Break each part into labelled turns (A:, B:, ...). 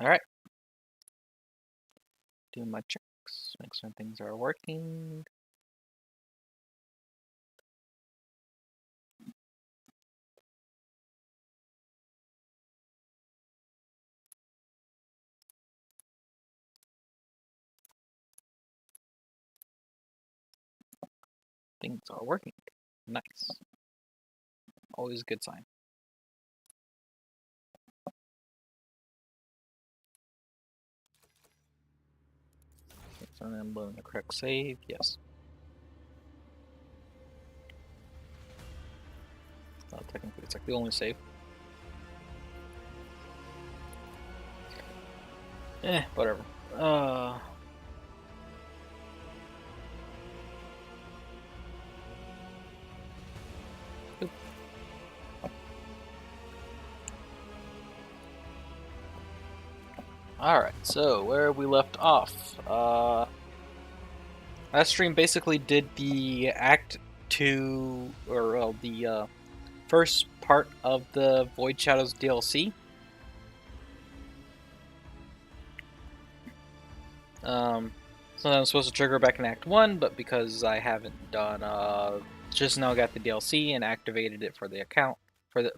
A: Alright. Doing my checks, make sure things are working. Things are working. Nice. Always a good sign. So I'm loading the correct save, yes. Technically it's like the only save. Whatever. Alright, so where we left off. Last stream basically did the Act 2, or well, the first part of the Void Shadows DLC. So I'm supposed to trigger back in Act 1, but because I haven't done, just now got the DLC and activated it for the account, for the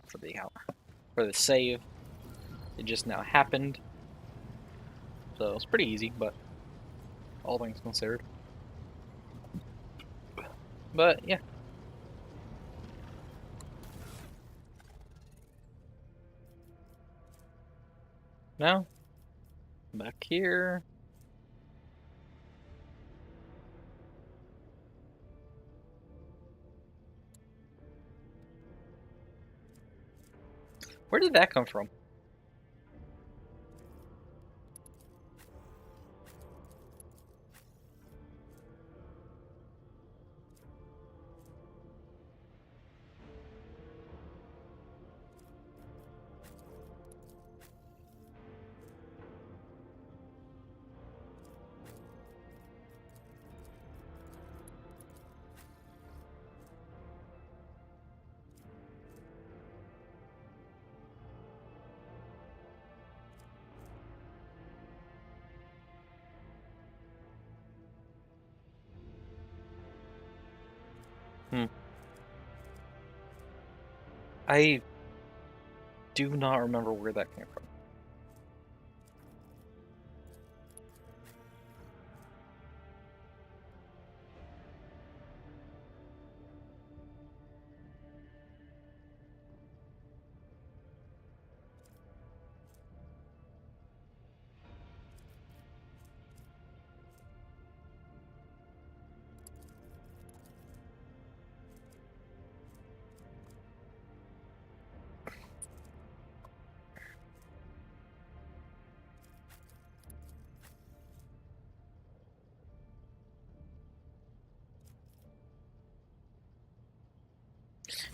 A: save, it just now happened. So it's pretty easy, but all things considered. But yeah. Now, back here. Where did that come from? I do not remember where that came from.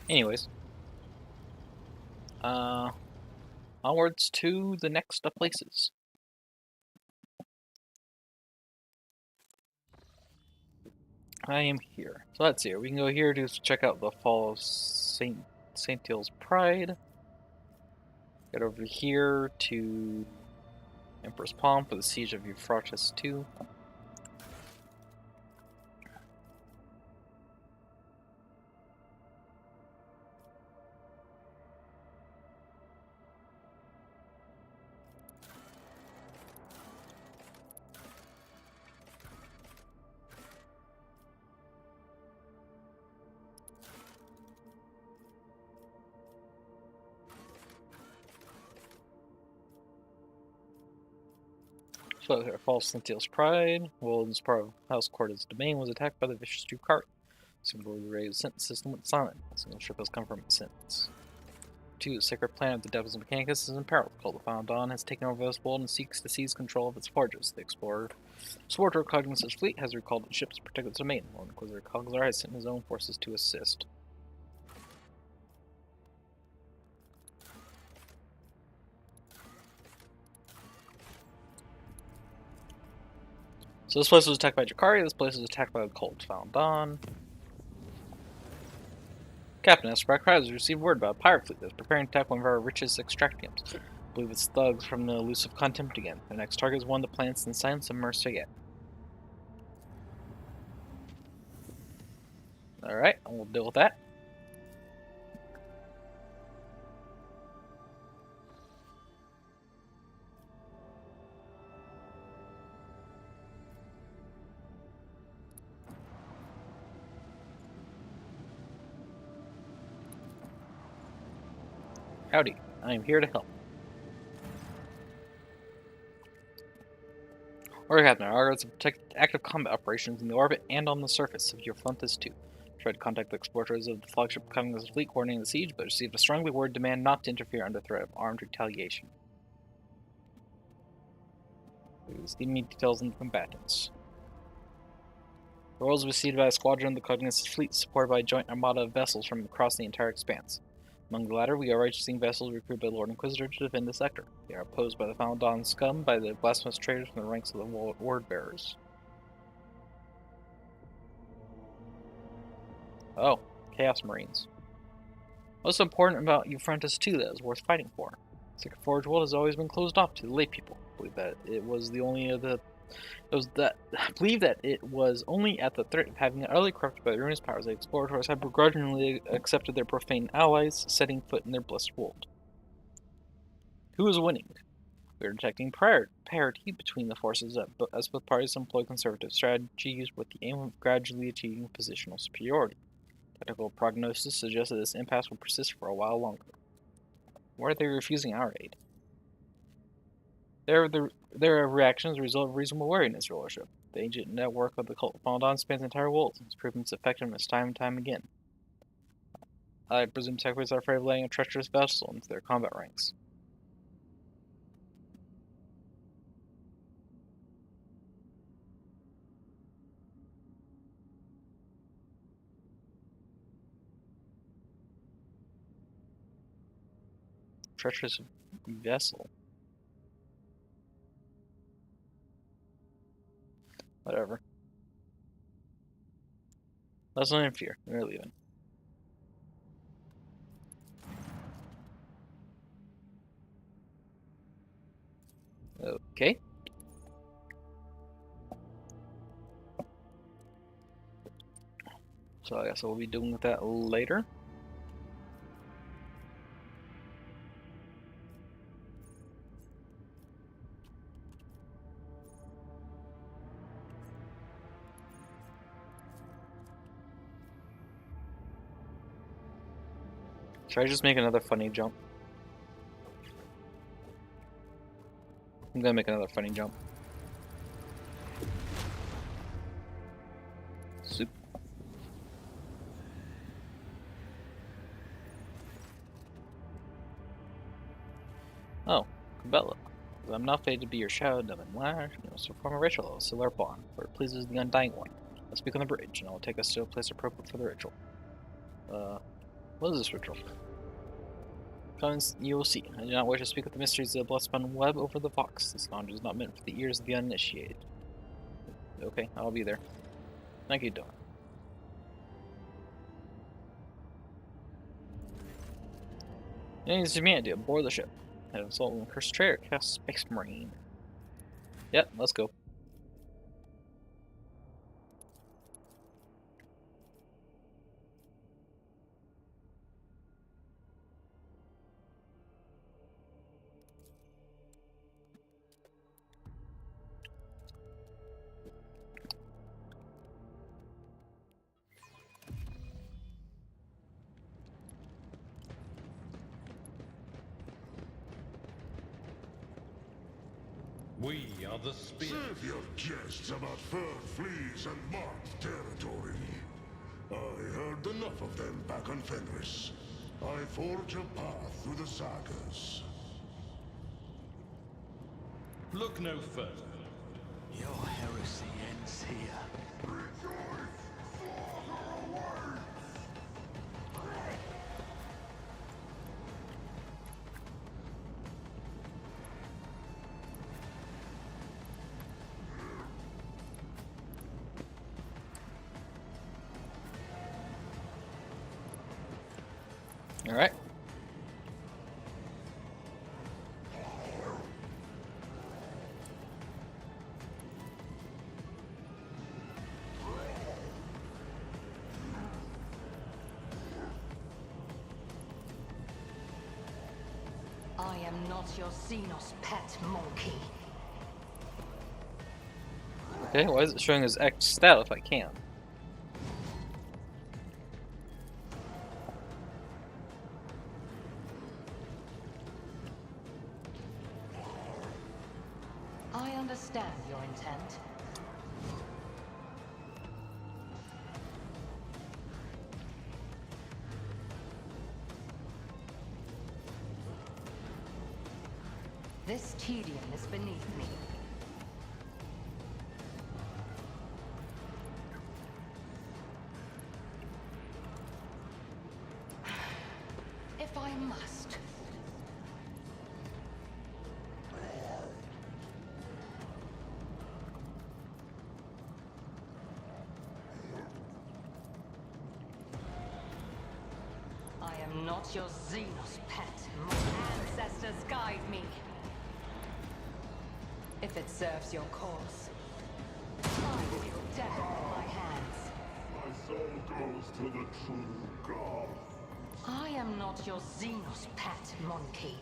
A: Anyways. Onwards to the next places. I am here. So let's see. We can go here to check out the fall of Saint Teal's Pride. Get over here to Emperor's Palm for the Siege of Euphrates II. So here, falls Saint Teal's Pride. Woden's part of House Corda's domain was attacked by the vicious Drukart. Single raised sentence system went silent. A single ship has come from its sentence. 2. The sacred planet of the Devils and Mechanicus is in peril. Called the Final Dawn has taken over this world and seeks to seize control of its forges. The explorer Swartor Cognizant's fleet has recalled its ships to protect its domain. Lord Inquisitor Cogsar has sent his own forces to assist. So this place was attacked by Jakari, this place was attacked by the Cold Found Dawn. Captain Esprak has received word about a pirate fleet that is preparing to attack one of our richest extractiums. believe it's thugs from the elusive Contempt again. Their next target is one of the planets in silence immersed yet. Alright, we'll deal with that. Howdy, I am here to help. Warhammer, our guards have protected active combat operations in the orbit and on the surface of your Frontis 2. Tried to contact the explorers of the flagship Covenant's fleet coordinating the siege, but received a strongly worded demand not to interfere under threat of armed retaliation. Please give me details on the combatants. The world was besieged by a squadron of the Cognizant fleet, supported by a joint armada of vessels from across the entire expanse. Among the latter, we are righteously vessels recruited by the Lord Inquisitor to defend the sector. They are opposed by the Final Dawn scum, by the blasphemous traitors from the ranks of the Word Bearers. Oh, Chaos Marines. What's important about Frontis 2 that is worth fighting for? The Secret Forge world has always been closed off to the lay people. I believe that it was only at the threat of having it utterly corrupted by the ruinous powers that explorators had begrudgingly accepted their profane allies setting foot in their blessed world. Who is winning? We are detecting parity between the forces as both parties employ conservative strategies with the aim of gradually achieving positional superiority. Technical prognosis suggests that this impasse will persist for a while longer. Why are they refusing our aid? Their reactions result of reasonable wariness, Your Lordship. The ancient network of the cult of Final Dawn spans the entire world and has proven its effectiveness time and time again. I presume Secretaries are afraid of letting a treacherous vessel into their combat ranks. Treacherous vessel? Whatever. Let's not interfere. We're leaving. Okay. So I guess we'll be doing with that later. Should I just make another funny jump? I'm gonna make another funny jump. Soup. Oh, Cabela. I'm not fated to be your shadow, dumb and lash. You must perform a ritual of Solar Bond, for it pleases the Undying One. Let's speak on the bridge, and I will take us to a place appropriate for the ritual. What is this ritual? Come, you will see. I do not wish to speak of the mysteries of the bloodspun web over the Vox. This knowledge is not meant for the ears of the uninitiated. Okay, I'll be there. Thank you, Dawn. It needs humanity aboard the ship. Head of Assault and Cursed Traitor, Chaos Space Marine. Yep, let's go.
B: We are the Spear.
C: Save your jests about furred fleas and marked territory. I heard enough of them back on Fenris. I forge a path through the sagas.
B: Look no further.
D: Your heresy ends here.
A: Alright.
E: am not your Xenos pet monkey.
A: Okay, why is it showing as X stat if I can?
E: I understand your intent. This tedium is beneath me. If I must. I am not your Xenos pet. My ancestors guide me. If it serves your cause, I feel death in my hands.
C: My soul goes to the true God.
E: I am not your Xenos pet, monkey.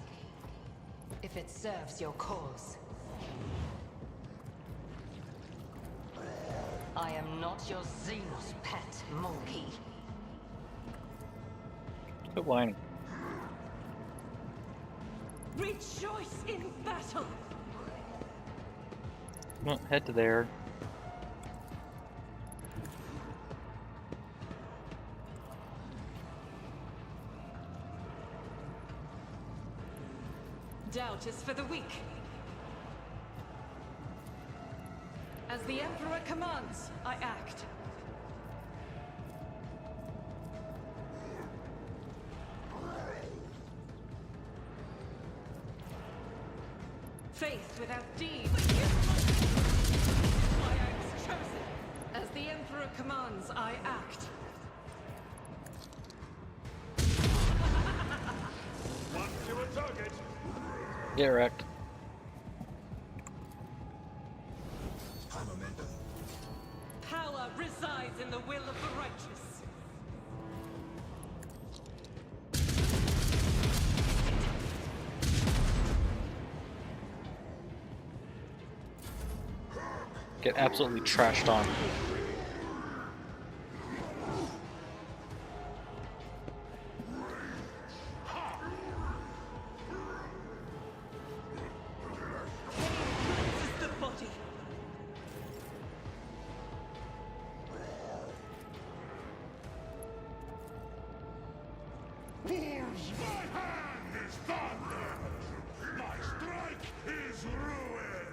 E: If it serves your cause. I am not your Xenos pet, monkey.
A: Quit whining.
E: Rejoice in battle!
A: Well, head to there.
F: Doubt is for the weak. As the Emperor commands, I act. Faith without deed is why I was chosen. As the Emperor commands, I act.
C: One to a target.
A: Get wrecked.
F: Power resides in the will of the righteous.
A: Get absolutely trashed on.
F: Cleanses the body.
C: Wolves, my hand is thunder. My strike is ruin.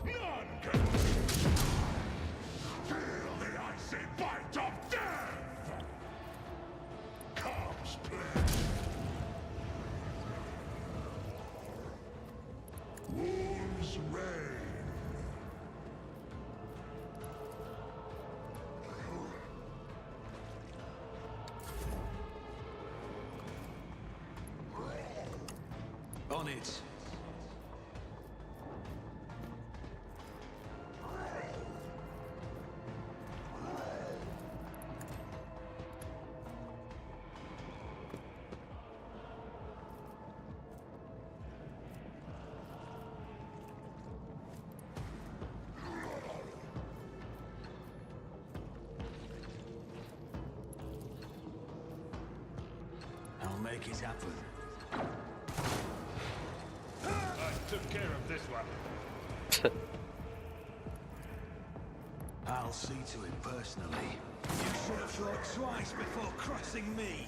C: None can feel the icy bite of death. Comes pledge. Wolves reign.
D: On it. I'll make it happen.
B: I took care of this one.
D: I'll see to it personally. You should have thought twice before crossing me.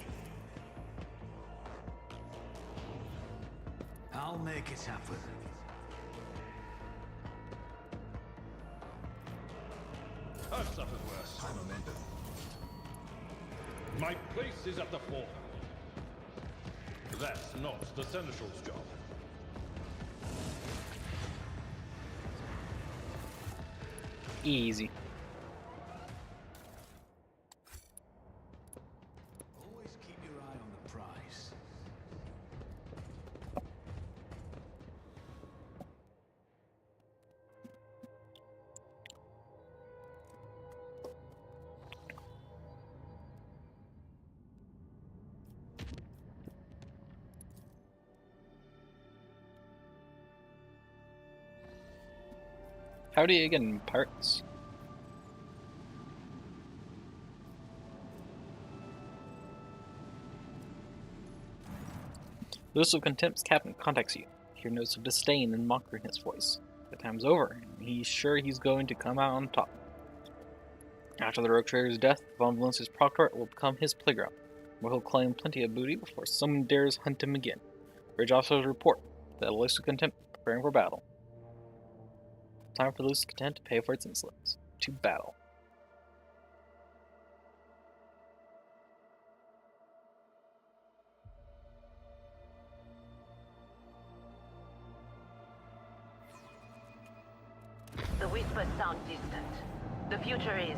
D: I'll make it happen.
B: I've suffered worse. My place is at the fore. That's not the Seneschal's job.
A: Easy.
D: Always keep your eye on the prize.
A: Howdy again, pirates. Lewis of Contempt's captain contacts you. Hear notes of disdain and mockery in his voice. The time's over, and he's sure he's going to come out on top. After the rogue trader's death, Von Valencia's proctorate will become his playground, where he'll claim plenty of booty before someone dares hunt him again. Bridge officers report that Lewis of Contempt is preparing for battle. Time for Lewis of Contempt to pay for its insolence. To battle.
G: The whispers sound distant. The future is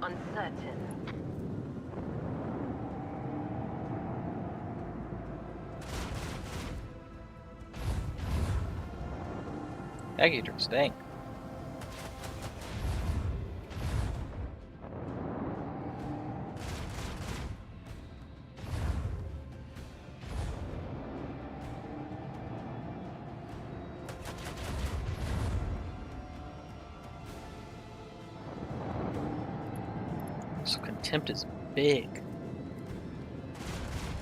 G: uncertain.
A: Agitators, dang. So Contempt is big.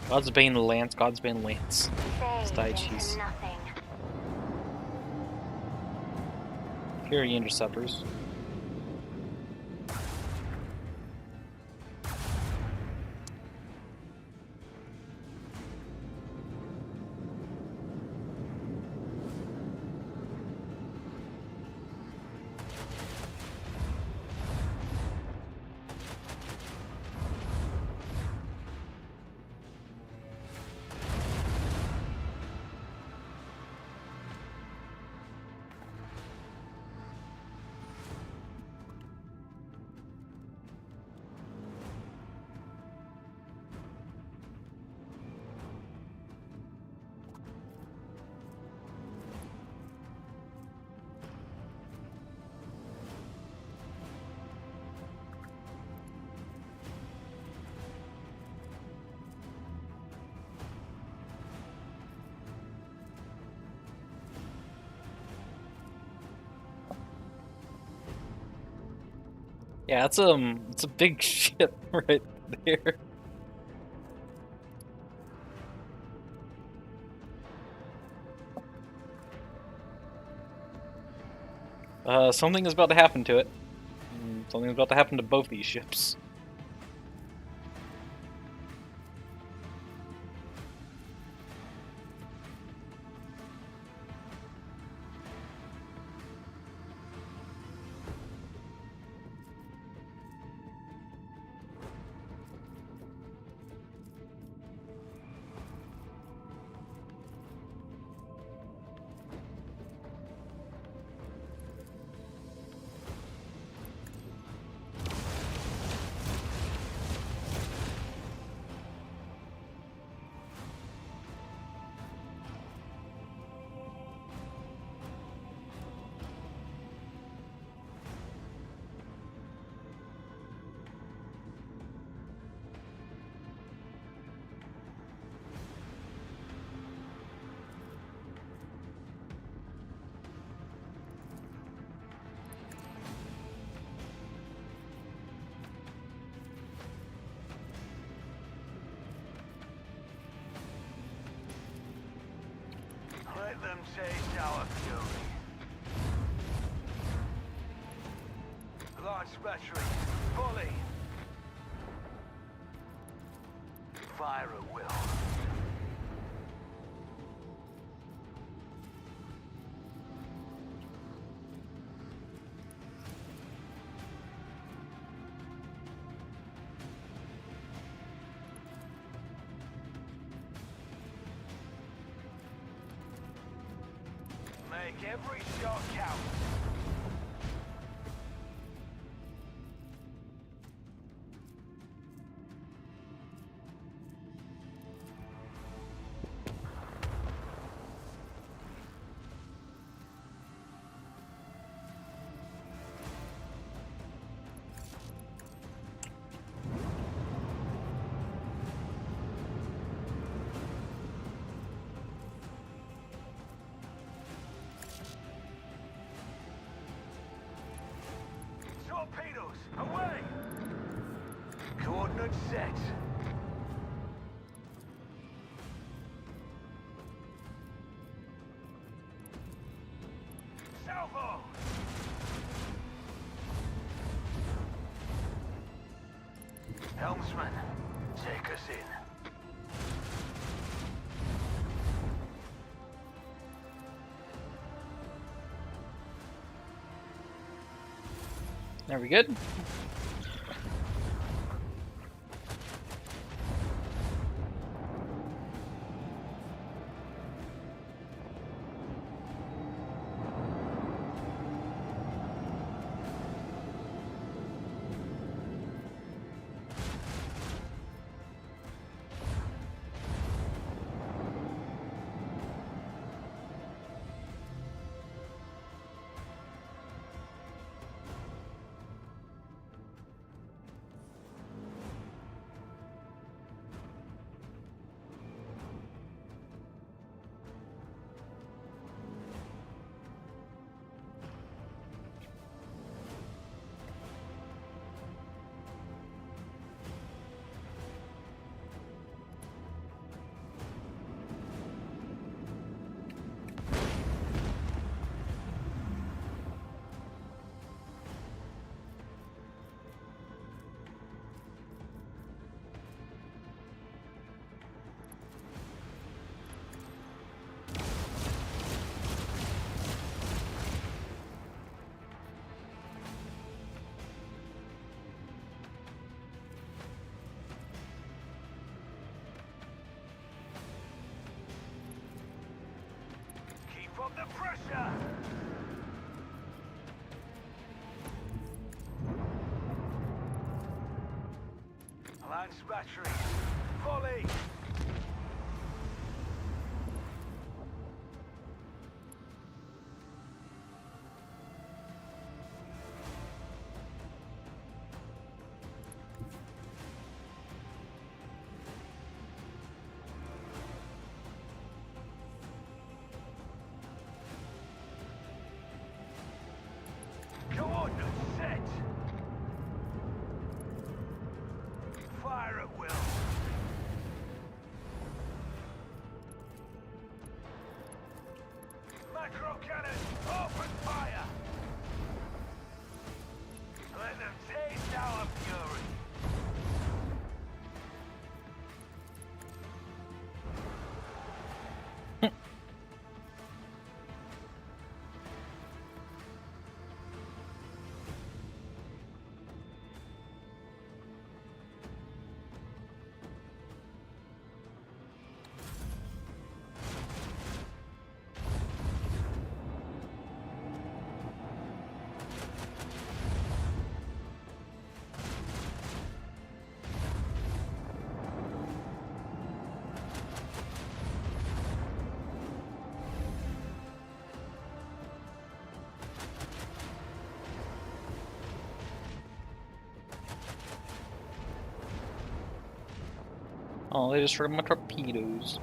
A: God's Bane Lance, God's Bane Lance. Daichi's. Here are the interceptors. Yeah, it's a big ship right there. Something is about to happen to it. Something's about to happen to both these ships.
D: Let them taste our fury. Launch battery, fully. Fire at will. Make every shot count. Coordinates set. Salvo! Helmsman, take us in.
A: Are we good?
D: Keep up the pressure! Lance battery, volley! Coordinates set! Fire at will! Macro cannon, open fire! Let them taste our fury!
A: Oh, they just heard my torpedoes.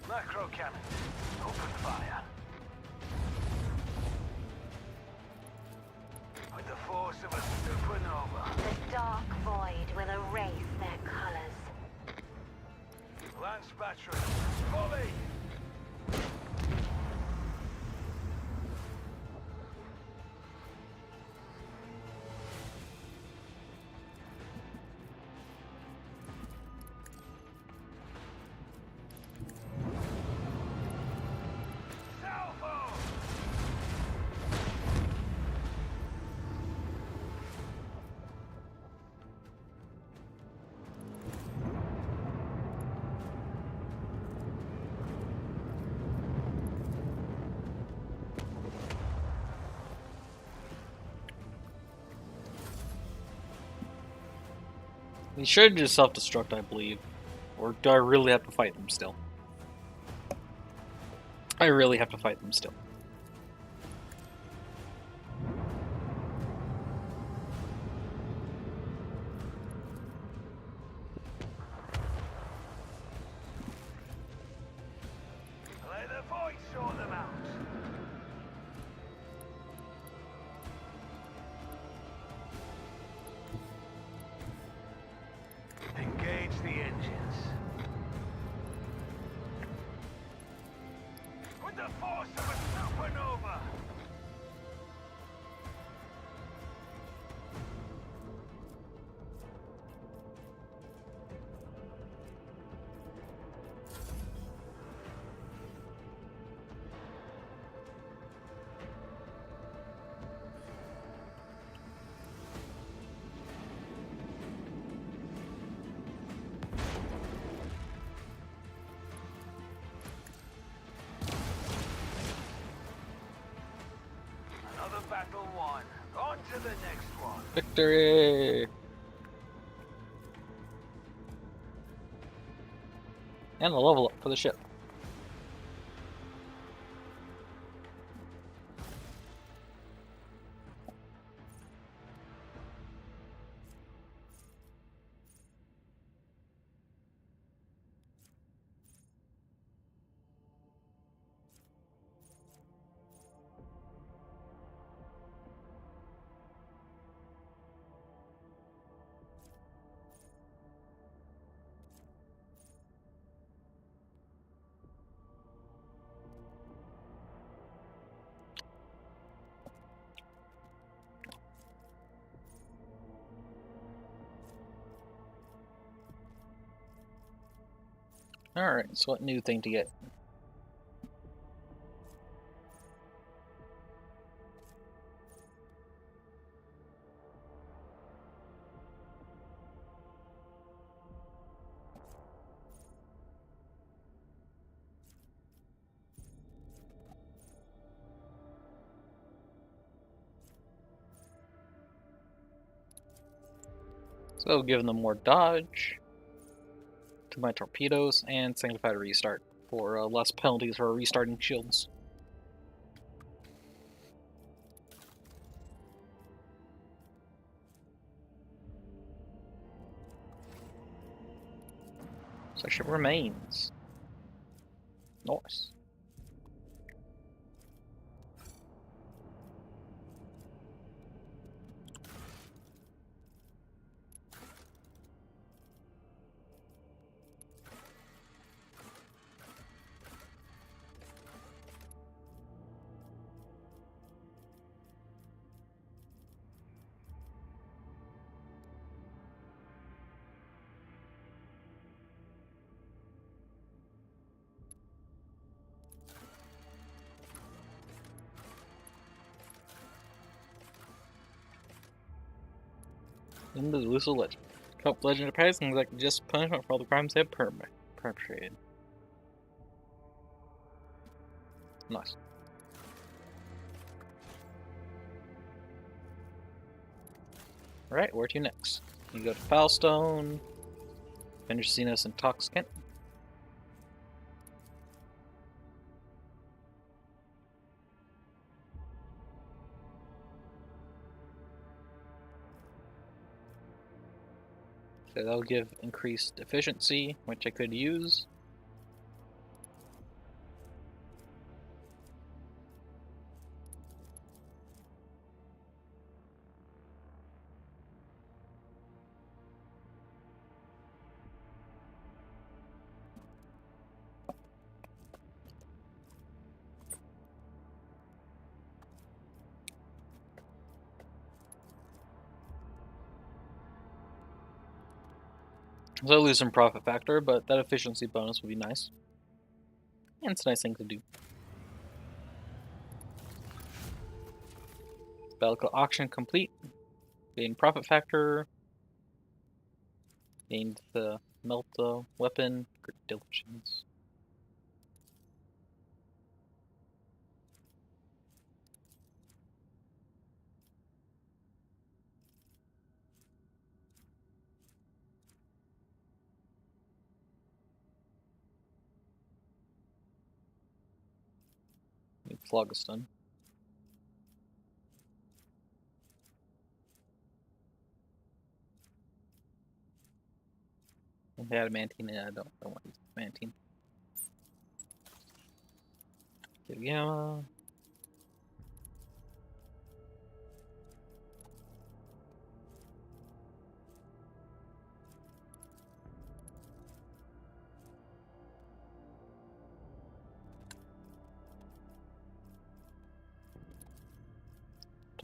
D: Macro cannon, open fire. With the force of a supernova,
G: The dark void will erase their colors.
D: Lance battery, volley! Salvo!
A: You should just self-destruct, I believe. Or do I really have to fight them still? I really have to fight them still.
D: Let the voice sort them out. Engage the engines. With the force of a supernova. Another battle won. On to the next one.
A: Victory! And a level up for the ship. Alright, so what new thing to get? So giving them more dodge to my torpedoes and sanctified restart for less penalties for restarting shields. So ship remains. Nice. In the elusive legend. Cup legend of passing like just punishment for all the crimes they have perpetrated. Nice. Alright, where to next? You go to Foulstone, finish Xenos Intoxicant. So that'll give increased efficiency, which I could use. So I lose some profit factor, but that efficiency bonus would be nice. And it's a nice thing to do. Battle auction complete. Gain profit factor. Gained the melt weapon. Great diligence. phlogiston. If they had a mantine, I don't want to use mantine. Gamma.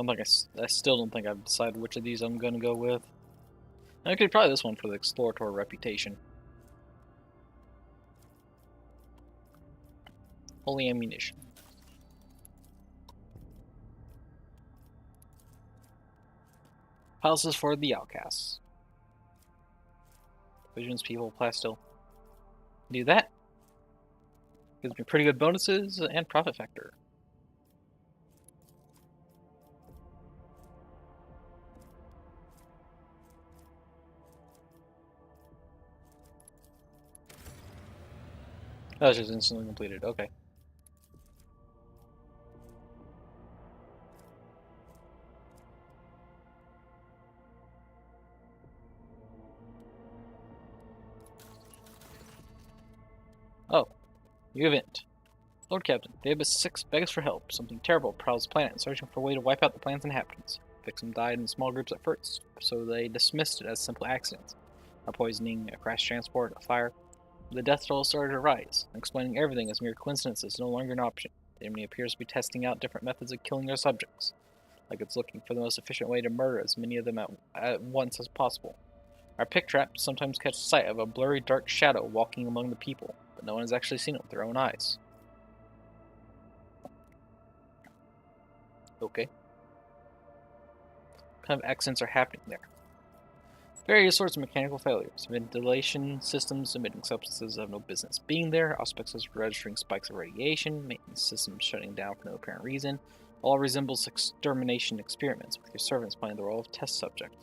A: I still don't think I've decided which of these I'm gonna go with. I could try this one for the explorator reputation. Holy ammunition. Houses for the outcasts. Visions, people, plastil. Do that. Gives me pretty good bonuses and profit factor. That was just instantly completed. Okay. Oh, new event. Lord Captain, Davis 6 begs for help. Something terrible prowls the planet, searching for a way to wipe out the planet's inhabitants. Victims died in small groups at first, so they dismissed it as simple accidents. A poisoning, a crash transport, a fire. The death toll started to rise, explaining everything as mere coincidences is no longer an option. The enemy appears to be testing out different methods of killing their subjects, like it's looking for the most efficient way to murder as many of them at once as possible. Our pick traps sometimes catch sight of a blurry dark shadow walking among the people, but no one has actually seen it with their own eyes. Okay. What kind of accidents are happening there? Various sorts of mechanical failures. Ventilation systems emitting substances that have no business being there, auspices registering spikes of radiation, maintenance systems shutting down for no apparent reason. All resembles extermination experiments, with your servants playing the role of test subject.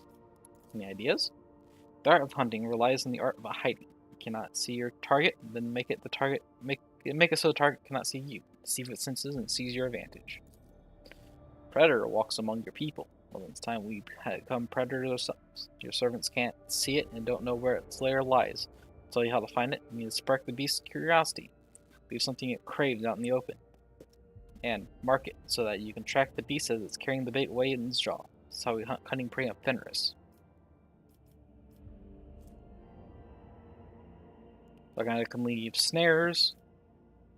A: Any ideas? The art of hunting relies on the art of hiding. You cannot see your target, then make it so the target cannot see you. Deceive its senses and seize your advantage. Predator walks among your people. Well, it's time we become predators ourselves. Your servants can't see it and don't know where its lair lies. I'll tell you how to find it. You need to spark the beast's curiosity. Leave something it craves out in the open. And mark it so that you can track the beast as it's carrying the bait away in its jaw. That's how we hunt cunning prey on Fenris. So I can leave snares,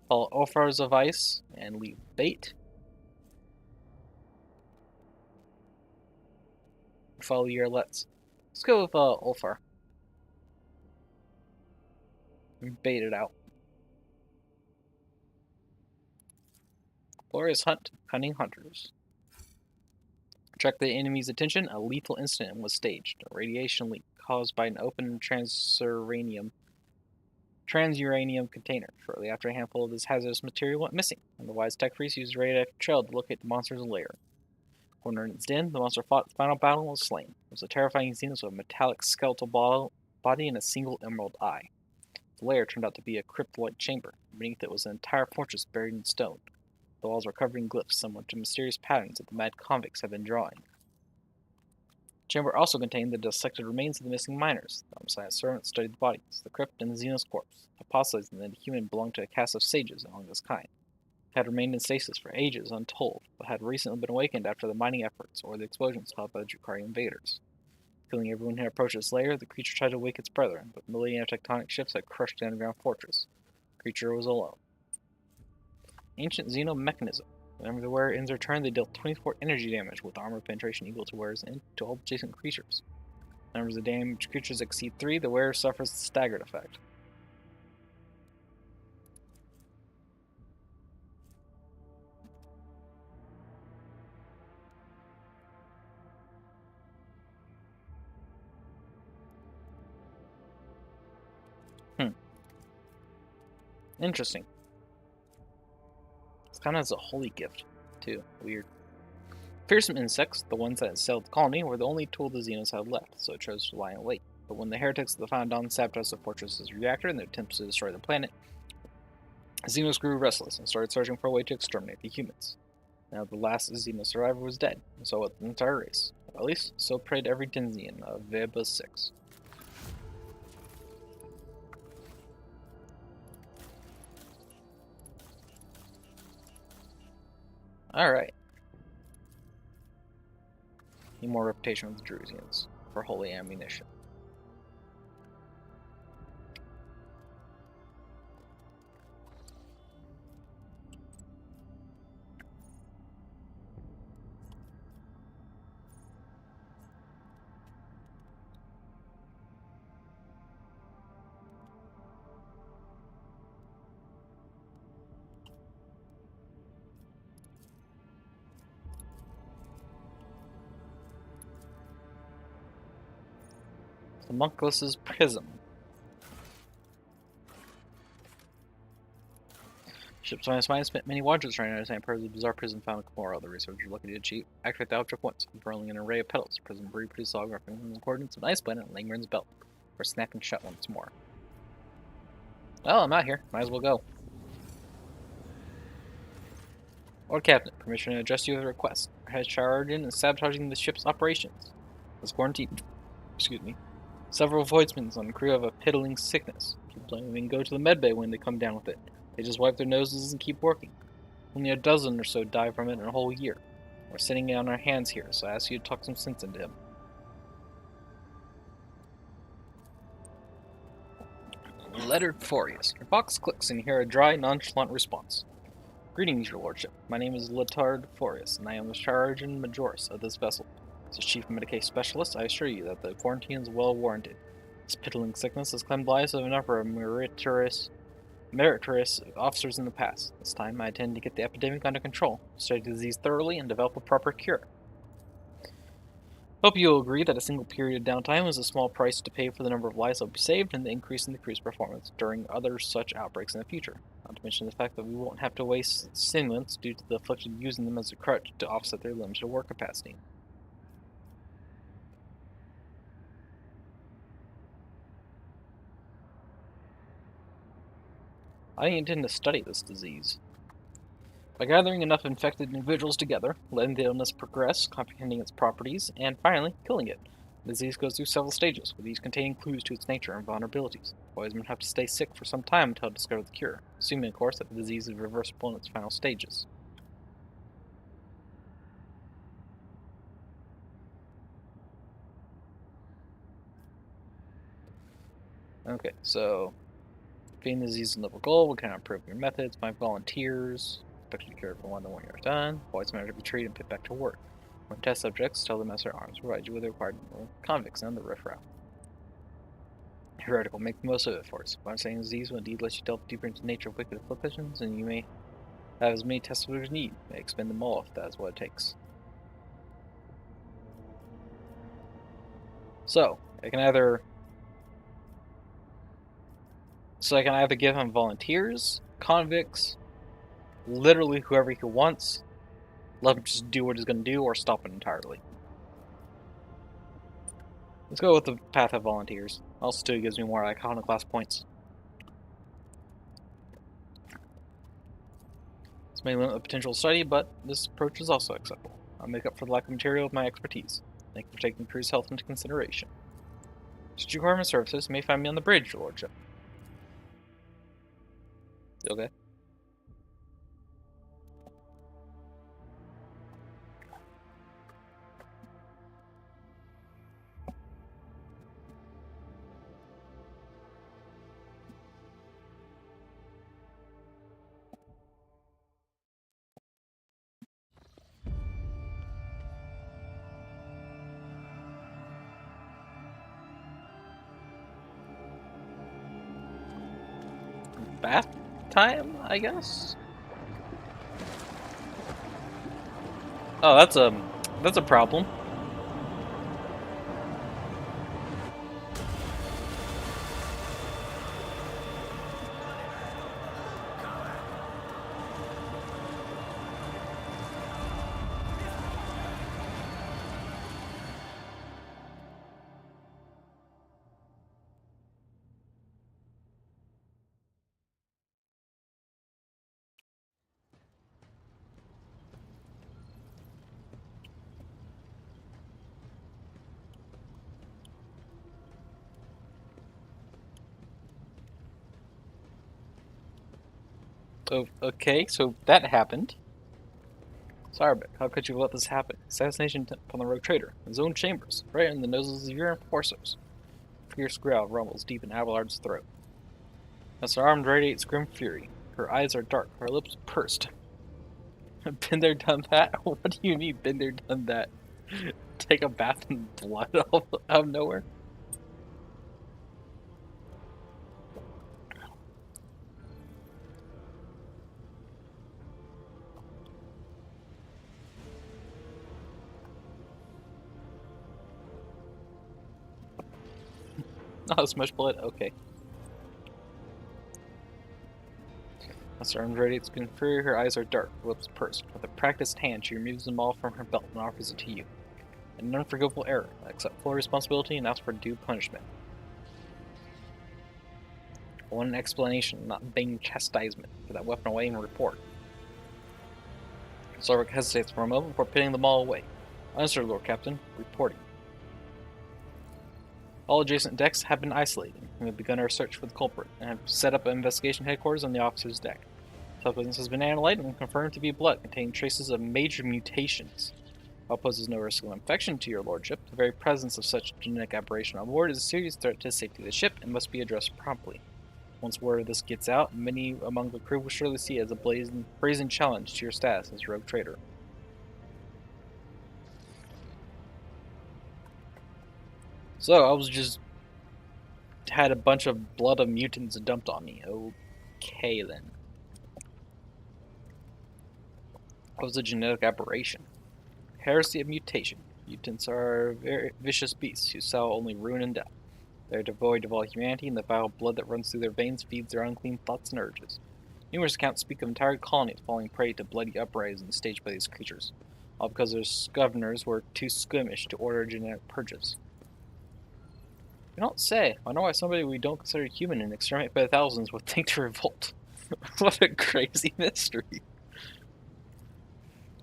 A: follow offers of ice, and leave bait. Follow your lets. Let's go with Ulfar. And bait it out. Glorious hunt, cunning hunters. Attract the enemy's attention. A lethal incident was staged. A radiation leak caused by an open transuranium container. Shortly after, a handful of this hazardous material went missing, and the wise tech priest used a radioactive trail to locate the monster's lair. Cornered in its den, the monster fought its final battle and was slain. It was a terrifying Xenos with a metallic skeletal body and a single emerald eye. The lair turned out to be a crypt-like chamber. Beneath it was an entire fortress buried in stone. The walls were covered in glyphs similar to mysterious patterns that the mad convicts had been drawing. The chamber also contained the dissected remains of the missing miners. The homicide servants studied the bodies, the crypt, and the Xenos corpse, hypothesizing that the human belonged to a caste of sages among this kind. Had remained in stasis for ages untold, but had recently been awakened after the mining efforts or the explosions caused by the Drukhari invaders. Killing everyone who approached its lair, the creature tried to wake its brethren, but millennia of tectonic shifts had crushed the underground fortress. The creature was alone. Ancient Xeno mechanism. Whenever the wearer ends their turn, they deal 24 energy damage with armor penetration equal to wearers and to all adjacent creatures. Numbers of damaged creatures exceed 3, the wearer suffers the staggered effect. Interesting. It's kind of as a holy gift, too. Weird. Fearsome insects, the ones that assailed the colony, were the only tool the Xenos had left, so it chose to lie in wait. But when the heretics of the Found Dawn sabotaged the fortress's reactor in their attempts to destroy the planet, Xenos grew restless and started searching for a way to exterminate the humans. Now the last Xeno survivor was dead, and so was the entire race. At least, so prayed every Denzian of Veba 6. Alright. Need more reputation with the Drusians for holy ammunition. The Monkless's Prism. Ship's finest mind spent many watches trying to understand part of the bizarre prism found in Komoro. The researchers looking to achieve activate the object once, unfurling an array of petals. Prism reproduces log referencing the coordinates of an ice planet and Langren's belt, or snapping shut once more. Well, I'm out here. Might as well go. Lord Captain, permission to address you with a request. Our head sergeant is sabotaging the ship's operations. Has quarantined, several voidsmen on the crew of a piddling sickness. People don't even go to the medbay when they come down with it. They just wipe their noses and keep working. Only a dozen or so die from it in a whole year. We're sitting on our hands here, so I ask you to talk some sense into him. Lettered Forius. Your box clicks and you hear a dry, nonchalant response. Greetings, your lordship. My name is Letard Forius, and I am the Sergeant Majoris of this vessel. As Chief Medicae Specialist, I assure you that the quarantine is well warranted. This piddling sickness has claimed lives of a number of meritorious officers in the past. This time, I intend to get the epidemic under control, study the disease thoroughly, and develop a proper cure. Hope you will agree that a single period of downtime is a small price to pay for the number of lives that will be saved and the increase in the crew's performance during other such outbreaks in the future. Not to mention the fact that we won't have to waste stimulants due to the affliction using them as a crutch to offset their limited work capacity. I intend to study this disease. By gathering enough infected individuals together, letting the illness progress, comprehending its properties, and finally, killing it. The disease goes through several stages, with each containing clues to its nature and vulnerabilities. Boys would have to stay sick for some time until it discovered the cure, assuming, of course, that the disease is reversible in its final stages. Okay, so being the disease is a level goal, we can improve your methods, find volunteers, expect to cure for 1 to 1 year done, boys matter to be treated and put back to work. When test subjects, tell the master at arms provide you with the required number of convicts and the riffraff. Heretical, make the most of it for us. If I'm saying disease will indeed let you delve deeper into the nature of wicked afflictions, and you may have as many test subjects as you need. You may expend them all if that is what it takes. So, I can either give him volunteers, convicts, literally whoever he wants, let him just do what he's going to do, or stop it entirely. Let's go with the path of volunteers. Also, too, it gives me more iconoclast points. This may limit the potential study, but this approach is also acceptable. I'll make up for the lack of material with my expertise. Thank you for taking the crew's health into consideration. Should you require my services, you may find me on the bridge, your lordship. Okay. Bath time, I guess? Oh, that's a problem. Oh, okay, so that happened. Sorry, but how could you let this happen? Assassination attempt on the rogue trader. His own chambers, right in the noses of your enforcers. Fierce growl rumbles deep in Abelard's throat. As her arm radiates grim fury, her eyes are dark, her lips pursed. Been there, done that? What do you mean, been there, done that? Take a bath in blood out of nowhere? Not as much blood? Okay. As her arm radiates grim fury, her eyes are dark, her lips pursed. With a practiced hand, she removes them all from her belt and offers it to you. An unforgivable error. I accept full responsibility and ask for due punishment. I want an explanation, not vain chastisement. Put that weapon away and report. Sarvik hesitates for a moment before pinning them all away. Understood, Lord Captain. Reporting. All adjacent decks have been isolated. We have begun our search for the culprit and have set up an investigation headquarters on the officer's deck. Substance has been analyzed and confirmed to be blood containing traces of major mutations. While poses no risk of infection to your lordship, the very presence of such genetic aberration on board is a serious threat to the safety of the ship and must be addressed promptly. Once word of this gets out, many among the crew will surely see it as a brazen challenge to your status as rogue trader. So I was just had a bunch of blood of mutants dumped on me. Okay then. What was a genetic aberration? Heresy of mutation. Mutants are very vicious beasts who sow only ruin and death. They are devoid of all humanity, and the vile blood that runs through their veins feeds their unclean thoughts and urges. Numerous accounts speak of entire colonies falling prey to bloody uprisings staged by these creatures, all because their governors were too squeamish to order genetic purges. You don't say. I wonder why somebody we don't consider human and exterminate by the thousands would think to revolt. What a crazy mystery.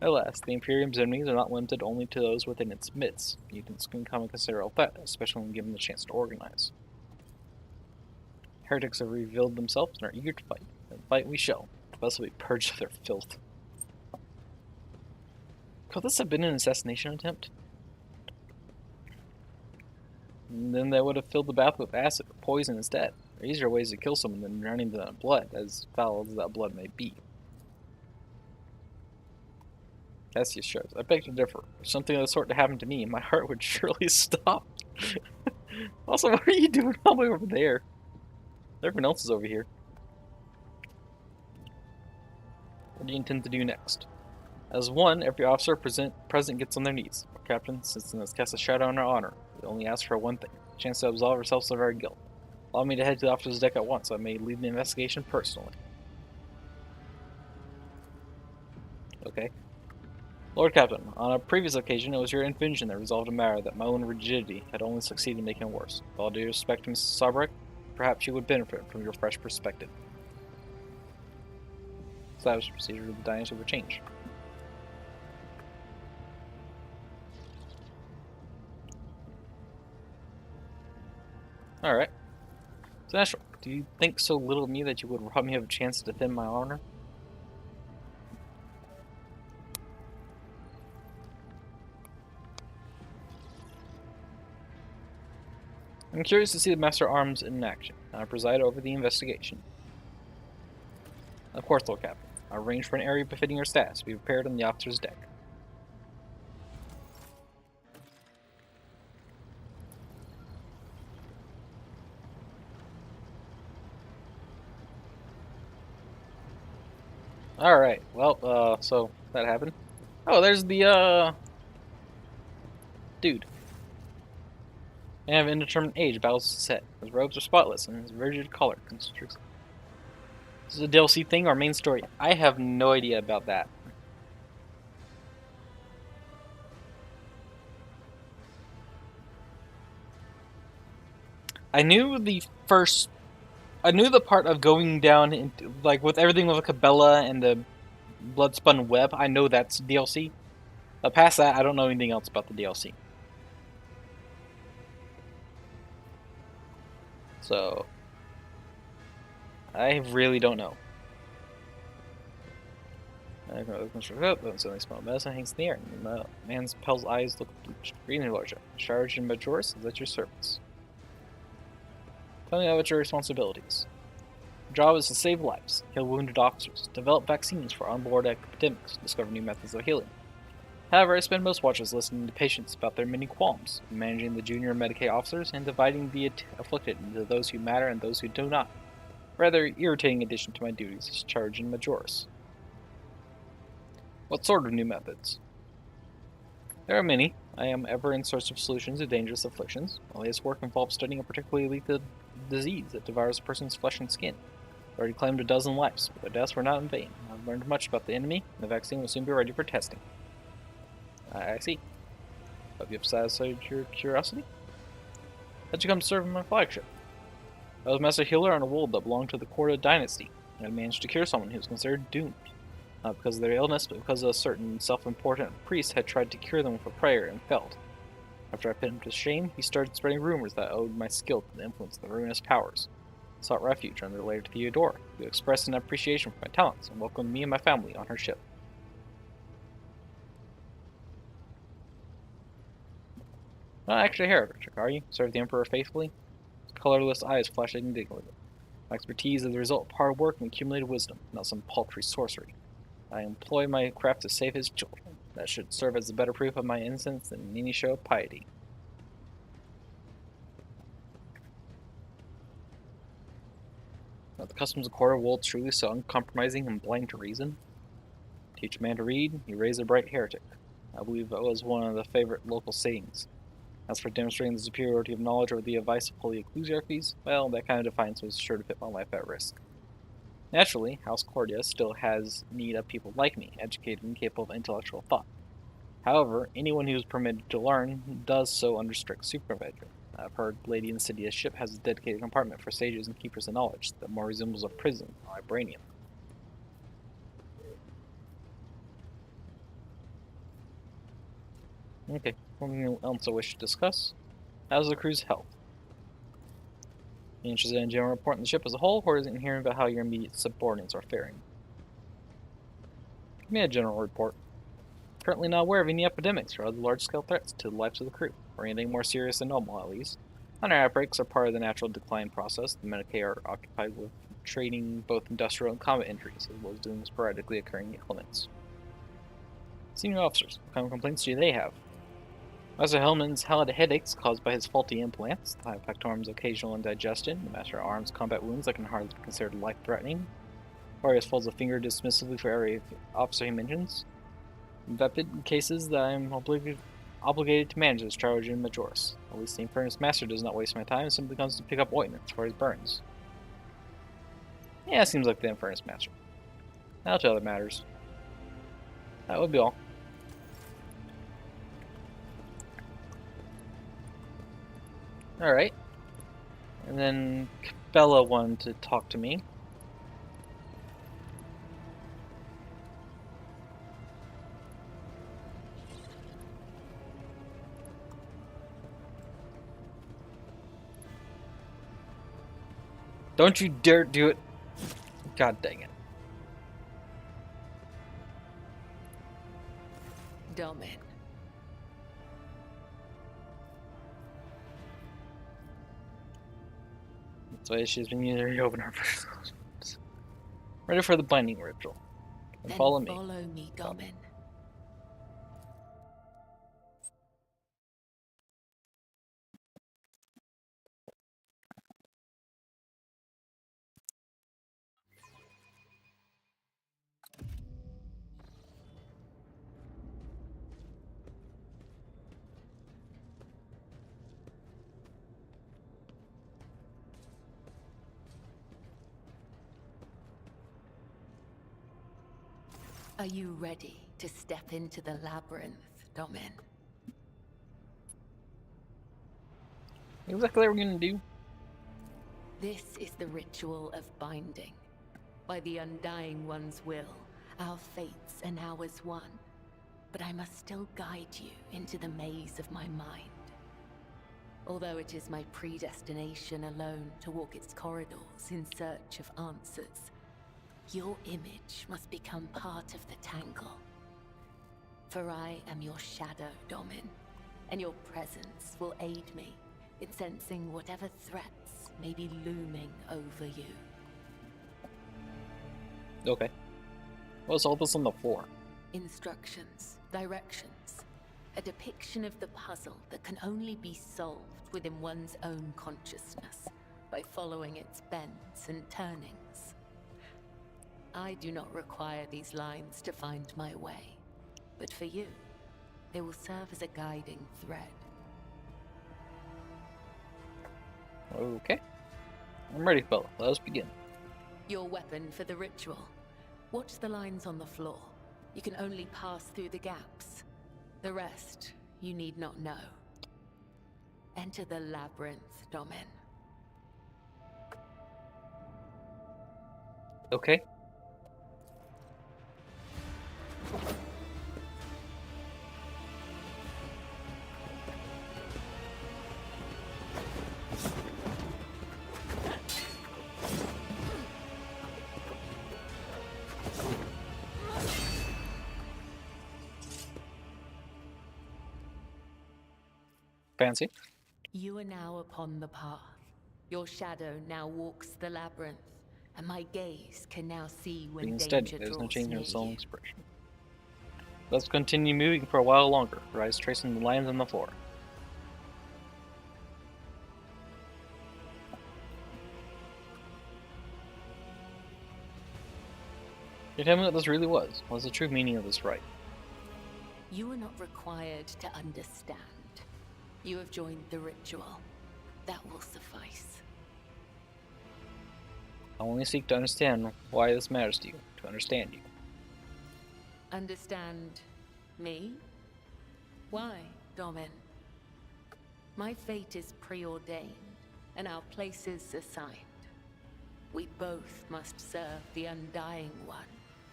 A: Alas, the Imperium's enemies are not limited only to those within its midst. Mutants can come a considerable threat, especially when given the chance to organize. Heretics have revealed themselves and are eager to fight. And fight we shall. Thus will be purged of their filth. Could this have been an assassination attempt? And then they would have filled the bath with acid or poison instead. There are easier ways to kill someone than drowning them in blood, as foul as that blood may be. Cassius shrugs. I beg to differ. If something of the sort to happen to me, my heart would surely stop. Also, what are you doing all the way over there? Everyone else is over here. What do you intend to do next? As one, every officer present gets on their knees. Our captain, since has cast a shadow on our honor, we only ask for one thing, a chance to absolve ourselves of our guilt. Allow me to head to the officer's deck at once, so I may lead the investigation personally. Okay. Lord Captain, on a previous occasion, it was your invention that resolved a matter that my own rigidity had only succeeded in making worse. With all due respect to Mrs. Sarbrek, perhaps you would benefit from your fresh perspective. Established procedure of the dynasty would change. Alright. So, Nashville, do you think so little of me that you would rob me of a chance to defend my honor? I'm curious to see the Master Arms in action, and I preside over the investigation. Of course, Lord Captain. I'll arrange for an area befitting your status to be prepared on the officer's deck. Alright, well, so that happened. Oh, there's the, dude. And of indeterminate age, battles set. His robes are spotless, and his rigid collar constricts. This is a DLC thing or main story? I have no idea about that. I knew the part of going down into, like, with everything with the Cabela and the Bloodspun Web. I know that's DLC. But past that, I don't know anything else about the DLC. So, I really don't know. I can construct up, then suddenly smell medicine hangs in the air, and the man's pale eyes look bleached. Green and larger. Charged and Majoris is at your service. Tell me about your responsibilities. Your job is to save lives, heal wounded officers, develop vaccines for onboard epidemics, discover new methods of healing. However, I spend most watches listening to patients about their many qualms, managing the junior Medicaid officers, and dividing the afflicted into those who matter and those who do not. Rather irritating addition to my duties as Charge and Majoris. What sort of new methods? There are many. I am ever in search of solutions to dangerous afflictions. My latest work involves studying a particularly lethal disease that devours a person's flesh and skin. I already claimed 12 lives, but their deaths were not in vain. I've learned much about the enemy, and the vaccine will soon be ready for testing. I see. Hope you have satisfied your curiosity? How'd you come to serve in my flagship? I was Master Healer on a world that belonged to the Korda dynasty, and I managed to cure someone who was considered doomed. Not because of their illness, but because a certain self-important priest had tried to cure them with a prayer and failed. After I put him to shame, he started spreading rumors that I owed my skill to the influence of the ruinous powers. I sought refuge under Lady Theodora, who expressed an appreciation for my talents and welcomed me and my family on her ship. Not actually a heretic, are you? Served the Emperor faithfully? His colorless eyes flashed indignantly. My expertise is the result of hard work and accumulated wisdom, not some paltry sorcery. I employ my craft to save his children. That should serve as a better proof of my innocence than any show of piety. Are the customs of Korda world truly so uncompromising and blind to reason? Teach a man to read, you raise a bright heretic. I believe that was one of the favorite local sayings. As for demonstrating the superiority of knowledge over the advice of holy ecclesiarchies, well, that kind of defiance was sure to put my life at risk. Naturally, House Cordia still has need of people like me, educated and capable of intellectual thought. However, anyone who is permitted to learn does so under strict supervision. I've heard Lady Insidia's ship has a dedicated compartment for sages and keepers of knowledge that more resembles a prison than a vibranium. Okay, something else I wish to discuss. How's the crew's health? Are you interested in a general report on the ship as a whole, or is it in hearing about how your immediate subordinates are faring? Give me a general report. Currently not aware of any epidemics or other large-scale threats to the lives of the crew, or anything more serious than normal at least. Minor outbreaks are part of the natural decline process. The Medicaid are occupied with treating both industrial and combat injuries, as well as dealing with sporadically occurring ailments. Senior officers, what kind of complaints do they have? Master Hellman's had headaches caused by his faulty implants, the High Pectorum's occasional indigestion, the Master Arm's combat wounds that can hardly be considered life-threatening. Warriors folds a finger dismissively for every officer he mentions. Vapid cases that I am obligated to manage as Charge and Majoris. At least the Infernus Master does not waste my time and simply comes to pick up ointments for his burns. Yeah, seems like the Infernus Master. Now to other matters. That would be all. Alright. And then Bella wanted to talk to me. Don't you dare do it. God dang it.
F: Domin.
A: That's why she's been using her opener. Ready for the binding ritual. And
F: Then
A: follow me.
F: Follow me, Domin. Are you ready to step into the labyrinth, Domin?
A: Exactly what we're gonna do.
F: This is the ritual of binding. By the Undying One's will, our fates and ours one. But I must still guide you into the maze of my mind. Although it is my predestination alone to walk its corridors in search of answers, your image must become part of the tangle. For I am your shadow, Domin, and your presence will aid me in sensing whatever threats may be looming over you.
A: Okay. What's all this on the floor?
F: Instructions, directions, a depiction of the puzzle that can only be solved within one's own consciousness by following its bends and turnings. I do not require these lines to find my way, but for you, they will serve as a guiding thread.
A: Okay. I'm ready, fella. Let us begin.
F: Your weapon for the ritual. Watch the lines on the floor. You can only pass through the gaps. The rest, you need not know. Enter the labyrinth, Domin.
A: Okay. Fancy.
F: You are now upon the path. Your shadow now walks the labyrinth, and my gaze can now see when
A: Being
F: danger
A: steady, there's no
F: draws
A: change in
F: near
A: its own
F: you.
A: expression. Let's continue moving for a while longer, your eyes tracing the lines on the floor. Can you tell me what this really was? What was the true meaning of this rite?
F: You are not required to understand. You have joined the ritual. That will suffice.
A: I only seek to understand why this matters to you, to understand you.
F: Understand me? Why, Domin? My fate is preordained, and our places assigned. We both must serve the Undying One,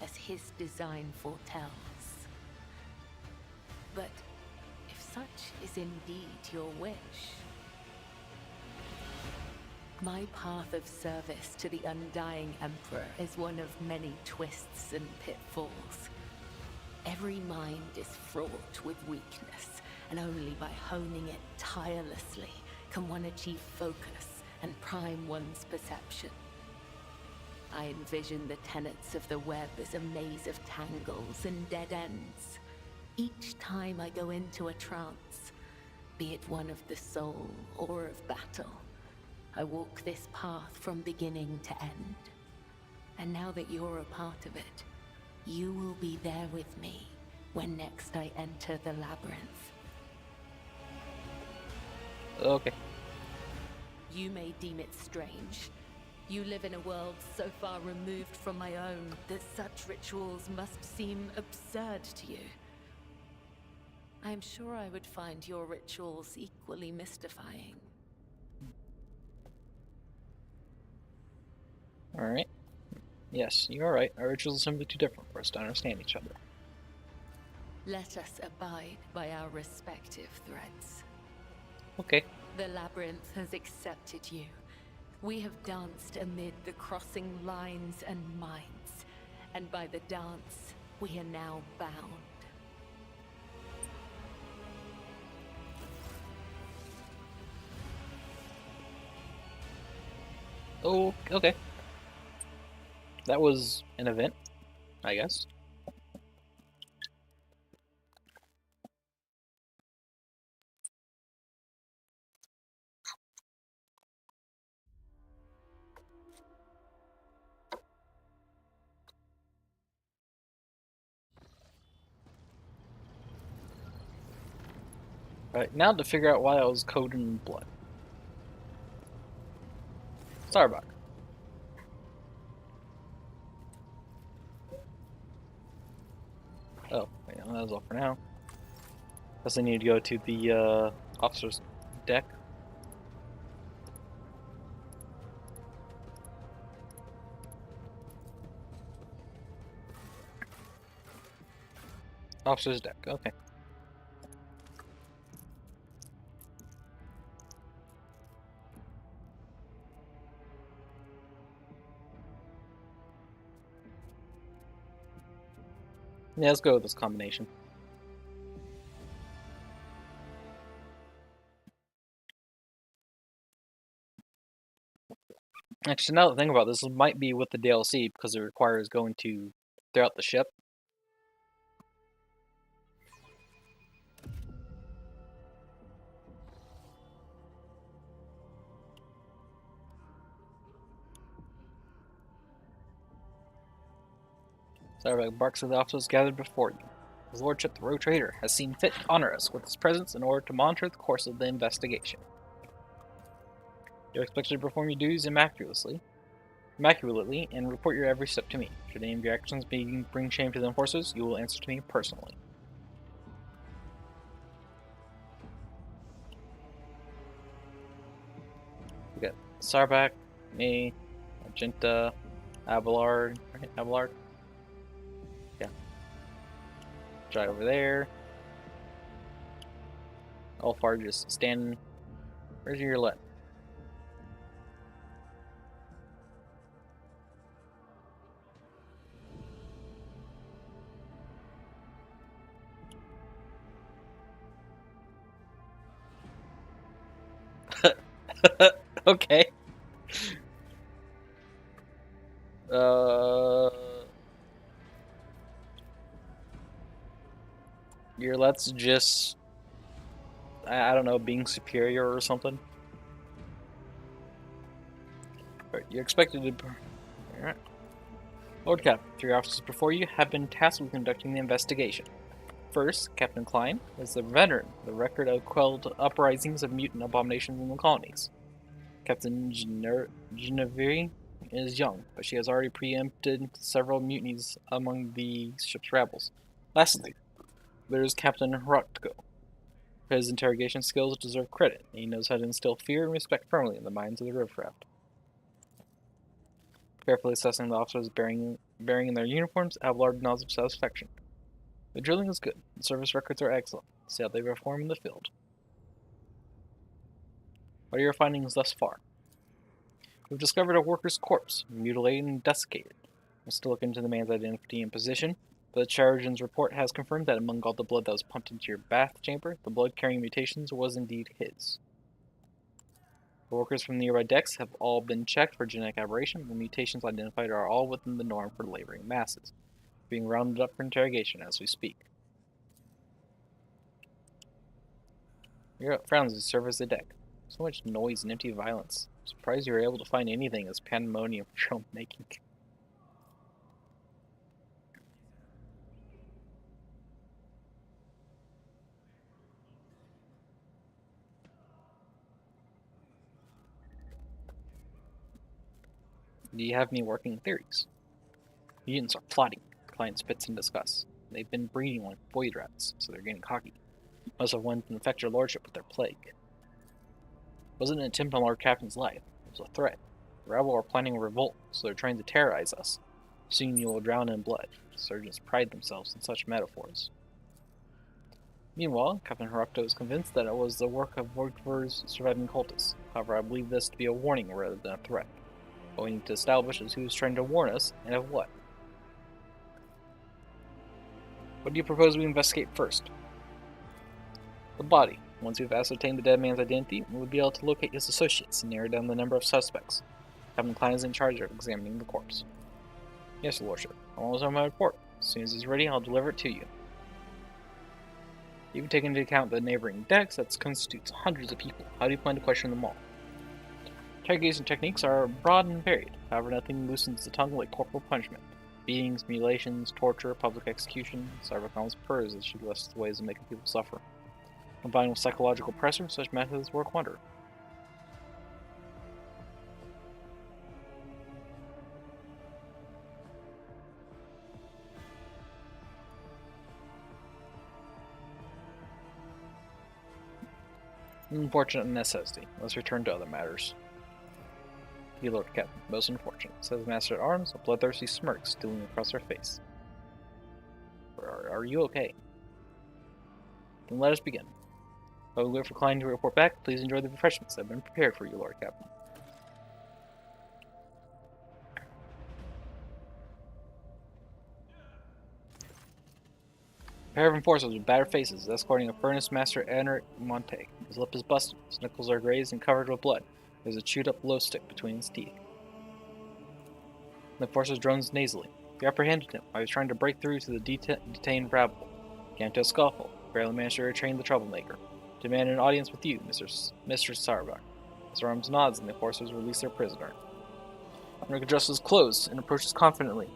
F: as his design foretells. But if such is indeed your wish, my path of service to the Undying Emperor is one of many twists and pitfalls. Every mind is fraught with weakness, and only by honing it tirelessly can one achieve focus and prime one's perception. I envision the tenets of the web as a maze of tangles and dead ends. Each time I go into a trance, be it one of the soul or of battle, I walk this path from beginning to end. And now that you're a part of it, you will be there with me when next I enter the labyrinth.
A: Okay.
F: You may deem it strange. You live in a world so far removed from my own that such rituals must seem absurd to you. I am sure I would find your rituals equally mystifying.
A: Alright. Yes, you're right. Our rituals are simply too different for us to understand each other.
F: Let us abide by our respective threads.
A: Okay.
F: The labyrinth has accepted you. We have danced amid the crossing lines and minds, and by the dance, we are now bound.
A: Oh, okay. That was an event, I guess. Alright, now to figure out why I was coated in blood. Starbuck. Oh, wait, that was all for now. Guess I need to go to the officer's deck. Officer's deck, okay. Yeah, let's go with this combination. Actually, now that I think about this might be with the DLC because it requires going to throughout the ship. Sarabak barks at the officers gathered before you. His lordship, the Rogue Trader, has seen fit to honor us with his presence in order to monitor the course of the investigation. You're expected to perform your duties immaculately, and report your every step to me. Should any of your actions bring shame to the enforcers, you will answer to me personally. We got Sarback, me, Magenta, Abelard, right? Abelard? Yeah. Try over there. Ulfar just standing. Where's your let? Okay. Your let's just, I don't know, being superior or something. Right, you're expected to. Alright. Lord Captain, 3 officers before you have been tasked with conducting the investigation. First, Captain Klein is the veteran, the record of quelled uprisings of mutant abominations in the colonies. Captain Genevieve is young, but she has already preempted several mutinies among the ship's rebels. Lastly, there is Captain Rutko. His interrogation skills deserve credit, and he knows how to instill fear and respect firmly in the minds of the riffraff. Carefully assessing the officers bearing in their uniforms, Abelard nods with satisfaction. The drilling is good. The service records are excellent. See how they perform in the field. What are your findings thus far? We've discovered a worker's corpse, mutilated and desiccated. We're still looking into the man's identity and position, but the Chirurgeon's report has confirmed that among all the blood that was pumped into your bath chamber, the blood-carrying mutations was indeed his. The workers from the nearby decks have all been checked for genetic aberration. The mutations identified are all within the norm for laboring masses, being rounded up for interrogation as we speak. Europe frowns as you surface the deck. So much noise and empty violence. I'm surprised you were able to find anything as pandemonium for your own making. Do you have any working theories? Mutants are plotting. Client spits in disgust. They've been breeding like void rats, so they're getting cocky. Must have wanted to infect your lordship with their plague. It wasn't an attempt on Lord Captain's life. It was a threat. The rebel are planning a revolt, so they're trying to terrorize us. Soon you will drown in blood. Surgeons pride themselves in such metaphors. Meanwhile, Captain Haruto is convinced that it was the work of Vorkvar's surviving cultists. However, I believe this to be a warning rather than a threat. What we need to establish is who is trying to warn us, and of what. What do you propose we investigate first? The body. Once we've ascertained the dead man's identity, we will be able to locate his associates and narrow down the number of suspects. Captain Klein is in charge of examining the corpse. Yes, Your Lordship. I'm almost on my report. As soon as it's ready, I'll deliver it to you. Even taking into account the neighboring decks, that constitutes hundreds of people. How do you plan to question them all? Interrogation techniques are broad and varied. However, nothing loosens the tongue like corporal punishment. Beatings, mutilations, torture, public execution, Sarbacon's purrs as she lists ways of making people suffer. Combined with psychological pressure, such methods work wonder. Unfortunate necessity. Let's return to other matters. The Lord Captain, most unfortunate, says the Master at Arms, a bloodthirsty smirk stealing across her face. Are you okay? Then let us begin. While we wait for Klein to report back, please enjoy the refreshments that have been prepared for you, Lord Captain. A pair of enforcers with battered faces is escorting a furnace master Enric Monte. His lip is busted, his knuckles are grazed and covered with blood. There's a chewed up glow stick between his teeth. The enforcer drones nasally. You apprehended him while he was trying to break through to the detained rabble. Came to a scuffle, barely managed to restrain the troublemaker. Demanded an audience with you, Mr. Sarvar. Mr. Arms nods and the enforcers release their prisoner. Enric adjusts his clothes and approaches confidently.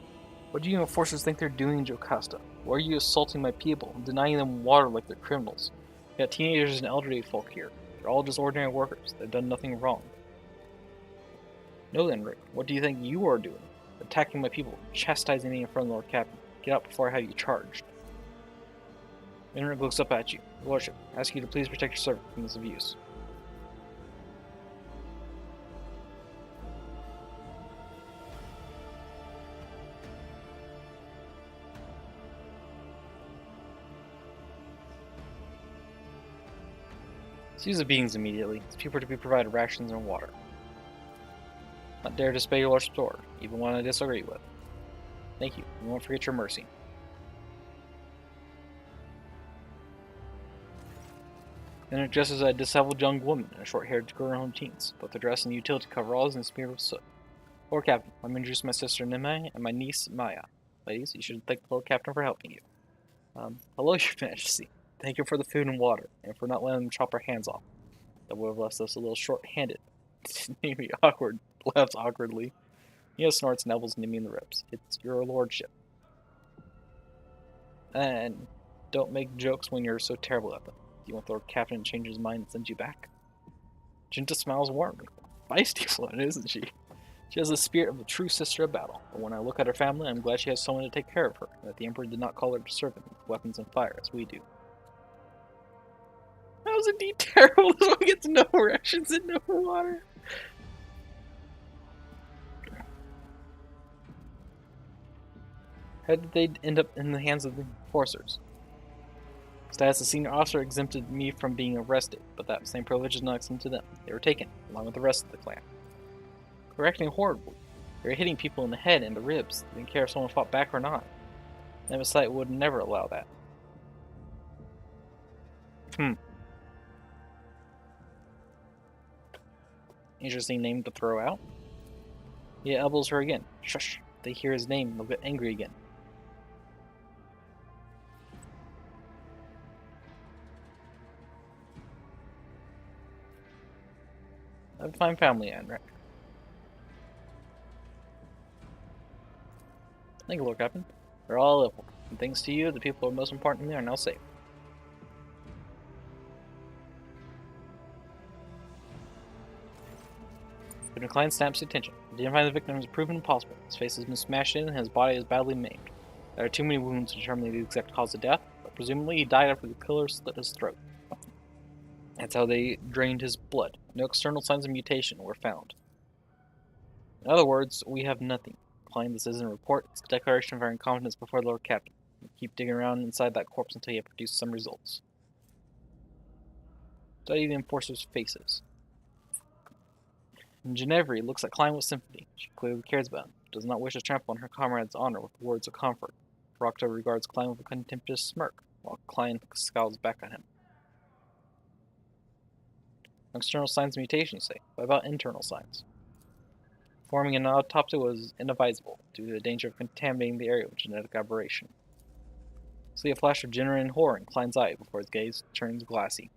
A: What do you enforcers think they're doing, Jocasta? Why are you assaulting my people and denying them water like they're criminals? We got teenagers and elderly folk here. They're all just ordinary workers. They've done nothing wrong. No then, Rick. What do you think you are doing? Attacking my people, chastising me in front of the Lord Captain. Get out before I have you charged. Enric looks up at you. Your Lordship, I ask you to please protect your servant from this abuse. Seize the beings immediately. These people are to be provided rations and water. Not dare disobey your lordship's order, even one I disagree with. Thank you. We won't forget your mercy. Then it dresses a disheveled young woman and a short-haired girl in her teens. Both the dress and utility coveralls and smeared with soot. Lord Captain, let me introduce my sister Nimai and my niece Maya. Ladies, you should thank the Lord Captain for helping you. Hello, Your Majesty. Thank you for the food and water, and for not letting them chop our hands off. That would have left us a little short-handed. Nimmy laughs awkwardly. He snorts and elbows Nimmy in the ribs. It's your lordship. And don't make jokes when you're so terrible at them. Do you want the Lord Captain to change his mind and send you back? Jinta smiles warmly. Feisty one, isn't she? She has the spirit of a true sister of battle, but when I look at her family, I'm glad she has someone to take care of her, and that the Emperor did not call her to serve him with weapons and fire as we do. That was indeed terrible. This one gets no rations and no water. How did they end up in the hands of the enforcers? Status as senior officer exempted me from being arrested, but that same privilege is not extended to them. They were taken, along with the rest of the clan. They were acting horribly. They were hitting people in the head and the ribs. They didn't care if someone fought back or not. Nemesis would never allow that. Interesting name to throw out. He elbows her again. Shush. If they hear his name, they'll get angry again. I have a fine family, Enric. Thank you, Lord Captain. They're all ill, and thanks to you, the people who are most important to me are now safe. But Klein snaps to attention. Identifying the victim is proven impossible. His face has been smashed in and his body is badly maimed. There are too many wounds to determine the exact cause of death, but presumably he died after the killer slit his throat. That's how they drained his blood. No external signs of mutation were found. In other words, we have nothing. Klein, this isn't a report, it's a declaration of our incompetence before the Lord Captain. We'll keep digging around inside that corpse until you have produced some results. Study the enforcers' faces. Ginevra looks at Klein with sympathy. She clearly cares about him, does not wish to trample on her comrade's honor with words of comfort. Proctor regards Klein with a contemptuous smirk, while Klein scowls back at him. External signs of mutation, say. What about internal signs? Performing an autopsy was inadvisable due to the danger of contaminating the area with genetic aberration. See a flash of genuine horror in Klein's eye before his gaze turns glassy.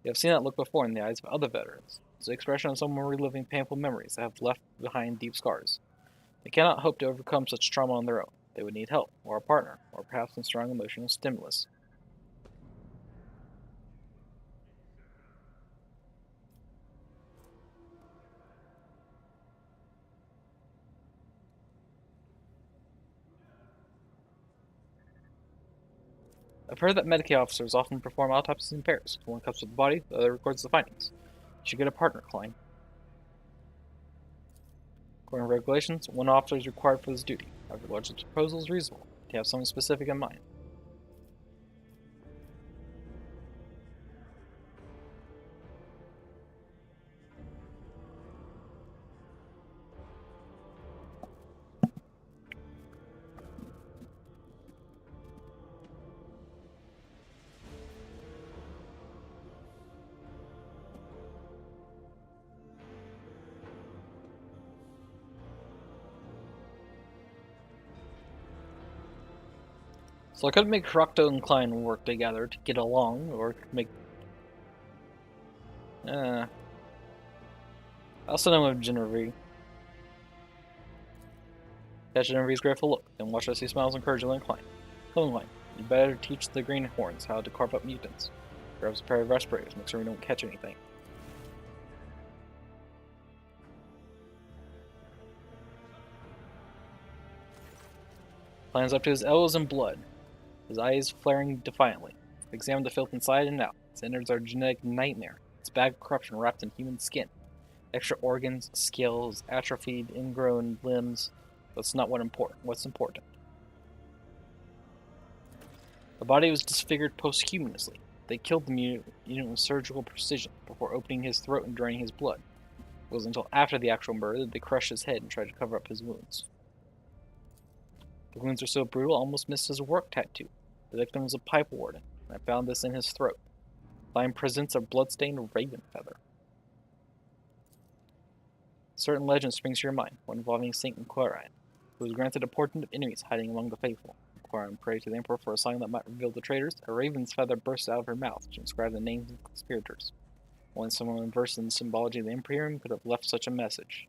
A: You have seen that look before in the eyes of other veterans. It's the expression of someone reliving painful memories that have left behind deep scars. They cannot hope to overcome such trauma on their own. They would need help, or a partner, or perhaps some strong emotional stimulus. I've heard that Medicaid officers often perform autopsies in pairs. One comes with the body, the other records the findings. You should get a partner, Klein. According to regulations, one officer is required for this duty. However, the Lordship's proposal is reasonable. Do you have something specific in mind? So I could make Shrakto and Klein work together to get along, or make... I'll send him with Genevieve. Catch Genevieve's grateful look, then watch as he smiles encouragingly at Klein. Come on, Klein. You better teach the greenhorns how to carve up mutants. Grabs a pair of respirators, make sure we don't catch anything. Klein's up to his elbows in blood, his eyes flaring defiantly. Examine the filth inside and out. Its innards are a genetic nightmare. It's a bag of corruption wrapped in human skin. Extra organs, scales, atrophied, ingrown limbs. That's not what's important. The body was disfigured posthumously. They killed the mutant with surgical precision before opening his throat and draining his blood. It was until after the actual murder that they crushed his head and tried to cover up his wounds. The wounds were so brutal, I almost missed his work tattoo. The victim was a pipe warden, and I found this in his throat. Klein presents a bloodstained raven feather. Certain legend springs to your mind, one involving Saint Inquirine, who was granted a portent of enemies hiding among the faithful. Inquirine prayed to the Emperor for a sign that might reveal the traitors. A raven's feather burst out of her mouth to inscribe the names of the conspirators. Only someone versed in the symbology of the Imperium could have left such a message.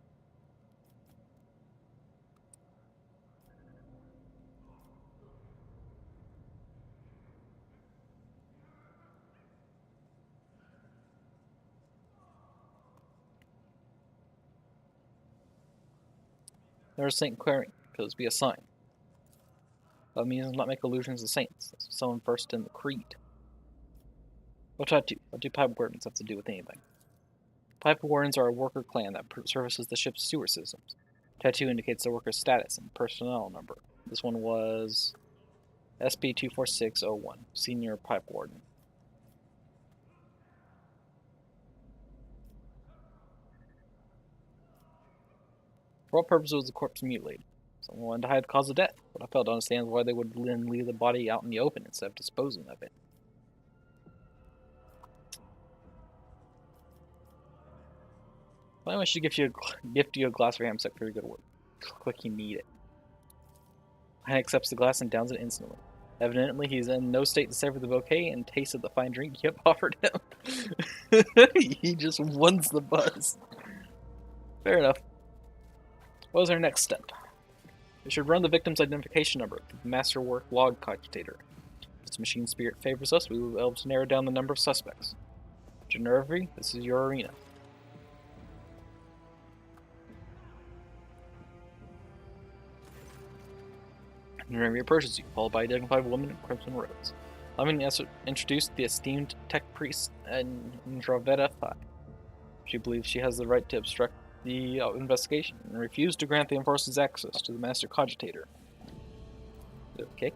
A: There's Saint Claring, because be a sign. That means not make illusions of saints. That's what someone versed in the creed. What tattoo? What do pipe wardens have to do with anything? Pipe wardens are a worker clan that services the ship's sewer systems. Tattoo indicates the worker's status and personnel number. This one was SP24601, Senior Pipe Warden. For what purpose was the corpse mutilated? Someone wanted to hide the cause of death, but I failed to understand why they would then leave the body out in the open instead of disposing of it. Well, I should gift you a glass for Hamsec for your good work. Quick, you need it. Han accepts the glass and downs it instantly. Evidently, he's in no state to savor the bouquet and taste of the fine drink you have offered him. He just wants the buzz. Fair enough. What was our next step? We should run the victim's identification number through the masterwork log cogitator. If this machine spirit favors us, we will be able to narrow down the number of suspects. Genervi, this is your arena. Genervi approaches you, followed by a dignified woman in crimson robes. Let me introduce the esteemed tech priest Androveda Phi. She believes she has the right to obstruct the investigation and refused to grant the enforcers access to the master cogitator. Okay.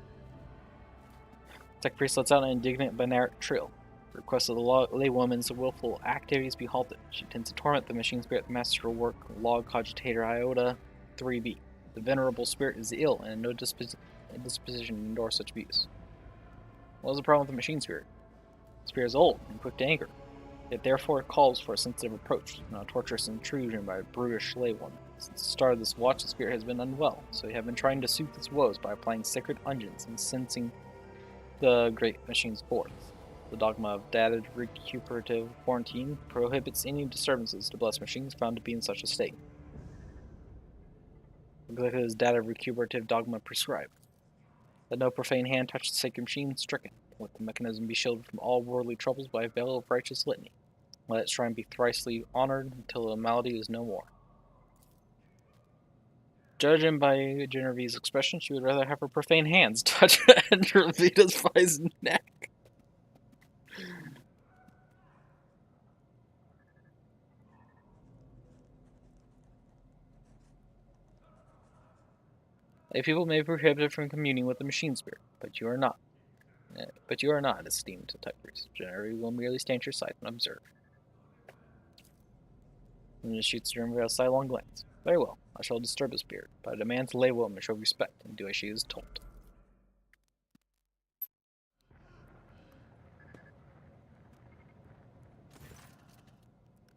A: Tech priest lets out an indignant Banaric trill. Requests of the laywoman's willful activities be halted. She tends to torment the machine spirit master work log cogitator Iota 3B. The venerable spirit is ill and in no disposition to endure such abuse. What was the problem with the machine spirit? The spirit is old and quick to anger. It therefore calls for a sensitive approach, not a torturous intrusion by a brutish laywoman. Since the start of this watch, the spirit has been unwell, so we have been trying to soothe its woes by applying sacred unguents and sensing the great machine's force. The dogma of data recuperative quarantine prohibits any disturbances to blessed machines found to be in such a state. Exactly as data recuperative dogma prescribe. Let no profane hand touch the sacred machine stricken. Let the mechanism be shielded from all worldly troubles by a veil of righteous litany. Let its shrine be thricely honored until the malady is no more. Judging by Genevieve's expression, she would rather have her profane hands touch Andromeda's Phi's neck. Lay people may be prohibited from communing with the machine spirit, but you are not. But you are not, esteemed tech priest. Genevieve will merely stand your side and observe. And just shoots Genevieve a sidelong glance. Very well, I shall disturb the spirit, but I demand the laywoman show respect and do as she is told.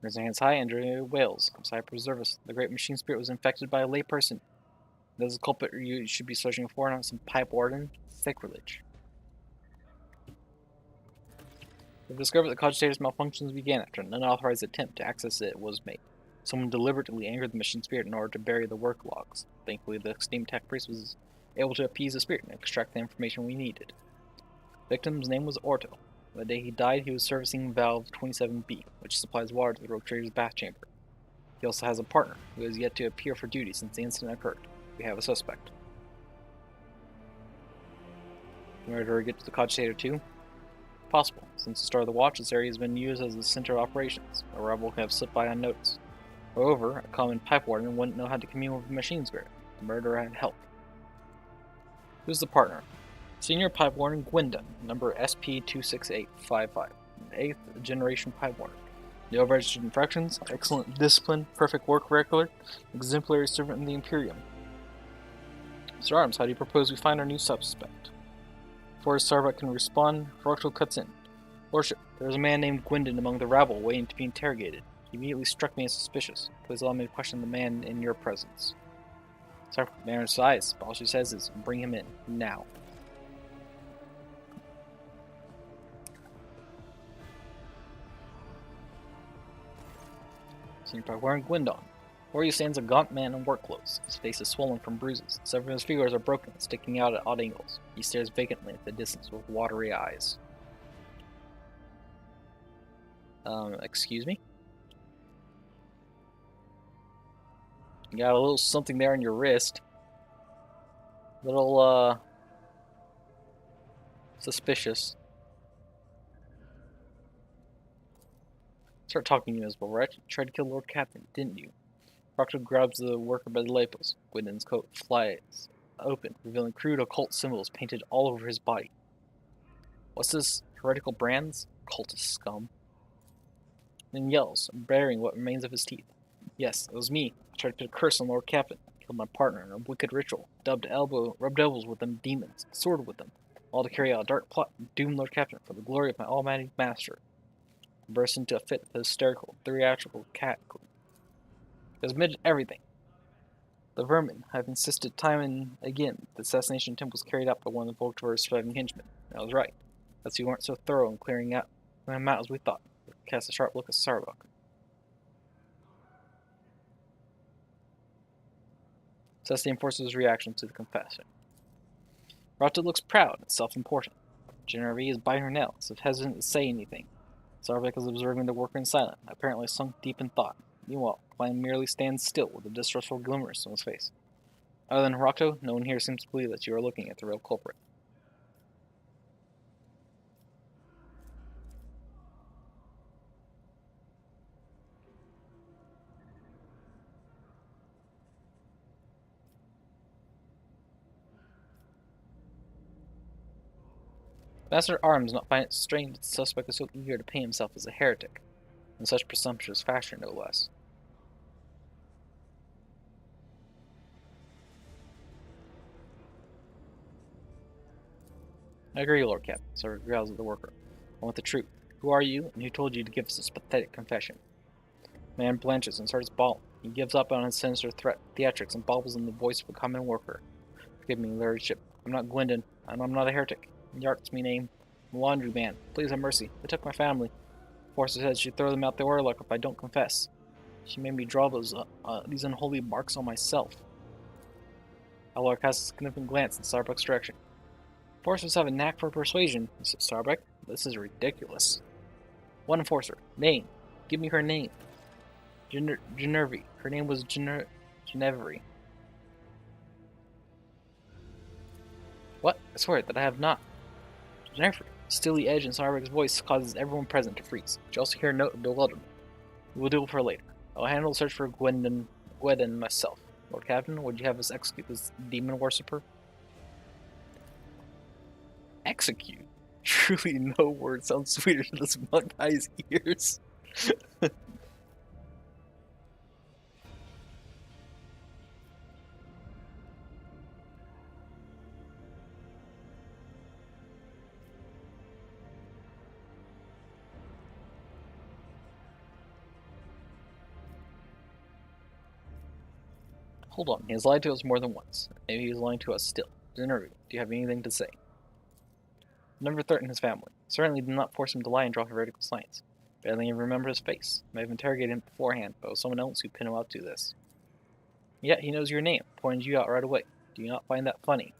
A: Raising hands high, Andrea wails. Messiah preserve us. The great machine spirit was infected by a layperson. That is the culprit you should be searching for, not some pipe warden. Sacrilege. We've discovered that Cogitator's malfunctions began after an unauthorized attempt to access it was made. Someone deliberately angered the machine spirit in order to bury the work logs. Thankfully, the steam tech priest was able to appease the spirit and extract the information we needed. The victim's name was Orto. The day he died, he was servicing valve 27B, which supplies water to the Rogue Trader's bath chamber. He also has a partner, who has yet to appear for duty since the incident occurred. We have a suspect. Can murderer get to the Cogitator too? Possible. Since the start of the watch, this area has been used as the center of operations. A rebel could have slipped by unnoticed. Moreover, a common pipe warden wouldn't know how to commune with a machine spirit. The murderer had help. Who's the partner? Senior Pipe Warden Gwendon, number SP26855, an 8th generation Pipe Warden. No registered infractions, excellent discipline, perfect work record, exemplary servant in the Imperium. Mr. Arms, how do you propose we find our new suspect? Before Starbuck can respond, Rocto cuts in. Lordship, there is a man named Gwendon among the rabble waiting to be interrogated. He immediately struck me as suspicious. Please allow me to question the man in your presence. Starbuck narrows his eyes, but all she says is, bring him in, now. Senior Pipe Warden Gwendon. Before you stands a gaunt man in work clothes. His face is swollen from bruises. Several of his fingers are broken, sticking out at odd angles. He stares vacantly at the distance with watery eyes. Excuse me? You got a little something there on your wrist. Little, suspicious. Start talking to you, Miserable Wretch. You tried to kill Lord Captain, didn't you? Proctor grabs the worker by the lapels. Gwendon's coat flies open, revealing crude occult symbols painted all over his body. What's this? Heretical brands? Cultist scum. Then yells, baring what remains of his teeth. Yes, it was me. I tried to put a curse on Lord Captain. Killed my partner in a wicked ritual. Rubbed elbows with them demons. Sword with them. All to carry out a dark plot and doom Lord Captain for the glory of my almighty master. I burst into a fit of hysterical, theatrical cackling. He has admitted everything. The vermin have insisted time and again that the assassination attempt was carried out by one of the Volkver's surviving henchmen. I was right. That's we weren't so thorough in clearing them out as we thought. We cast a sharp look at Starbuck. Assess the enforcer's reaction to the confession. Rata looks proud and self-important. Genevieve is biting her nails, if hesitant to say anything. Starbuck is observing the worker in silence, apparently sunk deep in thought. Meanwhile, Klein merely stands still with a distrustful glimmer on his face. Other than Rocto, no one here seems to believe that you are looking at the real culprit. Master Arms not find it strange that the suspect is so eager to paint himself as a heretic, in such presumptuous fashion, no less. I agree, Lord Captain, Starbuck growls at the worker. I want the truth. Who are you, and who told you to give us this pathetic confession? The man blanches and starts bawling. He gives up on his sinister theatrics and bobbles in the voice of a common worker. Forgive me, Lordship. I'm not Gwendon, and I'm not a heretic. Yart's me name. I'm a laundry man. Please have mercy. They took my family. Forster said she'd throw them out the airlock if I don't confess. She made me draw these unholy marks on myself. Alvar casts a significant glance in Starbuck's direction. Enforcers have a knack for persuasion, said Starbuck. This is ridiculous. One enforcer. Name. Give me her name. Genevieve. Her name was Genevieve. What? I swear that I have not. Genevieve. The steely edge in Starbuck's voice causes everyone present to freeze. You also hear a note of bewilderment. We will deal with her later. I will handle the search for Gwendon myself. Lord Captain, would you have us execute this demon worshipper? Execute? Truly no word sounds sweeter to this monk guy's ears. Hold on, he has lied to us more than once. Maybe he's lying to us still. Genevieve, do you have anything to say? Never threaten his family. Certainly did not force him to lie and draw heretical science. Barely even remember his face. I may have interrogated him beforehand, but it was someone else who pinned him up to this. Yet he knows your name, pointed you out right away. Do you not find that funny?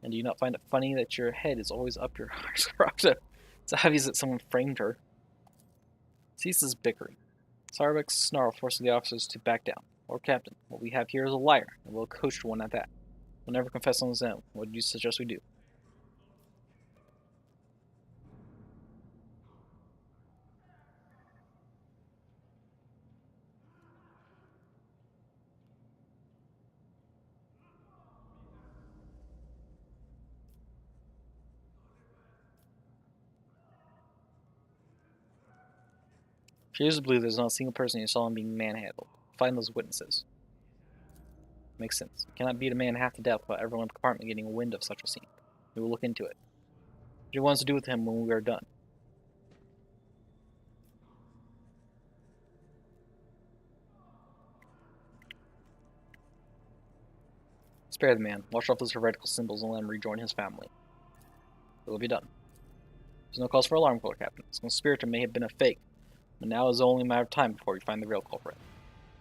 A: And do you not find it funny that your head is always up your arse? It's obvious that someone framed her. Ceases bickering. Sarbeck's snarl forces the officers to back down. Lord Captain, what we have here is a liar, and we'll coach one at that. We'll never confess on his own. What do you suggest we do? She used to believe there's not a single person who saw him being manhandled. Find those witnesses. Makes sense. You cannot beat a man half to death without everyone in the compartment getting a wind of such a scene. We will look into it. What do you want us to do with him when we are done? Spare the man. Wash off those heretical symbols and let him rejoin his family. It will be done. There's no cause for alarm, Lord Captain. This conspirator may have been a fake, but now is only a matter of time before we find the real culprit.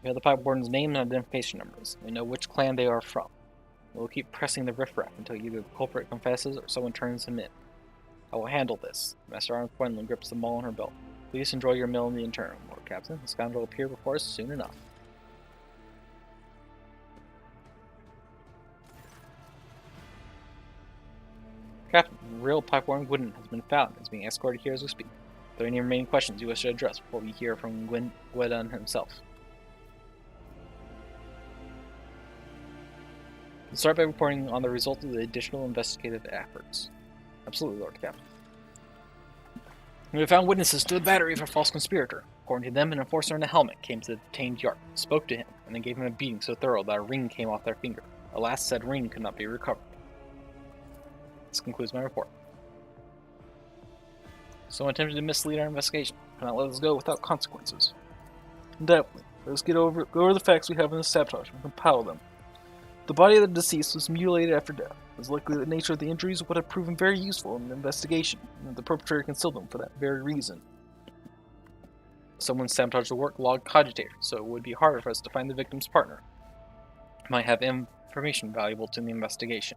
A: We have the pipe warden's name and identification numbers. We know which clan they are from. We will keep pressing the riffraff until either the culprit confesses or someone turns him in. I will handle this. Master Arm Quinlan grips the maul on her belt. Please enjoy your meal in the interim, Lord Captain. The scoundrel will appear before us soon enough. Captain, the real pipe warden Gwyn has been found and is being escorted here as we speak. Are there any remaining questions you wish to address before we hear from Gwydon himself? We'll start by reporting on the results of the additional investigative efforts. Absolutely, Lord Captain. We have found witnesses to the battery of a false conspirator. According to them, an enforcer in a helmet came to the detained Yart, spoke to him, and then gave him a beating so thorough that a ring came off their finger. Alas, said ring could not be recovered. This concludes my report. Someone attempted to mislead our investigation. Cannot let us go without consequences. Undoubtedly. Let us go over the facts we have in the sabotage and compile them. The body of the deceased was mutilated after death. It is likely that the nature of the injuries would have proven very useful in the investigation, and that the perpetrator concealed them for that very reason. Someone sabotaged the work log cogitator, so it would be harder for us to find the victim's partner. It might have information valuable to the investigation.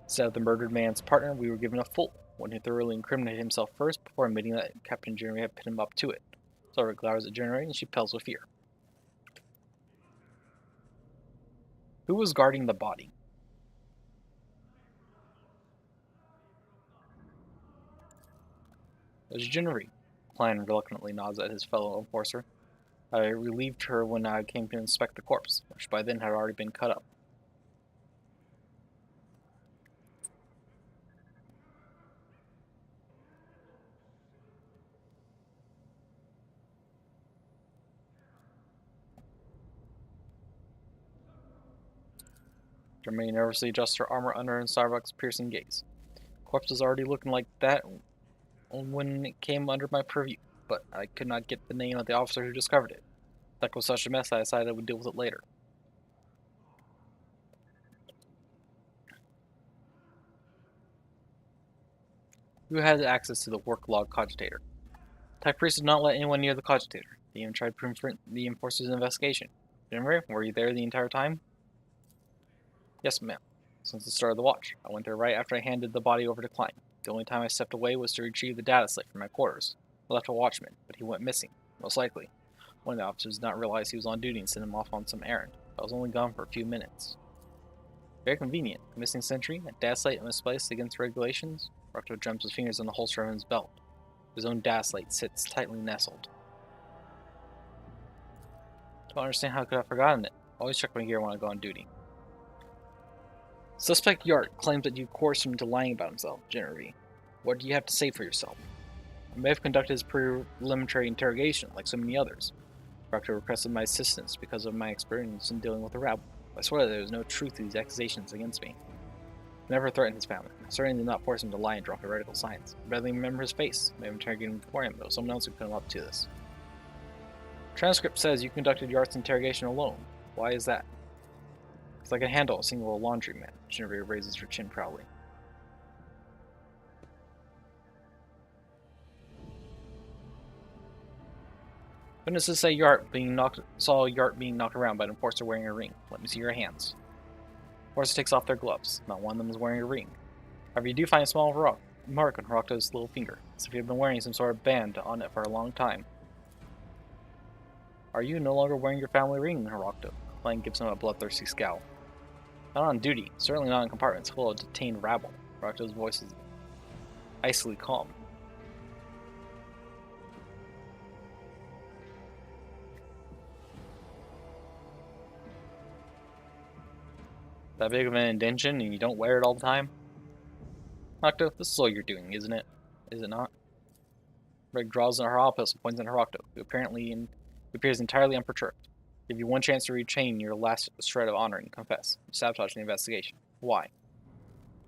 A: Instead of the murdered man's partner, we were given a fool, one who thoroughly incriminated himself first before admitting that Captain Jeremy had pinned him up to it. Sarah glowers at Jeremy and she pales with fear. Who was guarding the body? It was Jennery. Klein reluctantly nods at his fellow enforcer. I relieved her when I came to inspect the corpse, which by then had already been cut up. Germaine nervously adjusts her armor under Starbuck's piercing gaze. Corpse was already looking like that when it came under my purview, but I could not get the name of the officer who discovered it. That was such a mess I decided I would deal with it later. Who had access to the work log cogitator? Type Priest did not let anyone near the cogitator. They even tried to prevent the enforcer's investigation. Remember, were you there the entire time? Yes, ma'am. Since the start of the watch. I went there right after I handed the body over to Klein. The only time I stepped away was to retrieve the data slate from my quarters. I left a watchman, but he went missing. Most likely. One of the officers did not realize he was on duty and sent him off on some errand. I was only gone for a few minutes. Very convenient. A missing sentry, a data slate misplaced against regulations. Rector jumps his fingers in the holster of his belt. His own data slate sits tightly nestled. Don't understand how I could have forgotten it. Always check my gear when I go on duty. Suspect Yart claims that you coerced him into lying about himself, Jennery. What do you have to say for yourself? I may have conducted his preliminary interrogation, like so many others. Rector requested my assistance because of my experience in dealing with the rabble. I swear that there is no truth to these accusations against me. I never threatened his family. I certainly did not force him to lie and draw heretical science. I barely remember his face. I may have interrogated him before him, but it was someone else who put him up to this. Transcript says you conducted Yart's interrogation alone. Why is that? Because I can handle a single laundryman. Genevieve raises her chin proudly. Witnesses say saw Yart being knocked around by an enforcer wearing a ring. Let me see your hands. Enforcer takes off their gloves. Not one of them is wearing a ring. However, you do find a small mark on Hirocto's little finger, as if he had been wearing some sort of band on it for a long time. Are you no longer wearing your family ring, Hirocto? Lang gives him a bloodthirsty scowl. Not on duty, certainly not in compartments full of detained rabble. Hirocto's voice is icily calm. That big of an indention and you don't wear it all the time? Hirocto, this is all you're doing, isn't it? Is it not? Rig draws her office and points at Hirocto, who appears entirely unperturbed. Give you one chance to retain your last shred of honor and confess. You sabotaged the investigation. Why?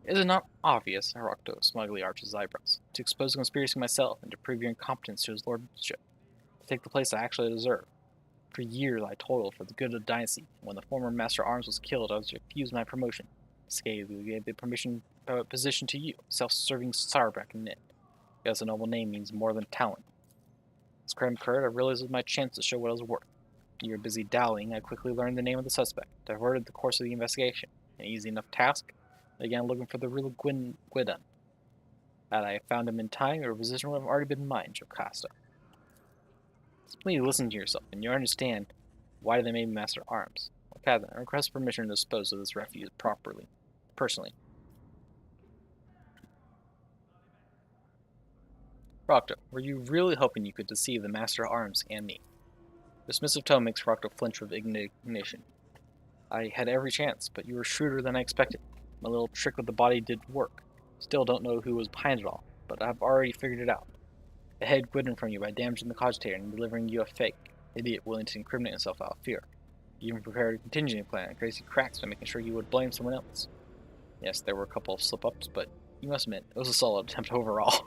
A: Is it not obvious, Hirocto smugly arches his eyebrows, to expose the conspiracy myself and to prove your incompetence to his lordship, to take the place I actually deserve? For years I toiled for the good of the dynasty. When the former Master Arms was killed, I was refused my promotion. Scathingly gave the position to you, self-serving Sarbeck and Nit. Yes, a noble name means more than talent. As crime occurred, I realized it was my chance to show what I was worth. You were busy dallying, I quickly learned the name of the suspect, diverted the course of the investigation. An easy enough task. I began looking for the real Gwydon. Had I found him in time, your position would have already been mine, Jocasta. Please listen to yourself, and you understand why they made me Master Arms. Okay, then, I request permission to dispose of this refuse personally. Hirocto, were you really hoping you could deceive the Master Arms and me? The dismissive tone makes Hirocto flinch with indignation. I had every chance, but you were shrewder than I expected. My little trick with the body did work. Still don't know who was behind it all, but I've already figured it out. I hid Gwydon from you by damaging the cogitator and delivering you a fake idiot willing to incriminate himself out of fear. You even prepared a contingency plan and crazy cracks by making sure you would blame someone else. Yes, there were a couple of slip-ups, but you must admit, it was a solid attempt overall.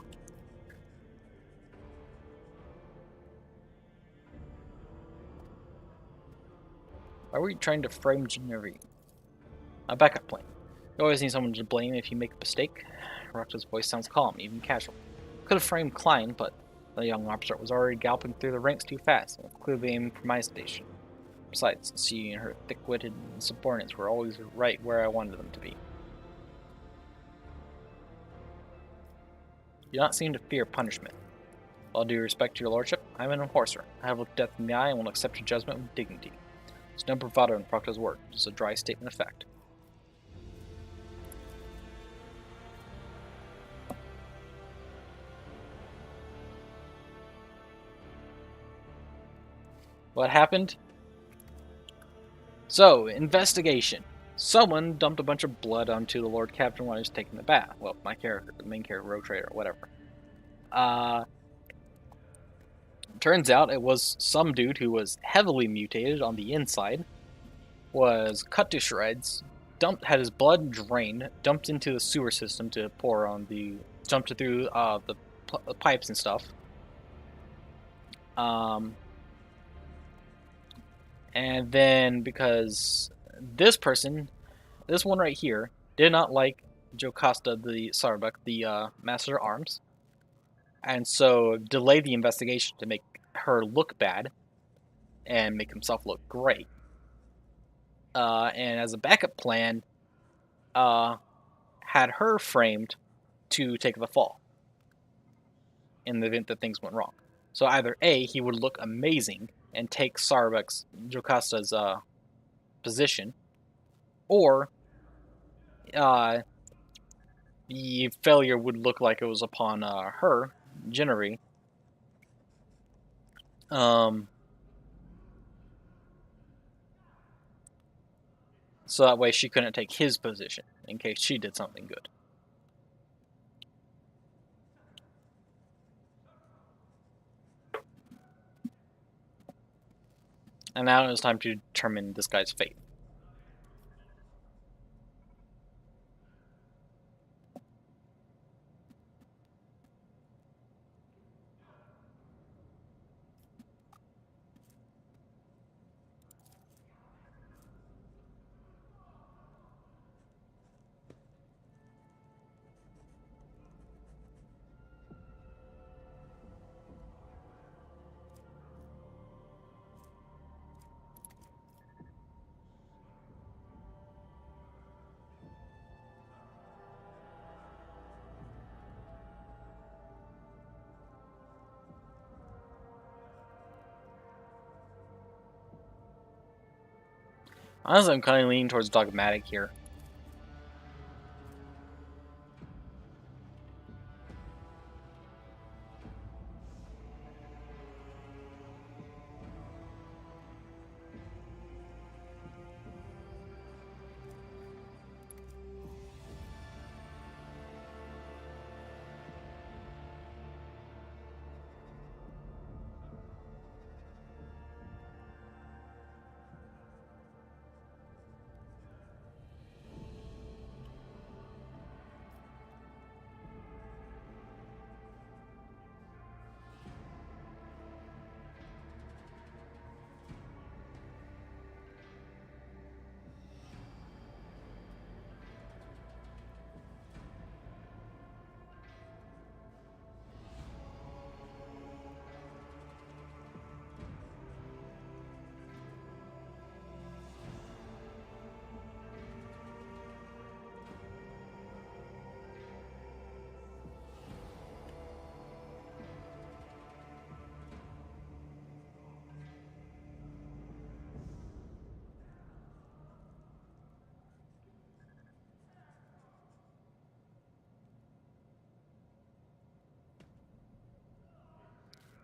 A: Why were you trying to frame Genevieve? A backup plan. You always need someone to blame if you make a mistake. Hirocto's voice sounds calm, even casual. Could have framed Klein, but the young officer was already galloping through the ranks too fast and was clearly aiming for my station. Besides, she and her thick-witted subordinates were always right where I wanted them to be. You do not seem to fear punishment. All due respect to your lordship, I am an enforcer. I have looked death in the eye and will accept your judgment with dignity. There's no bravado in Proctor's word, just a dry statement of fact. What happened? So, investigation. Someone dumped a bunch of blood onto the Lord Captain while he was taking the bath. Well, my character, the main character, Rogue Trader, whatever. Turns out it was some dude who was heavily mutated on the inside, was cut to shreds, had his blood drained, dumped into the sewer system to pour on jumped through the pipes and stuff. And then because this one right here, did not like Jocasta the Sarbeck, the Master of Arms, and so delayed the investigation to make her look bad and make himself look great. And as a backup plan, had her framed to take the fall in the event that things went wrong. So either A, he would look amazing and take Jocasta's position, or the failure would look like it was upon her, Jennery. So that way she couldn't take his position in case she did something good. And now it's time to determine this guy's fate. Honestly, I'm kind of leaning towards dogmatic here.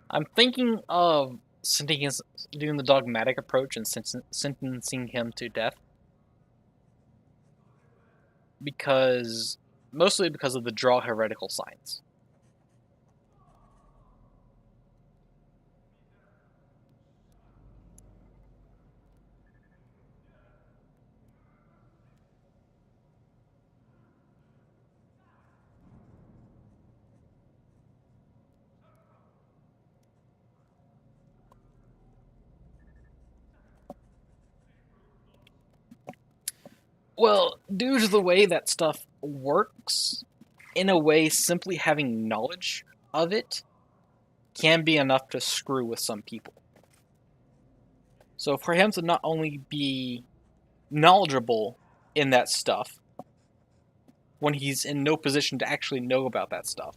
A: I'm thinking of doing the dogmatic approach and sentencing him to death. Mostly because of the draw heretical signs. Well, due to the way that stuff works, in a way, simply having knowledge of it can be enough to screw with some people. So for him to not only be knowledgeable in that stuff when he's in no position to actually know about that stuff.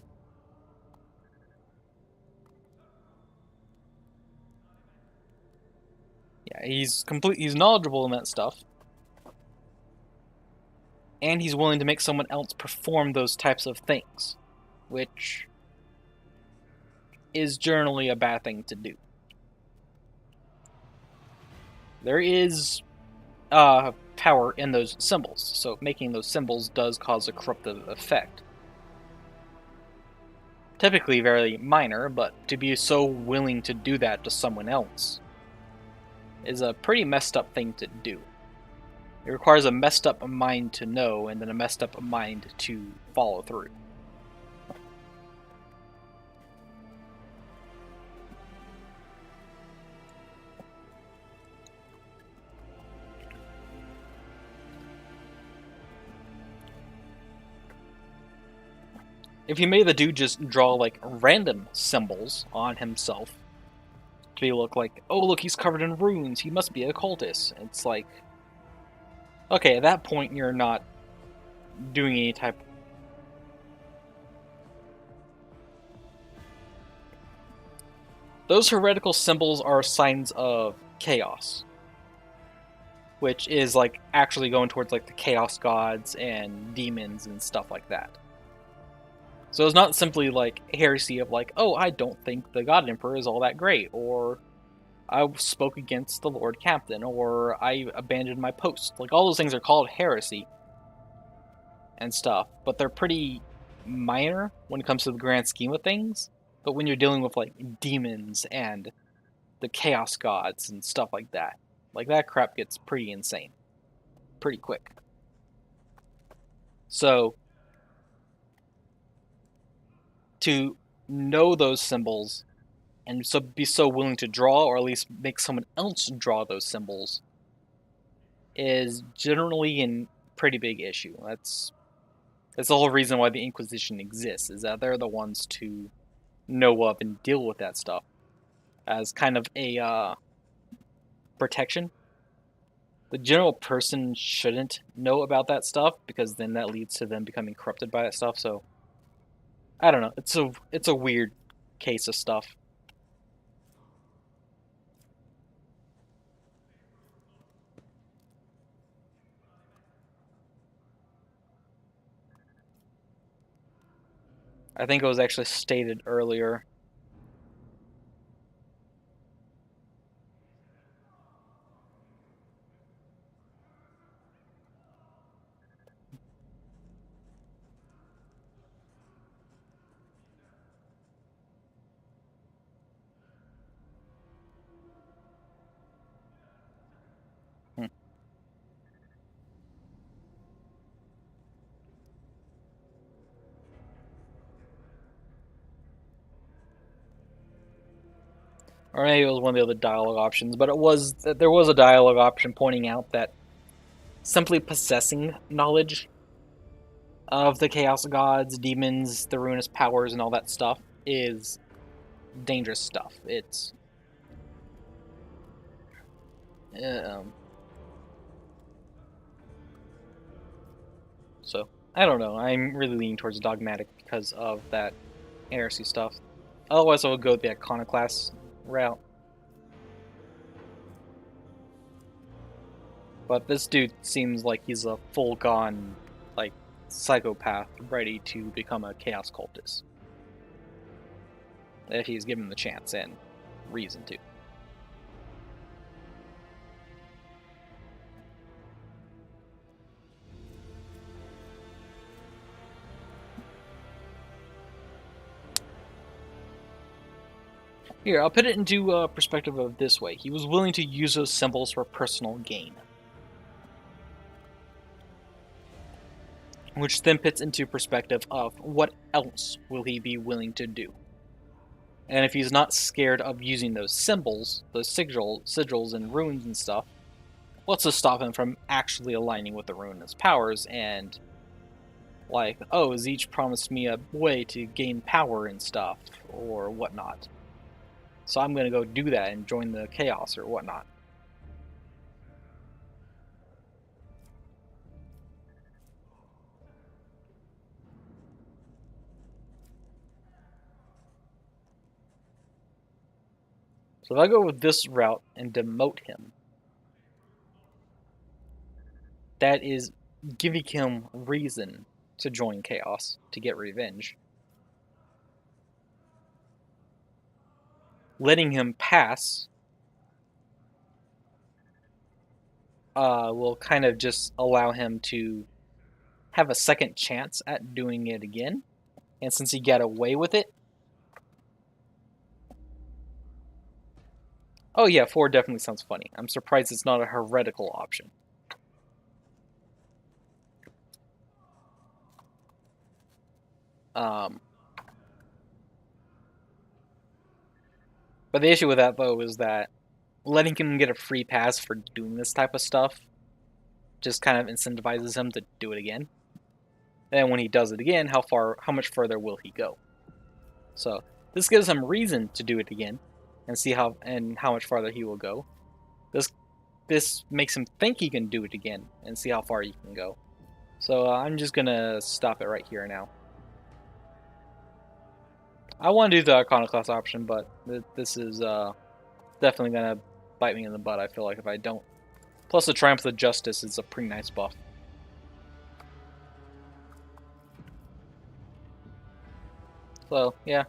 A: Yeah, he's knowledgeable in that stuff. And he's willing to make someone else perform those types of things, which is generally a bad thing to do. There is power in those symbols, so making those symbols does cause a corruptive effect. Typically very minor, but to be so willing to do that to someone else is a pretty messed up thing to do. It requires a messed up mind to know, and then a messed up mind to follow through. If you made the dude just draw like random symbols on himself to look like, oh look, he's covered in runes, he must be a cultist. It's like, okay, at that point you're not doing any type. Those heretical symbols are signs of chaos, which is like actually going towards like the chaos gods and demons and stuff like that. So it's not simply like heresy of like, oh, I don't think the God Emperor is all that great, or I spoke against the Lord Captain, or I abandoned my post. Like, all those things are called heresy and stuff, but they're pretty minor when it comes to the grand scheme of things. But when you're dealing with like demons and the chaos gods and stuff like that crap gets pretty insane pretty quick. So to know those symbols and so be so willing to draw, or at least make someone else draw those symbols, is generally a pretty big issue. That's the whole reason why the Inquisition exists, is that they're the ones to know of and deal with that stuff as kind of a protection. The general person shouldn't know about that stuff, because then that leads to them becoming corrupted by that stuff. So I don't know. It's a weird case of stuff. I think it was actually stated earlier. Or maybe it was one of the other dialogue options, but there was a dialogue option pointing out that simply possessing knowledge of the Chaos Gods, demons, the ruinous powers, and all that stuff is dangerous stuff. It's so I don't know. I'm really leaning towards dogmatic because of that heresy stuff. Otherwise, I would go the iconoclast route. But this dude seems like he's a full-gone, like, psychopath ready to become a chaos cultist. If he's given the chance and reason to. Here, I'll put it into perspective of this way. He was willing to use those symbols for personal gain. Which then puts into perspective of what else will he be willing to do. And if he's not scared of using those symbols, those sigils and runes and stuff, what's to stop him from actually aligning with the ruinous powers and, like, oh, Zeech promised me a way to gain power and stuff, or whatnot. So I'm gonna go do that and join the chaos or whatnot. So if I go with this route and demote him, that is giving him reason to join Chaos to get revenge. Letting him pass will kind of just allow him to have a second chance at doing it again. And since he got away with it, oh yeah, 4 definitely sounds funny. I'm surprised it's not a heretical option. But the issue with that, though, is that letting him get a free pass for doing this type of stuff just kind of incentivizes him to do it again. And when he does it again, how much further will he go? So this gives him reason to do it again, and see how much farther he will go. This makes him think he can do it again, and see how far he can go. So I'm just gonna stop it right here now. I want to do the Iconoclast option, but this is definitely gonna bite me in the butt, I feel like, if I don't. Plus the Triumph of Justice is a pretty nice buff. So, yeah.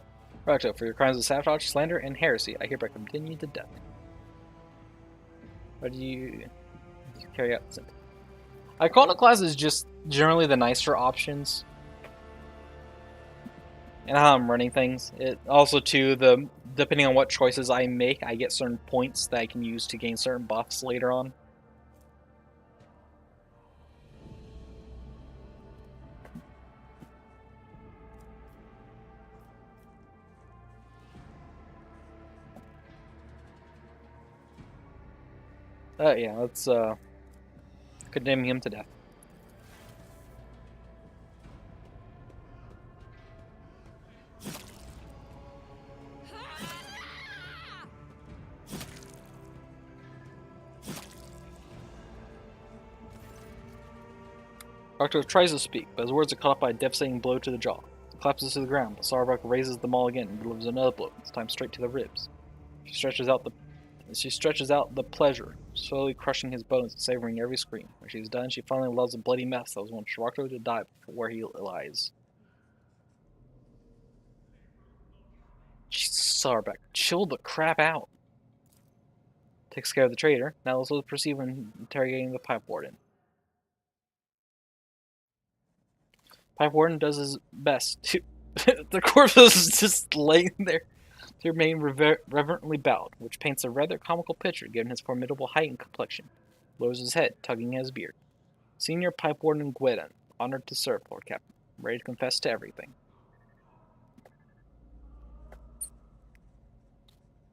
A: Recto, for your crimes of sabotage, slander, and heresy, I hereby condemn you to death. What do you carry out the sentence? Iconoclast is just generally the nicer options. And how I'm running things. It also, too, depending on what choices I make, I get certain points that I can use to gain certain buffs later on. Yeah, let's condemn him to death. Arctos tries to speak, but his words are caught up by a devastating blow to the jaw. He collapses to the ground, but Sarvok raises them all again and delivers another blow, this time straight to the ribs. She stretches out the pleasure, slowly crushing his bones and savoring every scream. When she is done, she finally allows the bloody mess that was once Arctos to die where he lies. Sauerbeck, chill the crap out. Takes care of the traitor. Now let's proceed when interrogating the pipe warden. Pipe warden does his best to... The corpse is just laying there to remain reverently bowed, which paints a rather comical picture given his formidable height and complexion. Lowers his head, tugging at his beard. Senior Pipe Warden Gwydon, honored to serve, Lord Captain. Ready to confess to everything.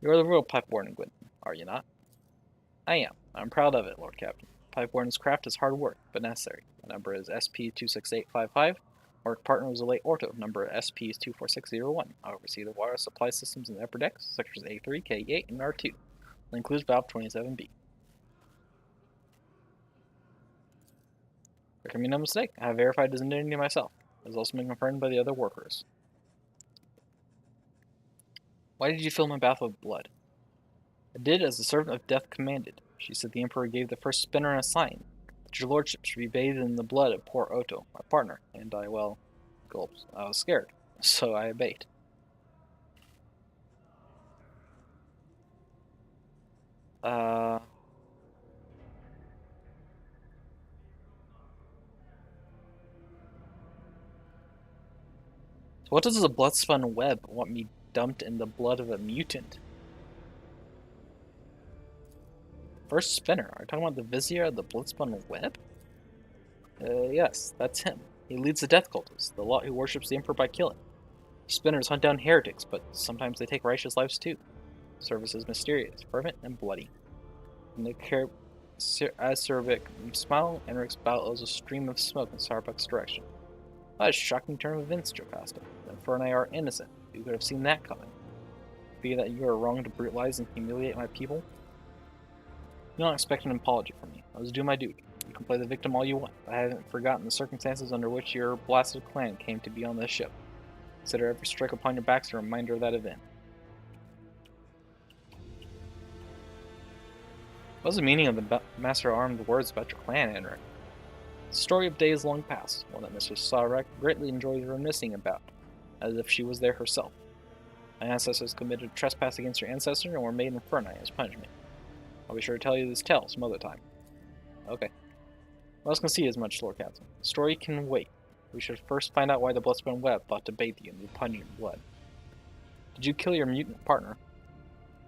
A: You're the real Pipe Warden Gwydon, are you not? I am. I'm proud of it, Lord Captain. Pipe Warden's craft is hard work, but necessary. My number is SP26855. Our partner was a late Orto. Number SP is 24601. I oversee the water supply systems in the upper decks, sectors A3, K8, and R2. It includes valve 27B. There can be no mistake. I have verified his identity myself. It has also been confirmed by the other workers. Why did you fill my bath with blood? I did as the servant of death commanded. She said the Emperor gave the first spinner a sign that your lordship should be bathed in the blood of poor Otto, my partner, and I, well, gulped. I was scared, so I obeyed. So what does a blood-spun web want me dumped in the blood of a mutant? First spinner. Are you talking about the Vizier of the blood-spun web? Yes, that's him. He leads the death cultists, the lot who worships the Emperor by killing. Spinners hunt down heretics, but sometimes they take righteous lives too. Service is mysterious, fervent, and bloody. And the as Cervic smile, Enric's bellows a stream of smoke in Sarbuck's direction. What a shocking turn of events, Jocasta. The Emperor and I are innocent. You could have seen that coming. Be that you are wrong to brutalize and humiliate my people? You don't expect an apology from me. I was doing my duty. You can play the victim all you want, but I haven't forgotten the circumstances under which your blasted clan came to be on this ship. Consider every strike upon your backs a reminder of that event. What was the meaning of the master-armed words about your clan, Enric? It's a story of days long past, one that Mr. Sarek greatly enjoys reminiscing about, as if she was there herself. My ancestors committed trespass against your ancestor and were made inferni as punishment. I'll be sure to tell you this tale some other time. Okay. Well, I was concede as much, Lord Captain. The story can wait. We should first find out why the bloodspun web thought to bathe you in the pungent blood. Did you kill your mutant partner?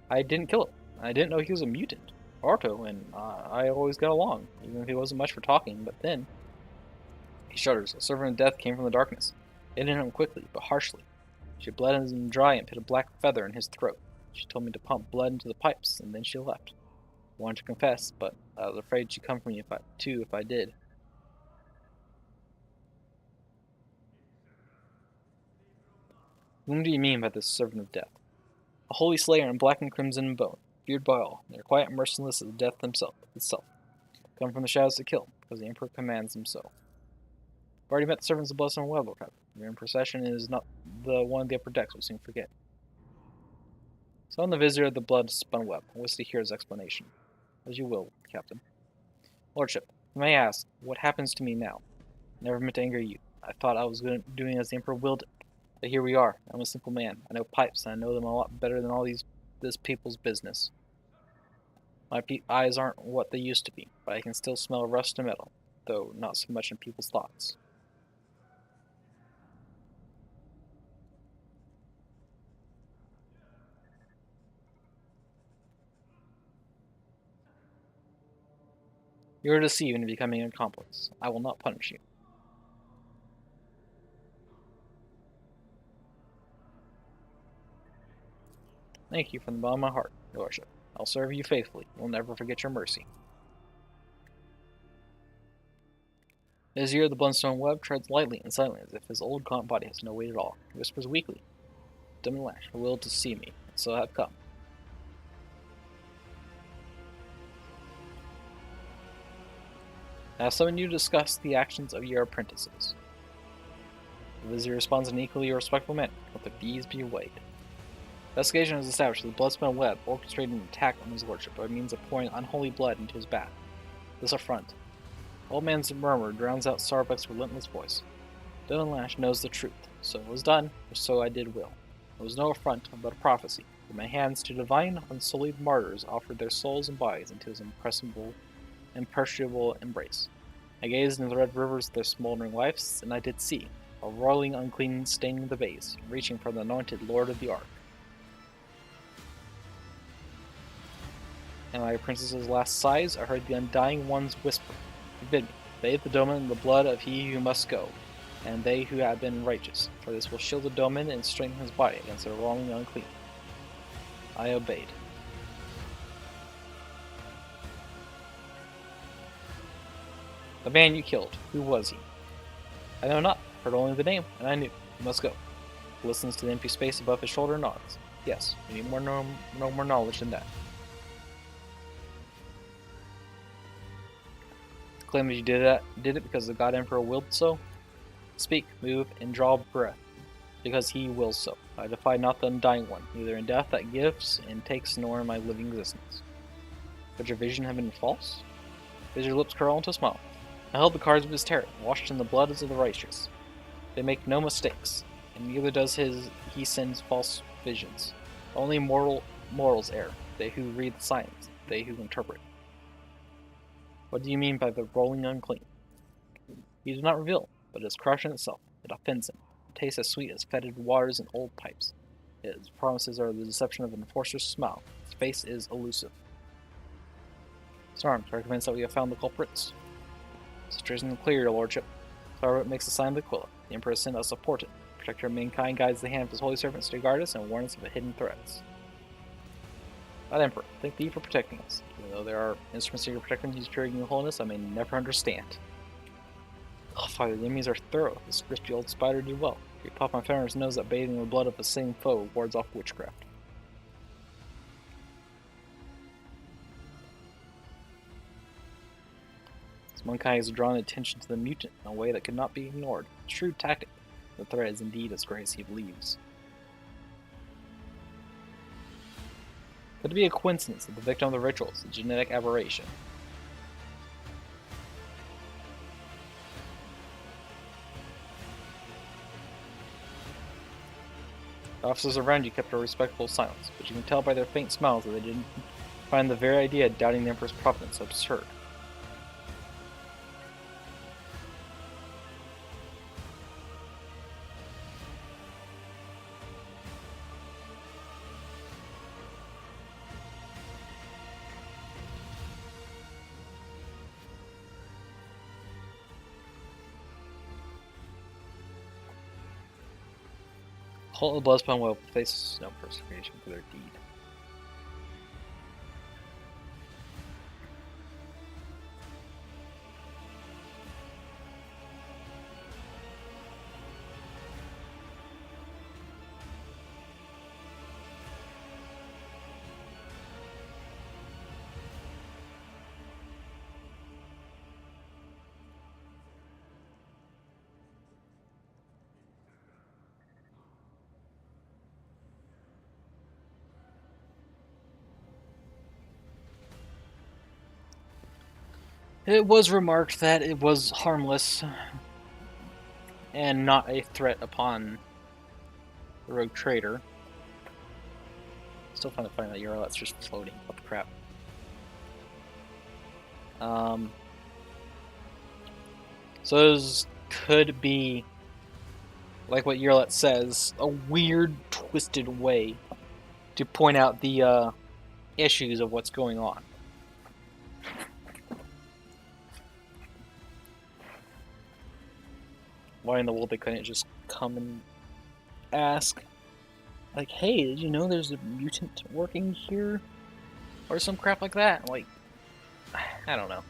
A: I didn't kill him. I didn't know he was a mutant. Arto and I always got along, even if he wasn't much for talking, but then... He shudders. A servant of death came from the darkness. It hit him quickly, but harshly. She bled him dry and put a black feather in his throat. She told me to pump blood into the pipes, and then she left. I wanted to confess, but I was afraid she'd come for me if I did. Whom do you mean by this servant of death? A holy slayer in black and crimson and bone, feared by all, and they're quiet and merciless as death itself. Come from the shadows to kill, because the Emperor commands them so. I've already met the servants of Bloodstone Web, Lord Captain. Your in procession is not the one of the upper decks we'll soon forget. So I'm the Vizier of the Blood-Spun Web. I wish to hear his explanation. As you will, Captain. Lordship, may I ask, what happens to me now? I never meant to anger you. I thought I was doing as the Emperor willed it. But here we are. I'm a simple man. I know pipes, and I know them a lot better than all this people's business. My eyes aren't what they used to be, but I can still smell rust and metal, though not so much in people's thoughts. You are deceived into becoming an accomplice. I will not punish you. Thank you from the bottom of my heart, Your Lordship. I'll serve you faithfully. We'll never forget your mercy. Vizier of the Bloodstone Web treads lightly and silently as if his old gaunt body has no weight at all. He whispers weakly, Demolash, will to see me, and so have come. I have summoned you to discuss the actions of your apprentices. The Vizier responds in an equally respectful manner. Let the bees be weighed. Investigation has established that the Bloodspun Web orchestrated an attack on his lordship by means of pouring unholy blood into his bath. This affront. Old man's murmur drowns out Sarbuck's relentless voice. Dylan Lash knows the truth. So it was done, or so I did will. It was no affront, but a prophecy. From my hands to divine, unsullied martyrs offered their souls and bodies into his imperishable embrace. I gazed into the red rivers of their smoldering lives, and I did see a roiling unclean staining the bays, reaching for the anointed Lord of the Ark. And my princess's last sighs, I heard the Undying One's whisper, "Forbid me, bathe the Doman in the blood of he who must go, and they who have been righteous, for this will shield the Doman and strengthen his body against the rolling unclean." I obeyed. The man you killed, who was he? I know not, heard only the name, and I knew. He must go. He listens to the empty space above his shoulder and nods. Yes, we need no more knowledge than that. Claim that you did it because the God Emperor willed so? Speak, move, and draw breath, because he wills so. I defy not the Undying One, neither in death that gives and takes, nor in my living existence. Could your vision have been false? Did your lips curl into a smile? I held the cards of his terror, washed in the blood of the righteous. They make no mistakes, and neither does he sends false visions. Only mortals err, they who read the signs, they who interpret. What do you mean by the rolling unclean? He does not reveal, but it is corruption itself. It offends him. It tastes as sweet as fetid waters in old pipes. His promises are the deception of an enforcer's smile. His face is elusive. Storms, recommends that we have found the culprits. Situation clear, your lordship. Sarwit makes the sign of the Aquila. The Emperor sent us a portent. Protector of mankind guides the hand of his holy servants to guard us and warn us of hidden threats. God Emperor, thank thee for protecting us. Even though there are instruments of your protection whose purity and holiness I may never understand. Oh, Father, the enemies are thorough. This crispy old spider did well. He popped my fenris knows that bathing in the blood of the same foe wards off witchcraft. This mankind has drawn attention to the mutant in a way that could not be ignored. Shrewd tactic. The threat is indeed as great as he believes. Could it be a coincidence that the victim of the ritual is a genetic aberration? The officers around you kept a respectful silence, but you can tell by their faint smiles that they didn't find the very idea of doubting the Emperor's providence absurd. Cult of the Bloodspun will face no persecution for their deed. It was remarked that it was harmless and not a threat upon the rogue trader. Still trying to find that URL that's just floating. What the crap? So those could be, like what Yerlet says, a weird, twisted way to point out the issues of what's going on. Why in the world they couldn't just come and ask, like, hey, did you know there's a mutant working here? Or some crap like that. Like, I don't know.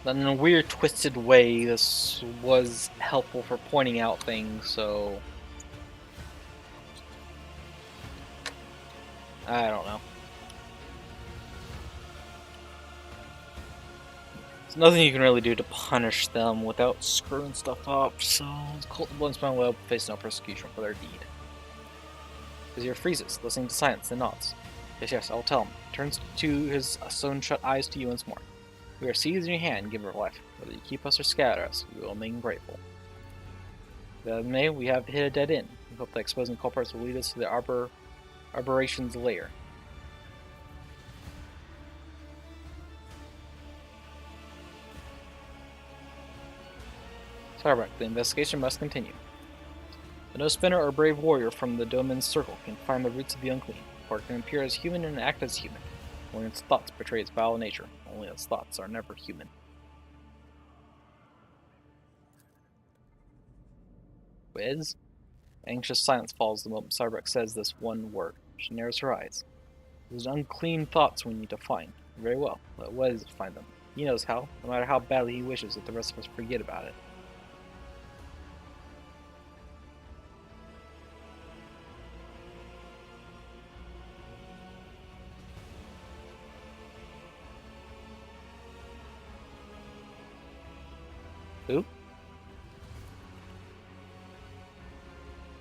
A: But in a weird, twisted way, this was helpful for pointing out things, so I don't know. There's nothing you can really do to punish them without screwing stuff up, so the Cult of Bloodspun will face no persecution for their deed. Vizier freezes, listening to silence and nods. Yes, I'll tell him. Turns to his stone-shut eyes to you once more. We are seized in your hand and give her life. Whether you keep us or scatter us, we will remain grateful. May we have hit a dead end. We hope that exposing culprits will lead us to the Arboration's lair. Starbuck, the investigation must continue. But no spinner or brave warrior from the Domin's circle can find the roots of the unclean, for it can appear as human and act as human. Only its thoughts betray its foul nature. Only its thoughts are never human. Wiz? Anxious silence falls the moment Starbuck says this one word. She narrows her eyes. Those unclean thoughts we need to find. Very well. Let Wiz find them. He knows how, no matter how badly he wishes that the rest of us forget about it. Who?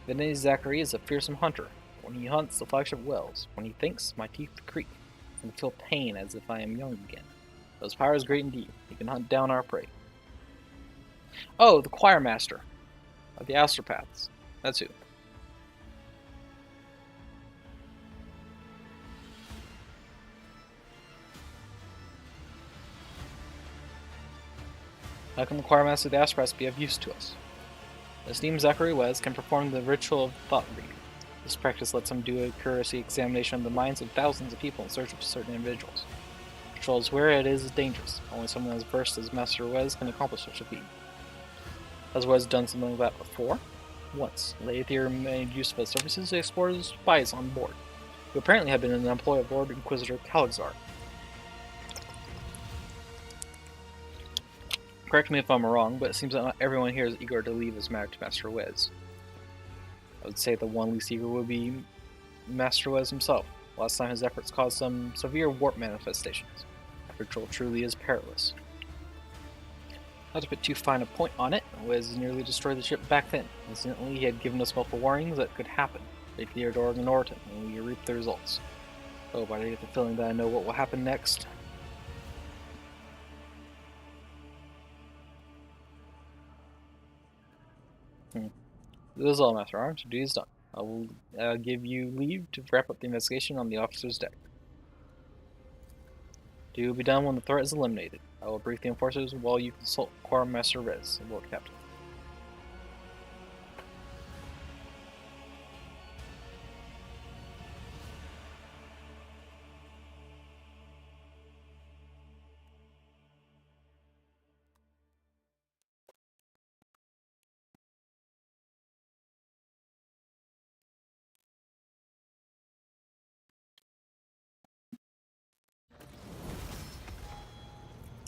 A: Vinny Zachary is a fearsome hunter. When he hunts the flagship wells, when he thinks, my teeth creak, and feel pain as if I am young again. Those powers great indeed. He can hunt down our prey. Oh, the choir master of the astropaths. That's who. How can the choir master of the astropaths be of use to us? The esteemed Zachary Wes can perform the ritual of thought reading. This practice lets him do a curiosity examination of the minds of thousands of people in search of certain individuals. The ritual is where it is dangerous. Only someone as versed as Master Wes can accomplish such a feat. Has Wes done something like that before? Once. The Aether made use of his services to explore the spies on board, who apparently had been an employee of Lord Inquisitor Calixar. Correct me if I'm wrong, but it seems that not everyone here is eager to leave his matter to Master Wes. I would say the one least eager would be Master Wes himself. Last time his efforts caused some severe warp manifestations. That ritual truly is perilous. Not to put too fine a point on it, Wes nearly destroyed the ship back then. Incidentally, he had given us multiple warnings that could happen. They cleared Oregon Norton, and we reaped the results. Oh, but I get the feeling that I know what will happen next. This is all, Master Arms. Your duty is done. I will give you leave to wrap up the investigation on the officer's deck. Duty will be done when the threat is eliminated. I will brief the enforcers while you consult Choir Master Rez, Lord Captain.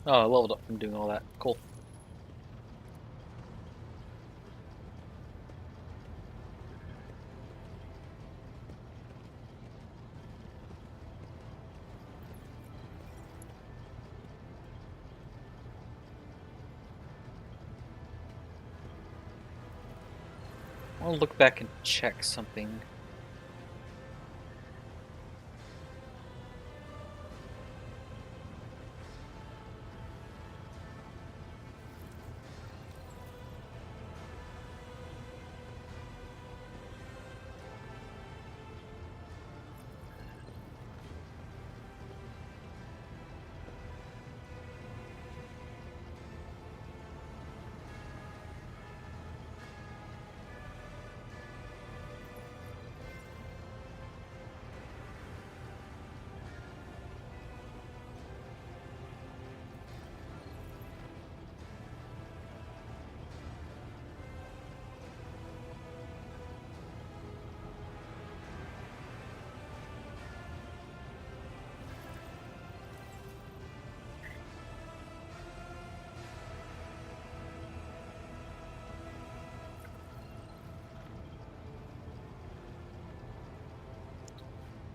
A: Oh, I leveled up from doing all that. Cool. I'll look back and check something.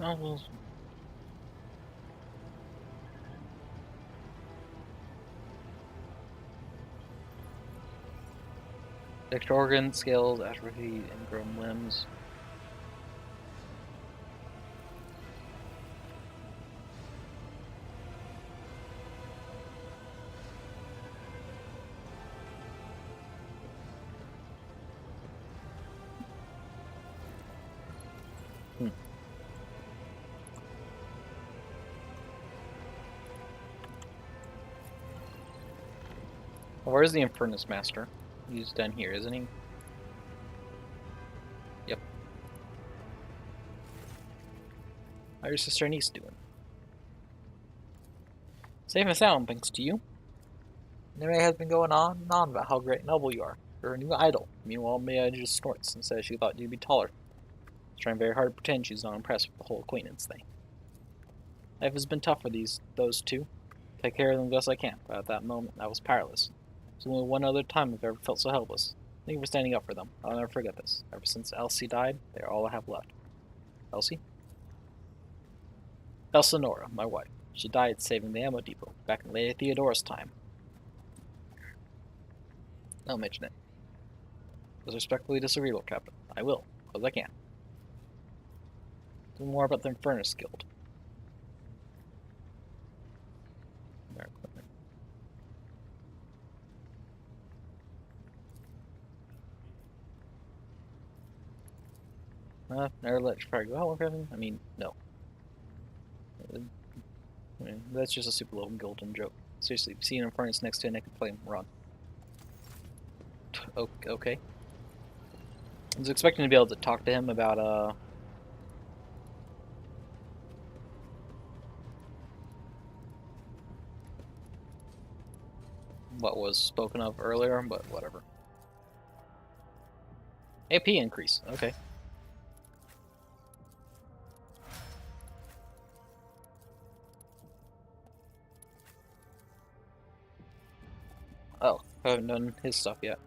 A: Oh, well. Extra organ, scales, atrophy, and grown limbs. Where's the Infernus Master? He's down here, isn't he? Yep. How are your sister and niece doing? Safe and sound, thanks to you. Neme has been going on and on about how great and noble you are. You're a new idol. Meanwhile, Maya just snorts and says she thought you'd be taller. She's trying very hard to pretend she's not impressed with the whole acquaintance thing. Life has been tough for those two. Take care of them best I can, but at that moment, I was powerless. There's only one other time I've ever felt so helpless. Thank you for standing up for them. I'll never forget this. Ever since Elsie died, they're all I have left. Elsie? Elsinora, my wife. She died saving the ammo depot back in Lady Theodora's time. I'll mention it. Was respectfully disagreeable, Captain. I will, because I can. Do more about the Infernus Guild. Never let you probably go out with everything. I mean, no. I mean, that's just a super little golden joke. Seriously, if you see an Infernus next to a naked flame, run. Okay. I was expecting to be able to talk to him about, what was spoken of earlier, but whatever. AP increase, okay. Oh, I haven't done his stuff yet.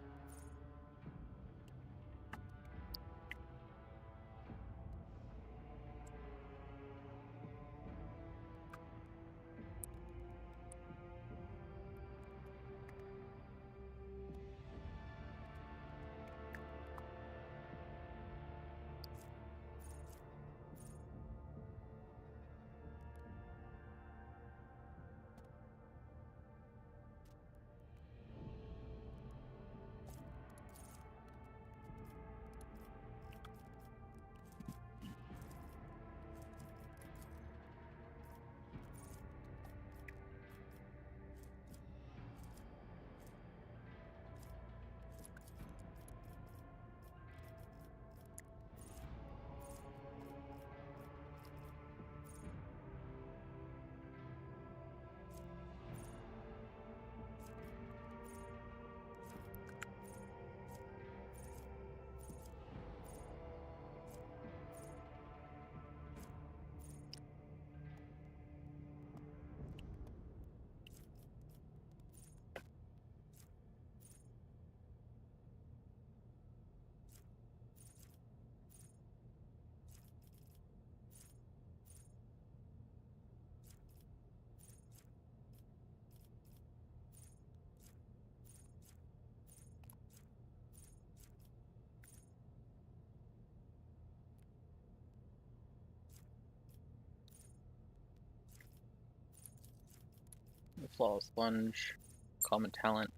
A: Flawless lunge, common talent.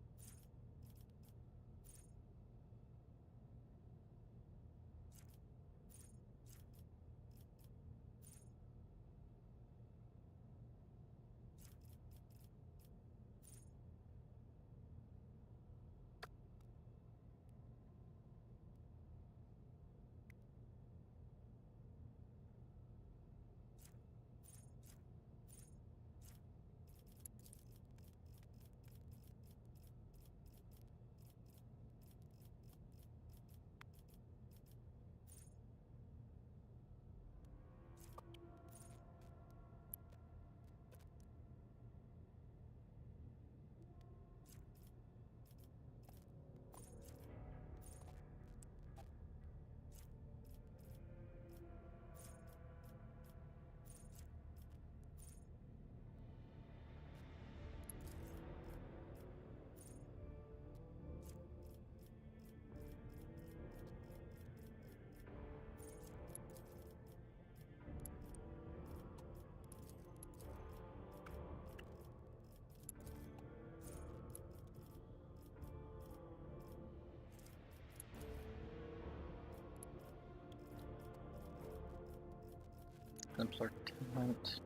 A: Templar Tenement.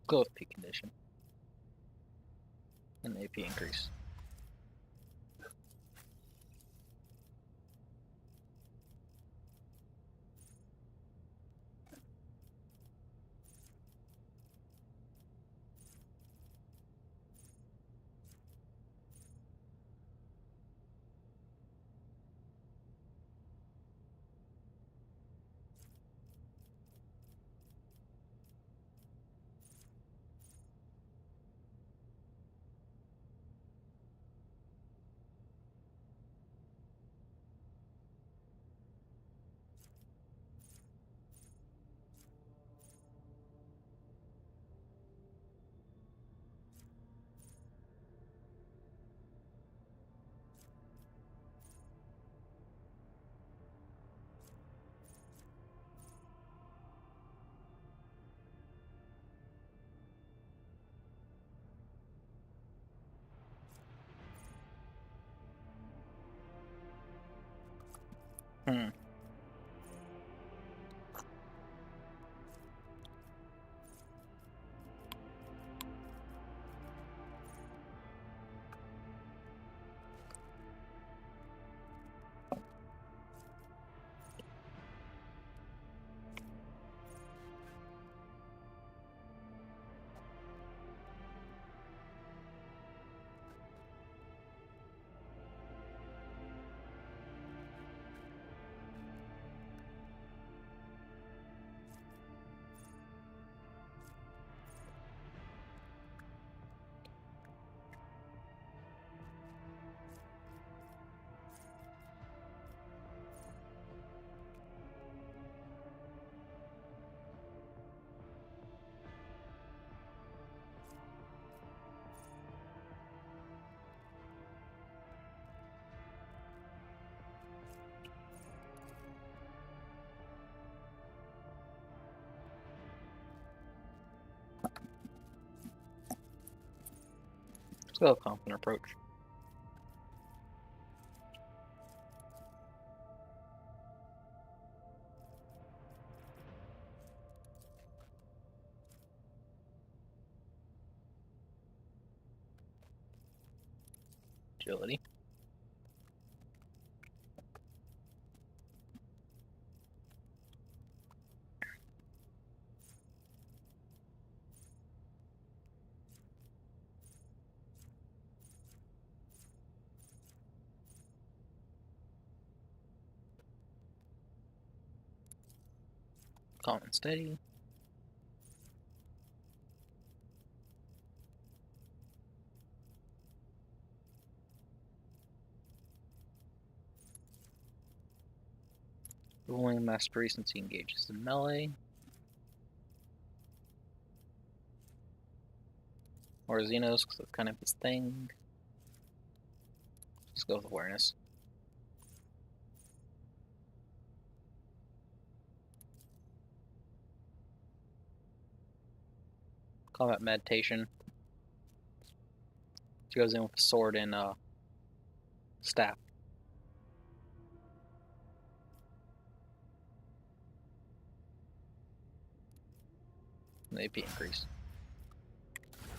A: Go with peak condition. And AP increase. Hmm. Let's go with confident approach. Agility. Calm and steady. Ruling mastery since he engages in melee. Or Xenos, because that's kind of his thing. Let's go with awareness. Combat meditation. She goes in with a sword and staff. And the AP increase.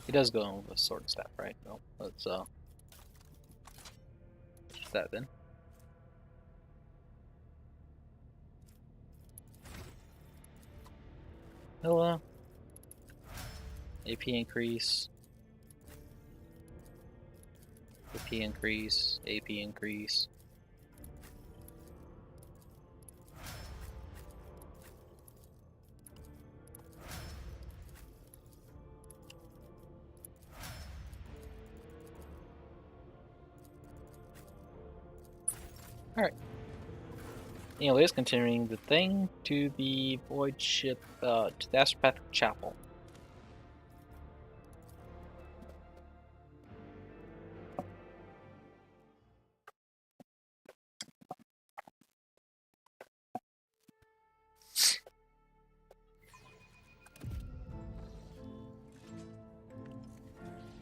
A: He does go in with a sword and staff, right? No, let's that then. Hello. AP increase. AP increase. AP increase. Alright. Anyways, continuing the thing to the void ship, to the Astropathic Chapel.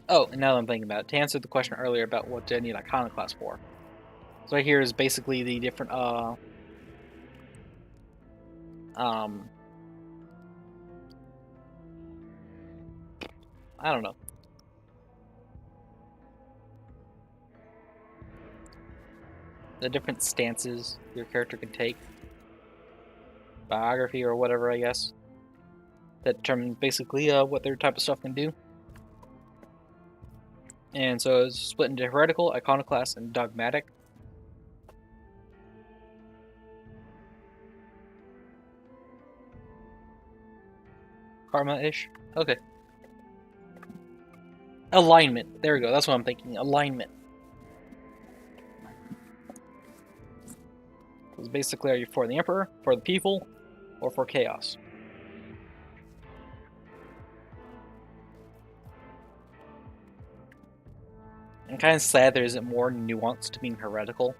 A: Oh, and now that I'm thinking about it, to answer the question earlier about what do I need Iconoclast for. So right here is basically the different, I don't know. The different stances your character can take. Biography or whatever, I guess. That determines basically what their type of stuff can do. And so it's split into heretical, iconoclast, and dogmatic. Karma-ish? Okay. Alignment. There we go. That's what I'm thinking. Alignment. Because basically, are you for the Emperor, for the people, or for chaos? I'm kind of sad there isn't more nuance to being heretical,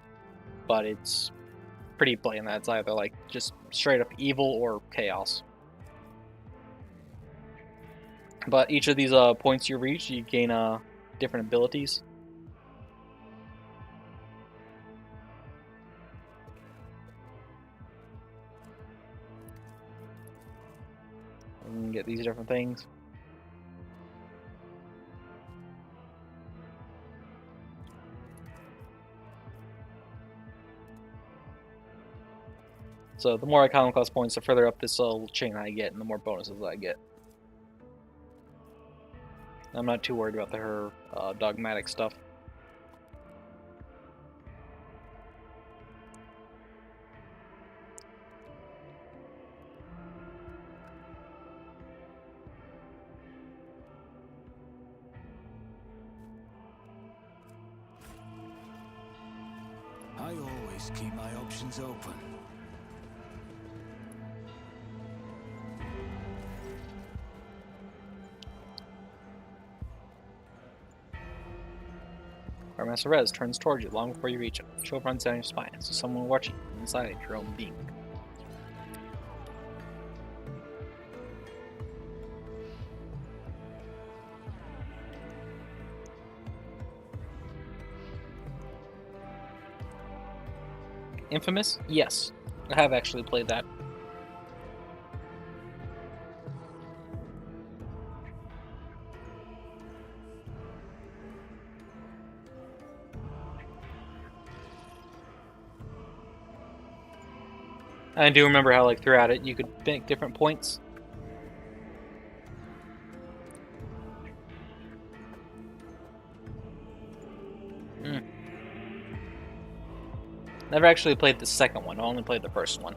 A: but it's pretty blatant that it's either like just straight up evil or chaos. But each of these points you reach, you gain different abilities. And get these different things. So the more iconoclast points, the further up this little chain I get, and the more bonuses I get. I'm not too worried about her dogmatic stuff.
D: I always keep my options open.
A: Our Master Rez turns towards you long before you reach him. Chill runs down your spine as someone watching you inside your own being. Infamous? Yes. I have actually played that. I do remember how, like, throughout it, you could pick different points. Never actually played the second one, I only played the first one.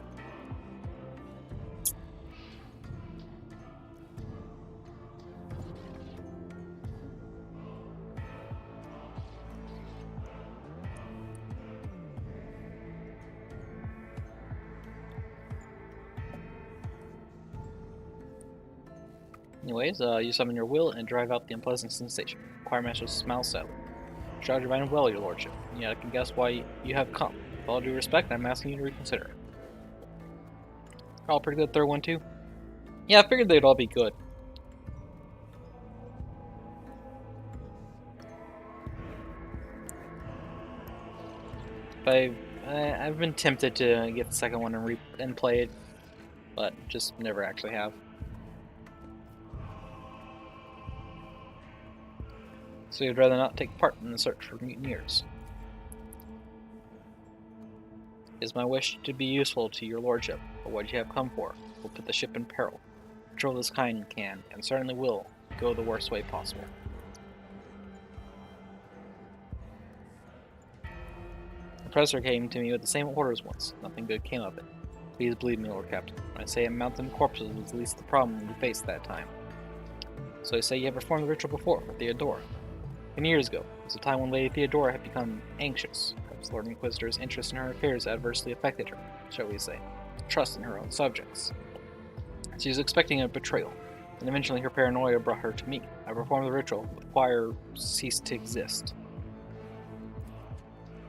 A: Anyways, you summon your will and drive out the unpleasant sensation. Choirmaster smiles sadly. Shroud your mind well, your lordship. Yeah, I can guess why you have come. With all due respect, I'm asking you to reconsider. All pretty good, third one too? Yeah, I figured they'd all be good. I've been tempted to get the second one and play it, but just never actually have. So you'd rather not take part in the search for mutineers. It is my wish to be useful to your lordship, but what you have come for will put the ship in peril. Patrol this kind can, and certainly will, go the worst way possible. The professor came to me with the same orders once. Nothing good came of it. Please believe me, Lord Captain. When I say a mountain of corpses was at least the problem we faced that time. So you say you have performed the ritual before for Theodora. 10 years ago, it was a time when Lady Theodora had become anxious. Perhaps Lord Inquisitor's interest in her affairs adversely affected her, shall we say, trust in her own subjects. She was expecting a betrayal, and eventually her paranoia brought her to me. I performed the ritual, the choir ceased to exist.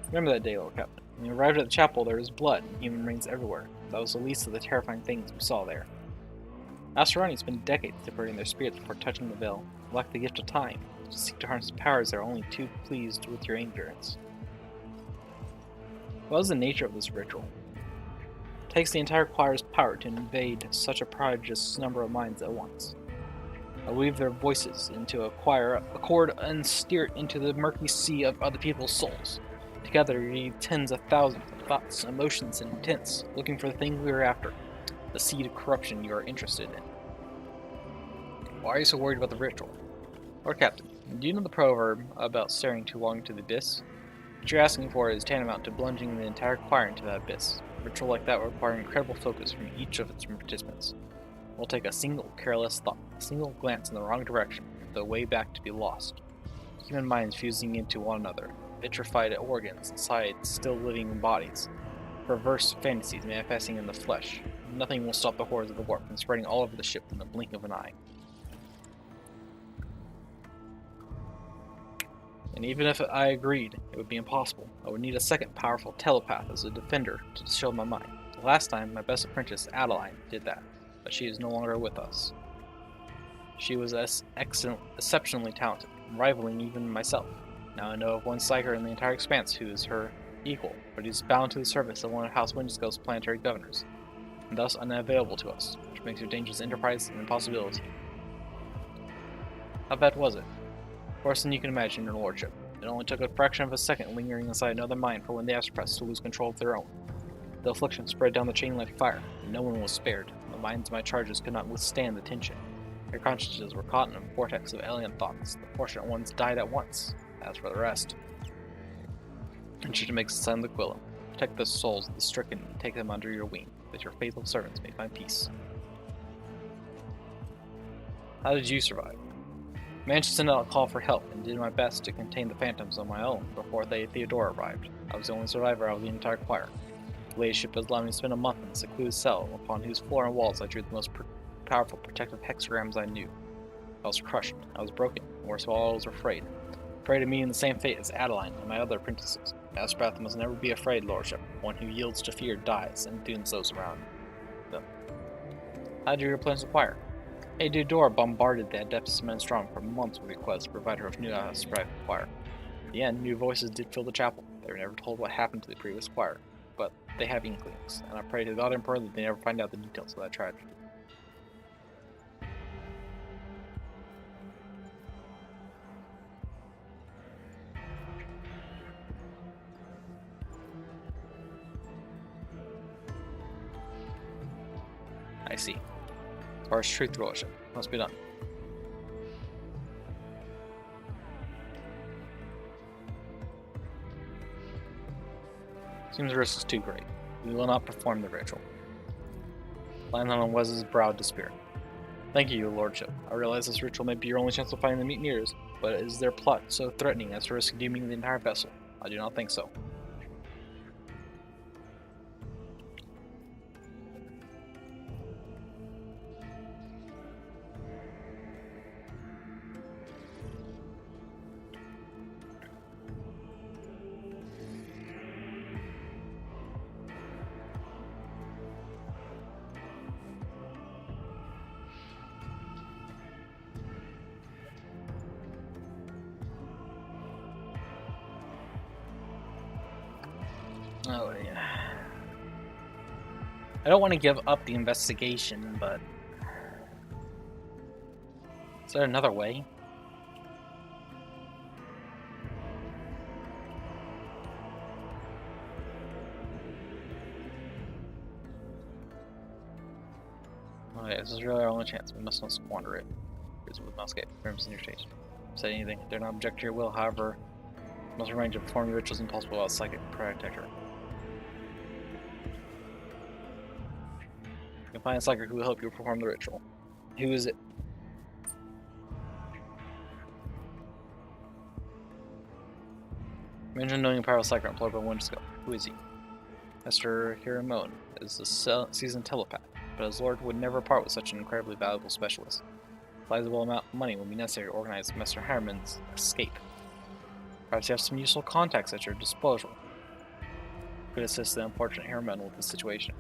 A: Remember that day, Lord Captain. When we arrived at the chapel, there was blood and human remains everywhere. That was the least of the terrifying things we saw there. Asurani spent decades separating their spirits before touching the veil. They lack the gift of time. To seek to harness powers, they are only too pleased with your ignorance. What is the nature of this ritual? It takes the entire choir's power to invade such a prodigious number of minds at once. I weave their voices into a chord and steer it into the murky sea of other people's souls. Together we need tens of thousands of thoughts, emotions, and intents, looking for the thing we are after, the seed of corruption you are interested in. Why are you so worried about the ritual? Lord Captain, do you know the proverb about staring too long into the abyss? What you're asking for is tantamount to plunging the entire choir into that abyss. A ritual like that will require incredible focus from each of its participants. It will take a single careless thought, a single glance in the wrong direction, for the way back to be lost. Human minds fusing into one another, vitrified organs inside still living bodies, perverse fantasies manifesting in the flesh. Nothing will stop the horrors of the warp from spreading all over the ship in the blink of an eye. And even if I agreed, it would be impossible. I would need a second powerful telepath as a defender to show my mind. The last time, my best apprentice, Adeline, did that, but she is no longer with us. She was exceptionally talented, rivaling even myself. Now I know of one psyker in the entire expanse who is her equal, but he is bound to the service of one of House Windscope's planetary governors, and thus unavailable to us, which makes her dangerous enterprise an impossibility. How bad was it? Worse than you can imagine, your lordship. It only took a fraction of a second lingering inside another mind for when the Astropress to lose control of their own. The affliction spread down the chain like fire, and no one was spared. The minds of my charges could not withstand the tension. Their consciences were caught in a vortex of alien thoughts. The fortunate ones died at once. As for the rest, ensure to make sign of the Quilla. Protect the souls of the stricken and take them under your wing, that your faithful servants may find peace. How did you survive? I managed to send out a call for help and did my best to contain the phantoms on my own before Theodora arrived. I was the only survivor out of the entire choir. The ladyship has allowed me to spend a month in a secluded cell upon whose floor and walls I drew the most powerful protective hexagrams I knew. I was crushed. I was broken. And worst of all, I was afraid. Afraid of meeting the same fate as Adeline and my other apprentices. Asprath must never be afraid, lordship. One who yields to fear dies, and dooms those around them. How did you replenish the choir? Theodora bombarded the Adeptus Menstrum for months with requests to provide her with new Asprath choir. In the end, new voices did fill the chapel. They were never told what happened to the previous choir, but they have inklings, and I pray to the God Emperor that they never find out the details of that tragedy. I see. As far as truth, lordship, must be done. Seems the risk is too great. We will not perform the ritual. Landed on Wes's brow despair. Thank you, your lordship. I realize this ritual may be your only chance of finding the mutineers, but is their plot so threatening as to risk dooming the entire vessel? I do not think so. I don't want to give up the investigation, but is there another way? Okay, this is really our only chance. We must not squander it. Prison with Musket, firms in your taste. Say anything. Dare not object to your will, however. Must remain to perform your rituals impossible without psychic protector. You can find a psychic who will help you perform the ritual. Who is it? Imagine knowing a powerful psychic employed by one skill. Who is he? Mr. Hiramone is a seasoned telepath, but his lord would never part with such an incredibly valuable specialist. A sizable amount of money will be necessary to organize Mr. Hiramone's escape. Perhaps you have some useful contacts at your disposal. Who could assist the unfortunate Hiramone with the situation.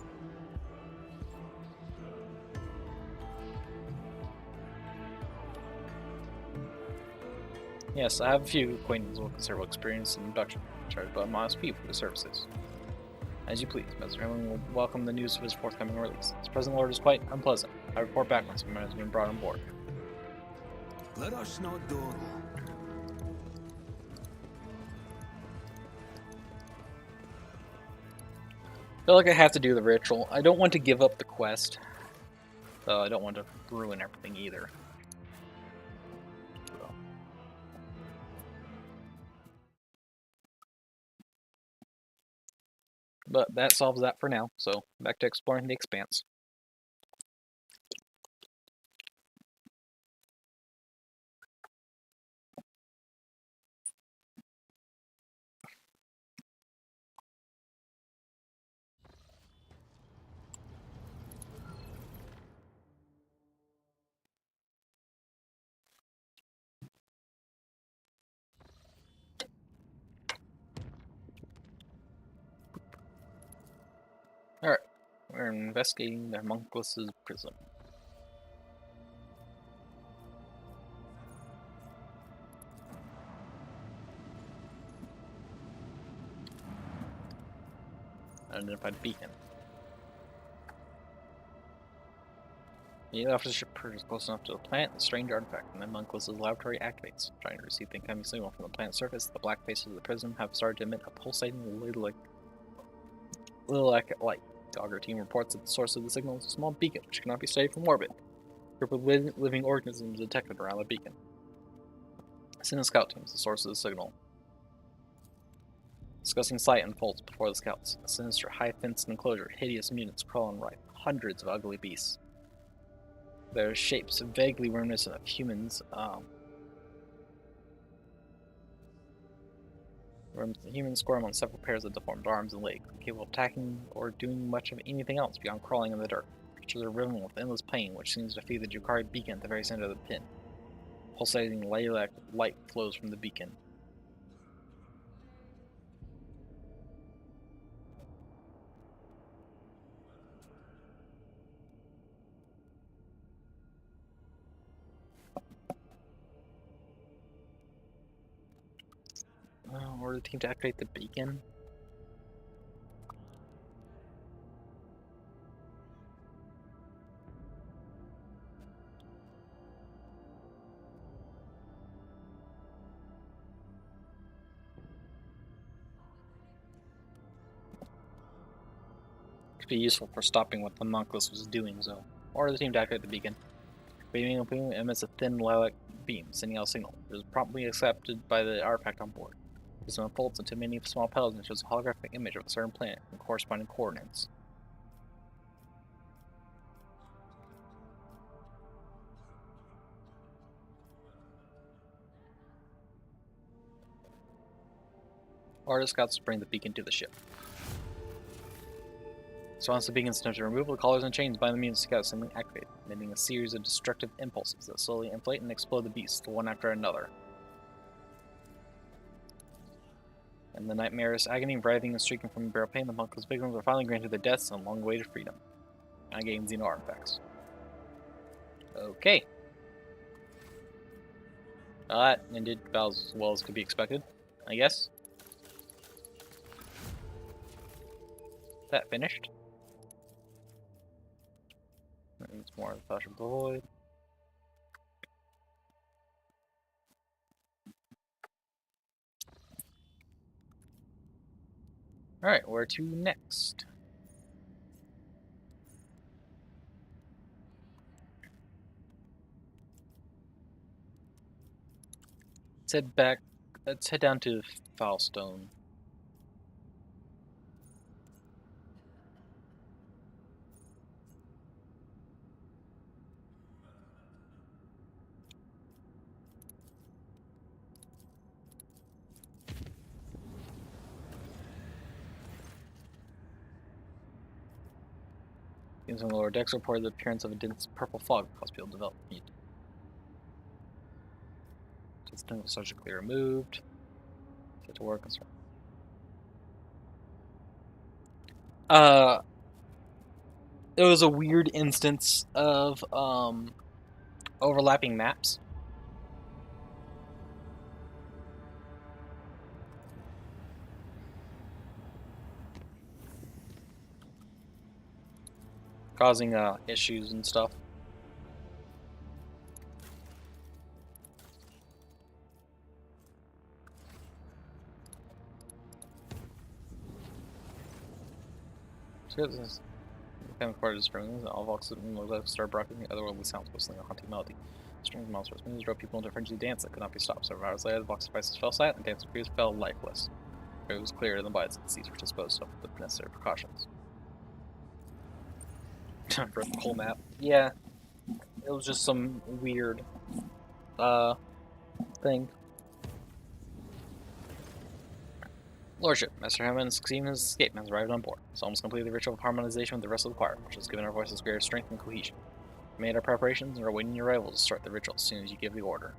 A: Yes, I have a few acquaintances with considerable experience in abduction, charged by a modest fee for the services. As you please, Mr. Hiramone will welcome the news of his forthcoming release. His present lord is quite unpleasant. I report back once someone has been brought on board.
D: Let us not dawdle.
A: I feel like I have to do the ritual. I don't want to give up the quest, though I don't want to ruin everything either. So. But that solves that for now, so back to exploring the expanse. Alright, we're investigating the homunculus' prison. Unidentified beacon. The officer is close enough to the planet, the strange artifact, and the homunculus' laboratory activates. Trying to receive the incoming signal from the planet's surface, the black faces of the prism have started to emit a pulsating little like light. The Augur team reports that the source of the signal is a small beacon which cannot be studied from orbit. A group of living organisms detected around the beacon. Send a scout team is the source of the signal. Disgusting sight unfolds before the scouts. A sinister, high-fenced enclosure, hideous mutants crawl and writhe. Hundreds of ugly beasts. Their shapes vaguely reminiscent of humans. Humans squirm on several pairs of deformed arms and legs, capable of attacking or doing much of anything else beyond crawling in the dirt. Creatures are riven with endless pain, which seems to feed the Jukari beacon at the very center of the pin. Pulsating lilac light flows from the beacon. Order the team to activate the beacon. Could be useful for stopping what the homunculus was doing, so order the team to activate the beacon. Beaming emits a thin lilac beam, sending out a signal. It is promptly accepted by the artifact on board. This unfolds into many small petals and shows a holographic image of a certain planet and corresponding coordinates. Order scouts to bring the beacon to the ship. So once the beacon is attempted to remove, the collars and chains bind the mutants together, suddenly activated, emitting a series of destructive impulses that slowly inflate and explode the beasts, one after another. And the nightmare's agony, writhing and streaking from barrel pain, the homunculus victims are finally granted their deaths and long-awaited freedom. I gain Xeno artifacts. Okay. That ended about as well as could be expected, I guess. That finished. It's more of the Flash of the Void. Alright, where to next? Let's head back. Let's head down to Foulstone. Teams on the lower decks reported the appearance of a dense purple fog that caused people to develop heat. Its was surgically removed. Get to work. It was a weird instance of overlapping maps. Causing issues and stuff. So this kind of part of strings. All vox start broadcasting otherworldly sounds whistling a haunting melody. Strings monsters moves drove people into a frenzied dance that could not be stopped. Several hours later, the vox devices fell silent and dance crews fell lifeless. It was clear to them by its these were disposed of with necessary precautions. For the whole map. Yeah. It was just some weird thing. Lordship, Master Hammond's scheme has escaped and has arrived on board. It's almost completed the ritual of harmonization with the rest of the choir, which has given our voices greater strength and cohesion. We made our preparations and are awaiting your arrival to start the ritual as soon as you give the order.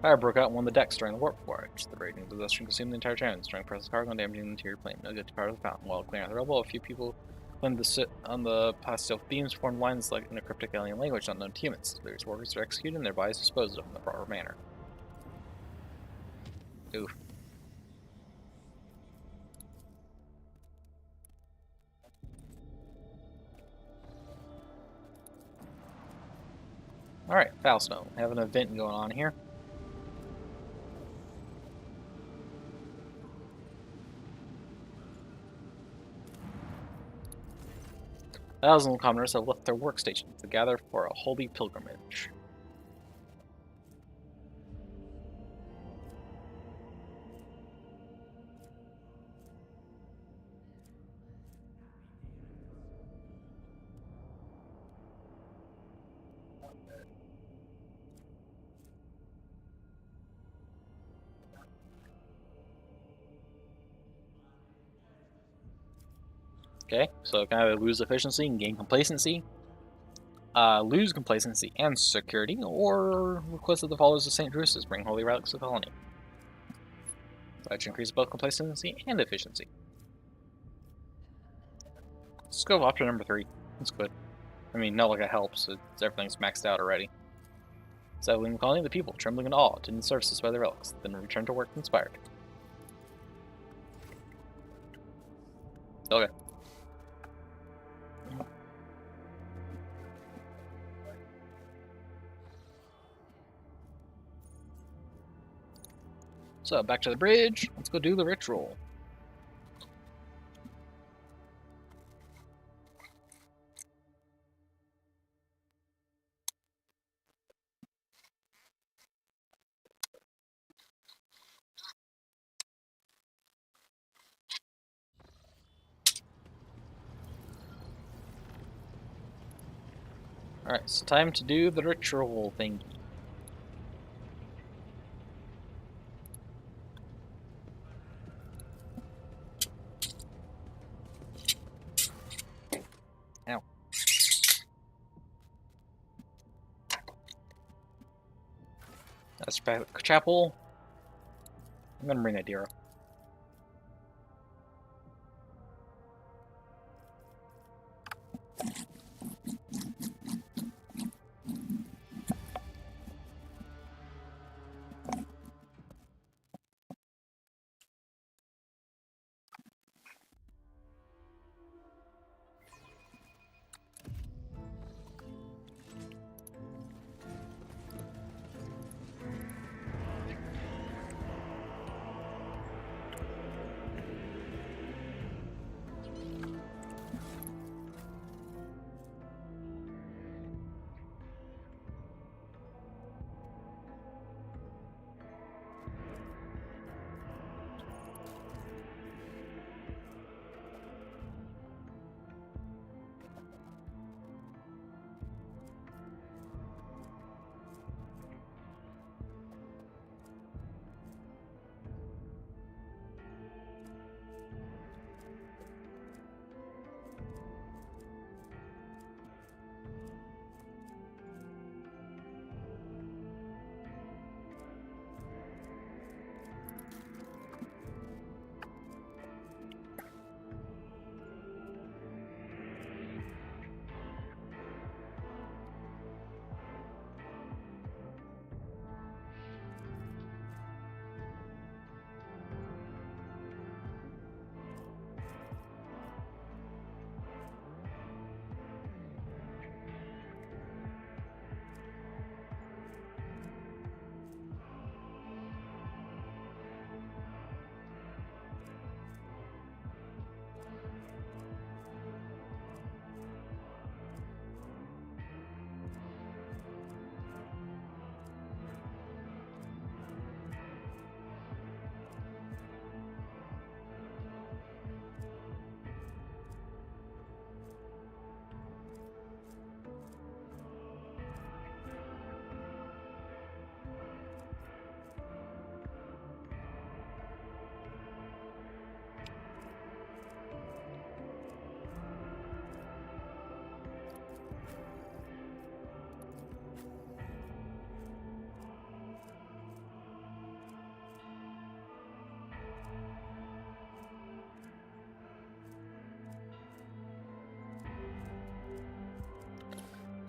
A: Fire broke out on one of the decks during the warp voyage. The raging possession consumed the entire channel, destroying precious cargo and damaging the interior plane. No good to power the fountain. While clearing the rubble, a few people claimed to sit on the pastille beams formed lines like in a cryptic alien language unknown to humans. Various workers are executed and their bodies disposed of in the proper manner. Oof. Alright, Foulstone. We have an event going on here. Thousands of commoners have left their workstations to gather for a holy pilgrimage. Okay, so kind of lose efficiency and gain complacency. Lose complacency and security, or request that the followers of St. Drusus bring holy relics to the colony. Which increases both complacency and efficiency. Let's go option number 3. That's good. I mean, not like it helps, everything's maxed out already. Settling the colony, the people, trembling in awe, attended services by the relics, then returned to work inspired. Okay. So, back to the bridge. Let's go do the ritual. Alright, so time to do the ritual thingy. Ow. That's chapel. I'm gonna bring Adira.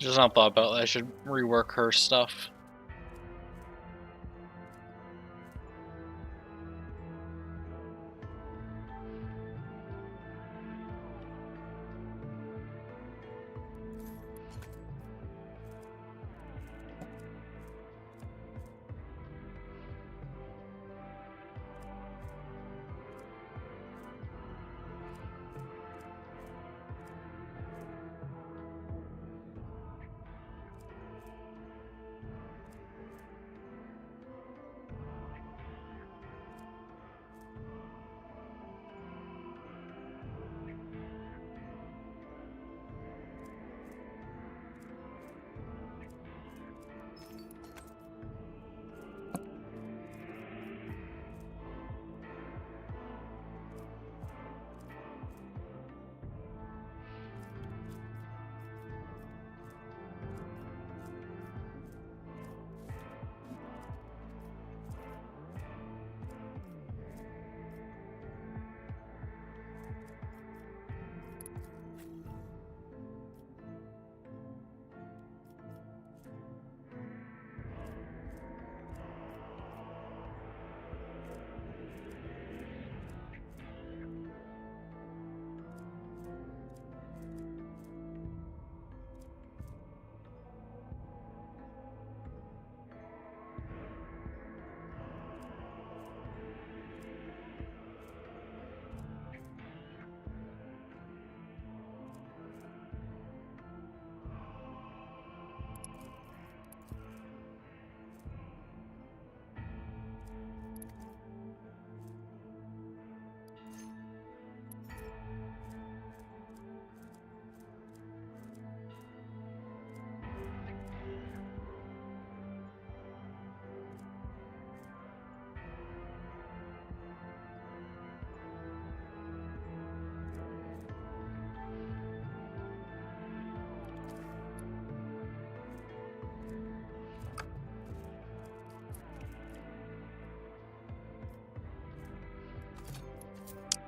A: Just not thought about that. I should rework her stuff.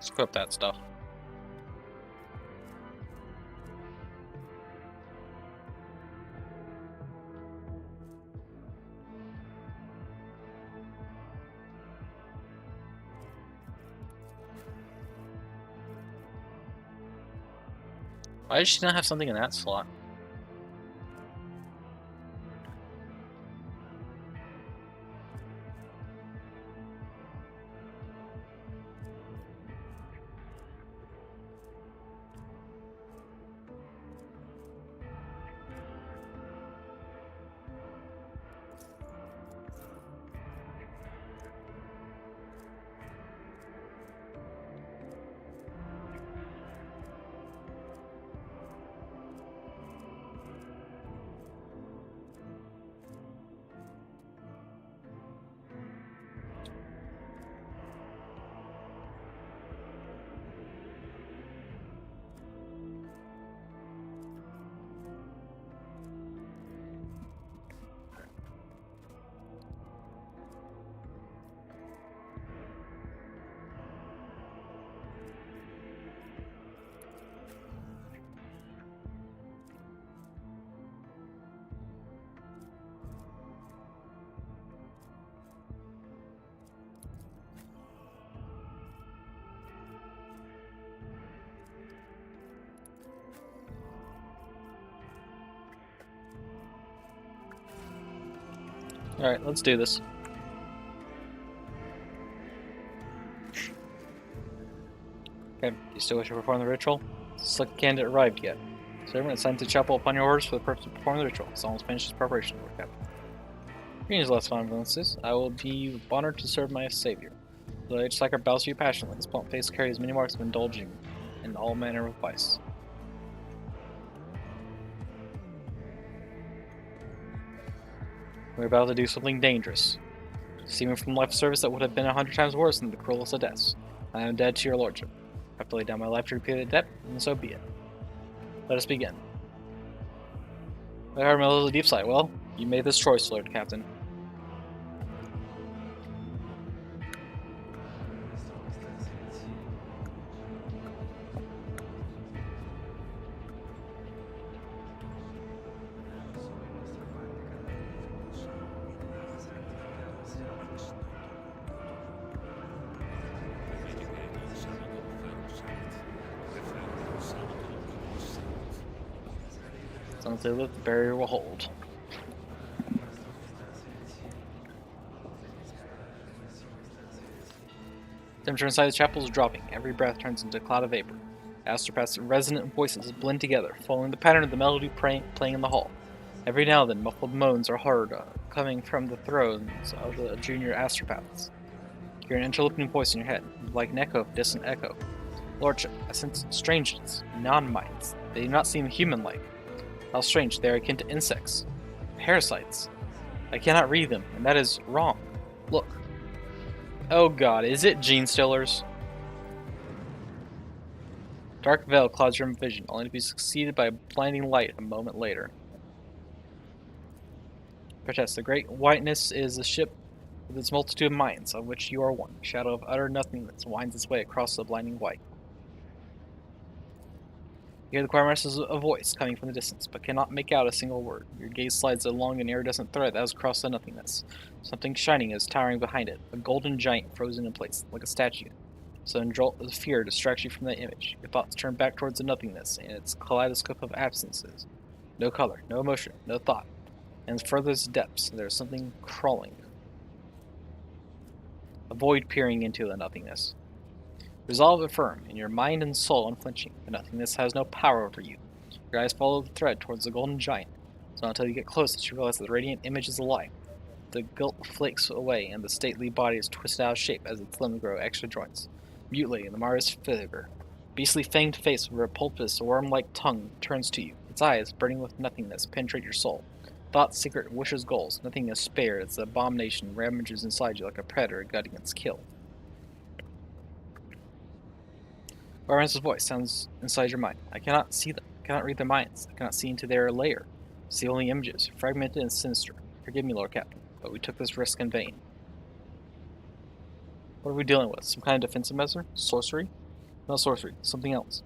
A: Let's equip that stuff. Why does she not have something in that slot? Alright, let's do this. Okay, you still wish to perform the ritual? Select candidate arrived yet. Servant assigned to chapel upon your orders for the purpose of performing the ritual. It's almost finished his preparation work, Captain. Greetings, last condolences. I will be honored to serve my savior. Though I just like our bows you passionately, his plump face carries many marks of indulging in all manner of vice. We're about to do something dangerous. Steaming from life service that would have been 100 times worse than the cruelest of deaths. I am dead to your lordship. I have to lay down my life to repay the debt, and so be it. Let us begin. I heard my little deep sigh. Well, you made this choice, Lord Captain. As long as they live, the barrier will hold. Temperature inside the chapel is dropping. Every breath turns into a cloud of vapor. Astropath's resonant voices blend together, following the pattern of the melody playing in the hall. Every now and then, muffled moans are heard coming from the thrones of the junior astropaths. You hear an interlooping voice in your head, like an echo of a distant echo. Lordship, I sense strangeness, non-minds. They do not seem human-like. How strange, they are akin to insects. Parasites. I cannot read them, and that is wrong. Look. Oh god, is it gene stealers? Dark veil clouds your vision, only to be succeeded by a blinding light a moment later. Protest. The great whiteness is a ship with its multitude of minds, of which you are one. A shadow of utter nothingness winds its way across the blinding white. You hear the choirmaster's voice coming from the distance, but cannot make out a single word. Your gaze slides along an iridescent thread that has crossed the nothingness. Something shining is towering behind it, a golden giant frozen in place, like a statue. So a jolt of fear distracts you from that image. Your thoughts turn back towards the nothingness and its kaleidoscope of absences. No color, no emotion, no thought. And further the depths, there is something crawling. A void peering into the nothingness. Resolve and firm, in your mind and soul unflinching. The nothingness has no power over you. Your eyes follow the thread towards the golden giant. It's not until you get close that you realize that the radiant image is alive. The gilt flakes away, and the stately body is twisted out of shape as its limbs grow extra joints. Mutilating the marvelous figure. Beastly fanged face with a pulpous, worm-like tongue turns to you. Its eyes, burning with nothingness, penetrate your soul. Thoughts, secret wishes, goals. Nothing is spared as the abomination ravages inside you like a predator gutting its kill. Barnes' voice sounds inside your mind. I cannot see them. I cannot read their minds. I cannot see into their lair. See only images, fragmented and sinister. Forgive me, Lord Captain, but we took this risk in vain. What are we dealing with? Some kind of defensive measure? Sorcery? No sorcery. Something else.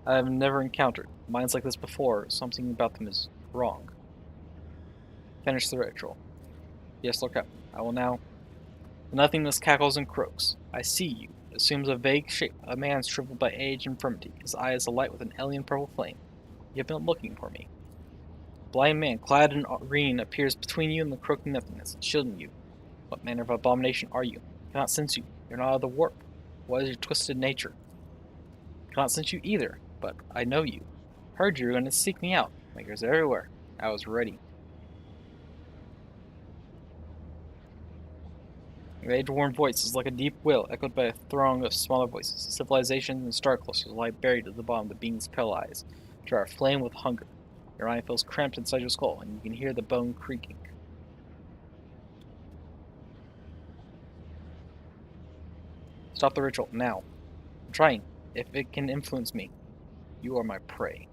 A: I have never encountered minds like this before. Something about them is wrong. Finish the ritual. Yes, Lord Captain. I will now. The nothingness cackles and croaks. I see you. It assumes a vague shape, a man shriveled by age and infirmity. His eye is alight with an alien purple flame. You have been looking for me. A blind man, clad in green, appears between you and the croaking nothingness, shielding you. What manner of abomination are you? I cannot sense you. You're not of the warp. What is your twisted nature? I cannot sense you either, but I know you. Heard you and seek me out. Makers everywhere. I was ready. Your age-worn voice is like a deep wail echoed by a throng of smaller voices. Civilizations and star clusters lie buried at the bottom of the being's pale eyes, which are aflame with hunger. Your mind feels cramped inside your skull, and you can hear the bone creaking. Stop the ritual, now. I'm trying. If it can influence me, you are my prey.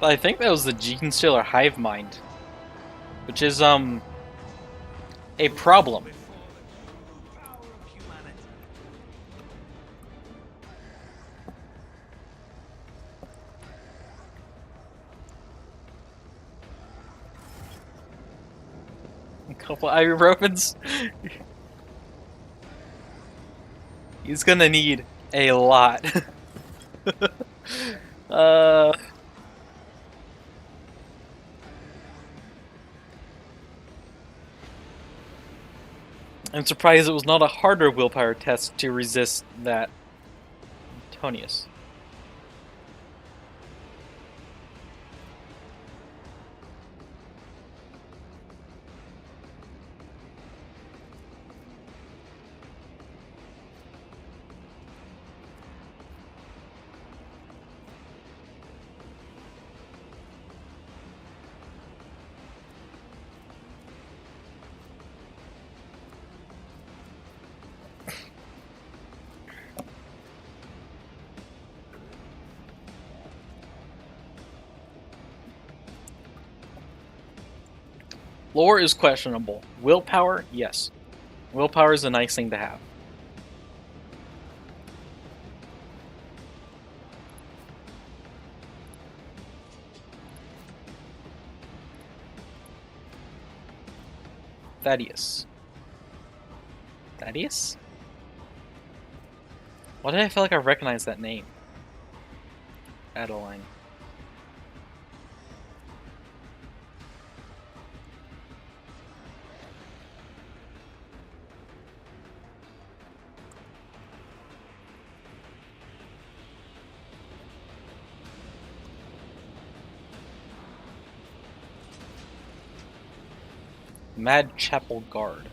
A: I think that was the Gene Stealer hive mind, which is a problem. A couple ibuprofens. He's gonna need a lot. I'm surprised it was not a harder willpower test to resist that. Antonius. Lore is questionable. Willpower, yes. Willpower is a nice thing to have. Thaddeus. Thaddeus? Why did I feel like I recognized that name? Adeline. Mad Chapel Guard.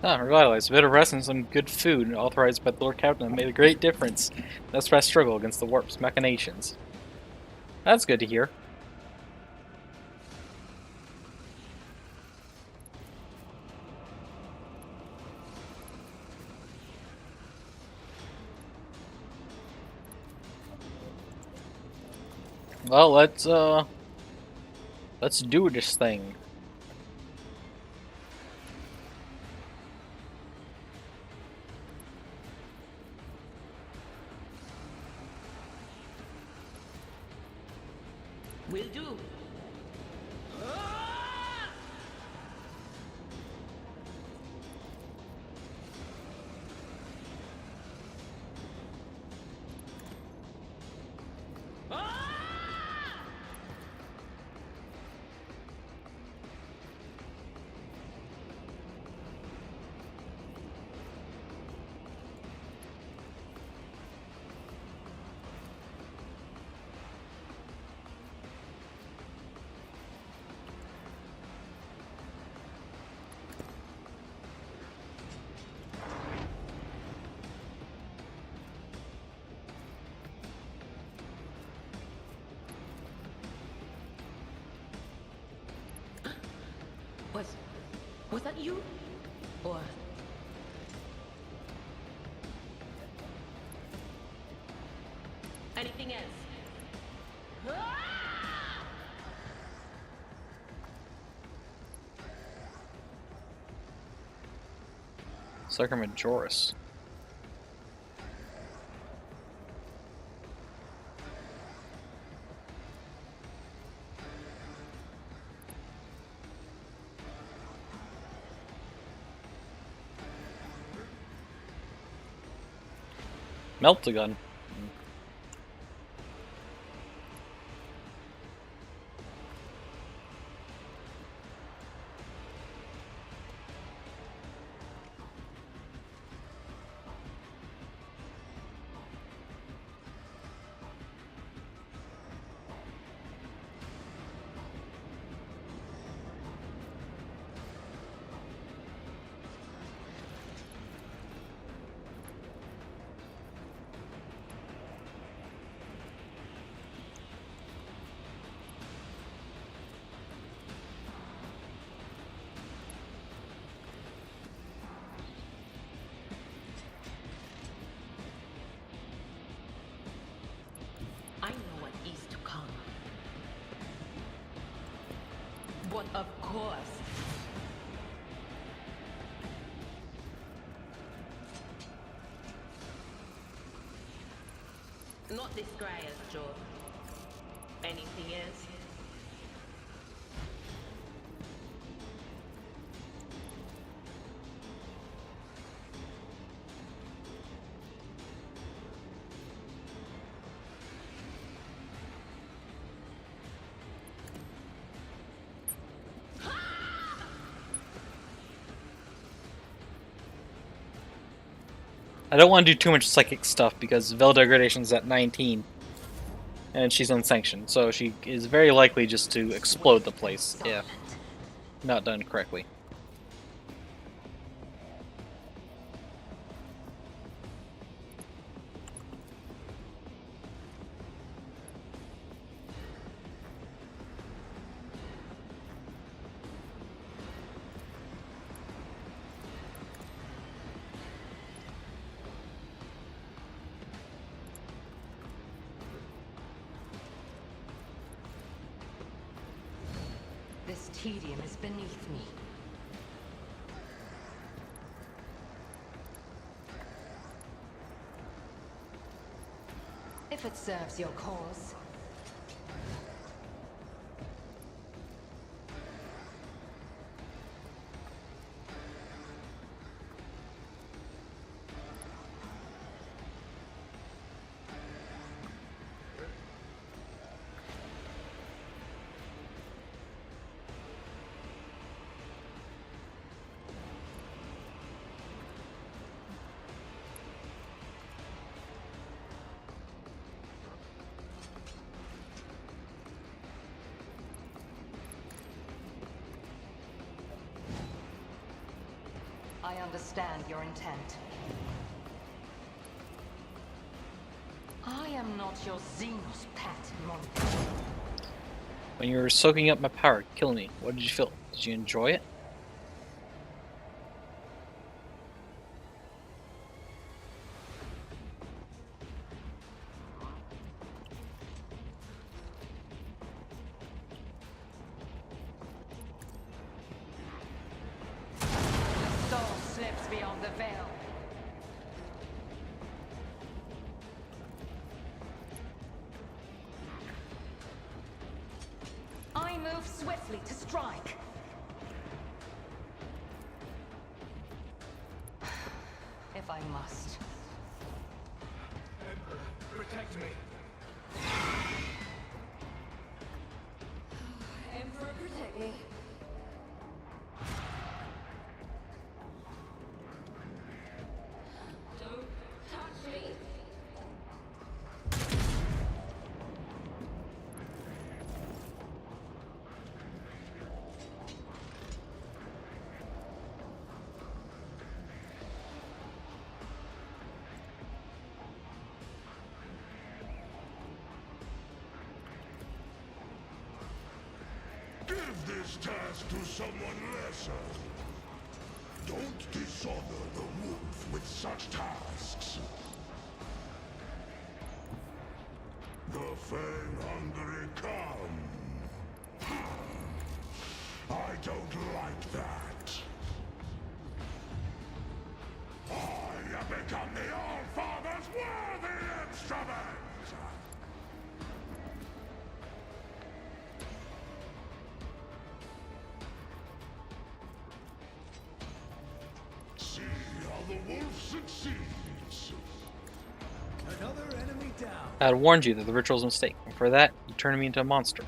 A: Ah, revitalized. A bit of rest and some good food, authorized by the Lord Captain, made a great difference. Let's press struggle against the warp's machinations. That's good to hear. Well, let's do this thing.
F: Will do. Was that you? Or... anything else?
A: Majoris. Melt-a-gun.
F: I know what is to come. But of course. Not this Greyer's job. Anything else?
A: I don't want to do too much psychic stuff because Veil Degradation's at 19. And she's unsanctioned, so she is very likely just to explode the place if not done correctly.
E: This tedium is beneath me. If it serves your cause. I understand your intent. I am not your Xenos pet, Monica.
A: When you were soaking up my power, killing me, what did you feel? Did you enjoy it?
E: The soul slips beyond the veil. I move swiftly to strike. If I must.
B: Protect me.
E: Emperor, protect me. Don't touch me.
C: Give this task to someone lesser. Don't dishonor the wolf with such tasks. The Fang-hungry come. I don't like that. I have become the All-Father's worthy instrument! See how the wolf succeeds.
D: Another enemy down.
A: I had warned you that the ritual's a mistake, and for that, you turned me into a monster.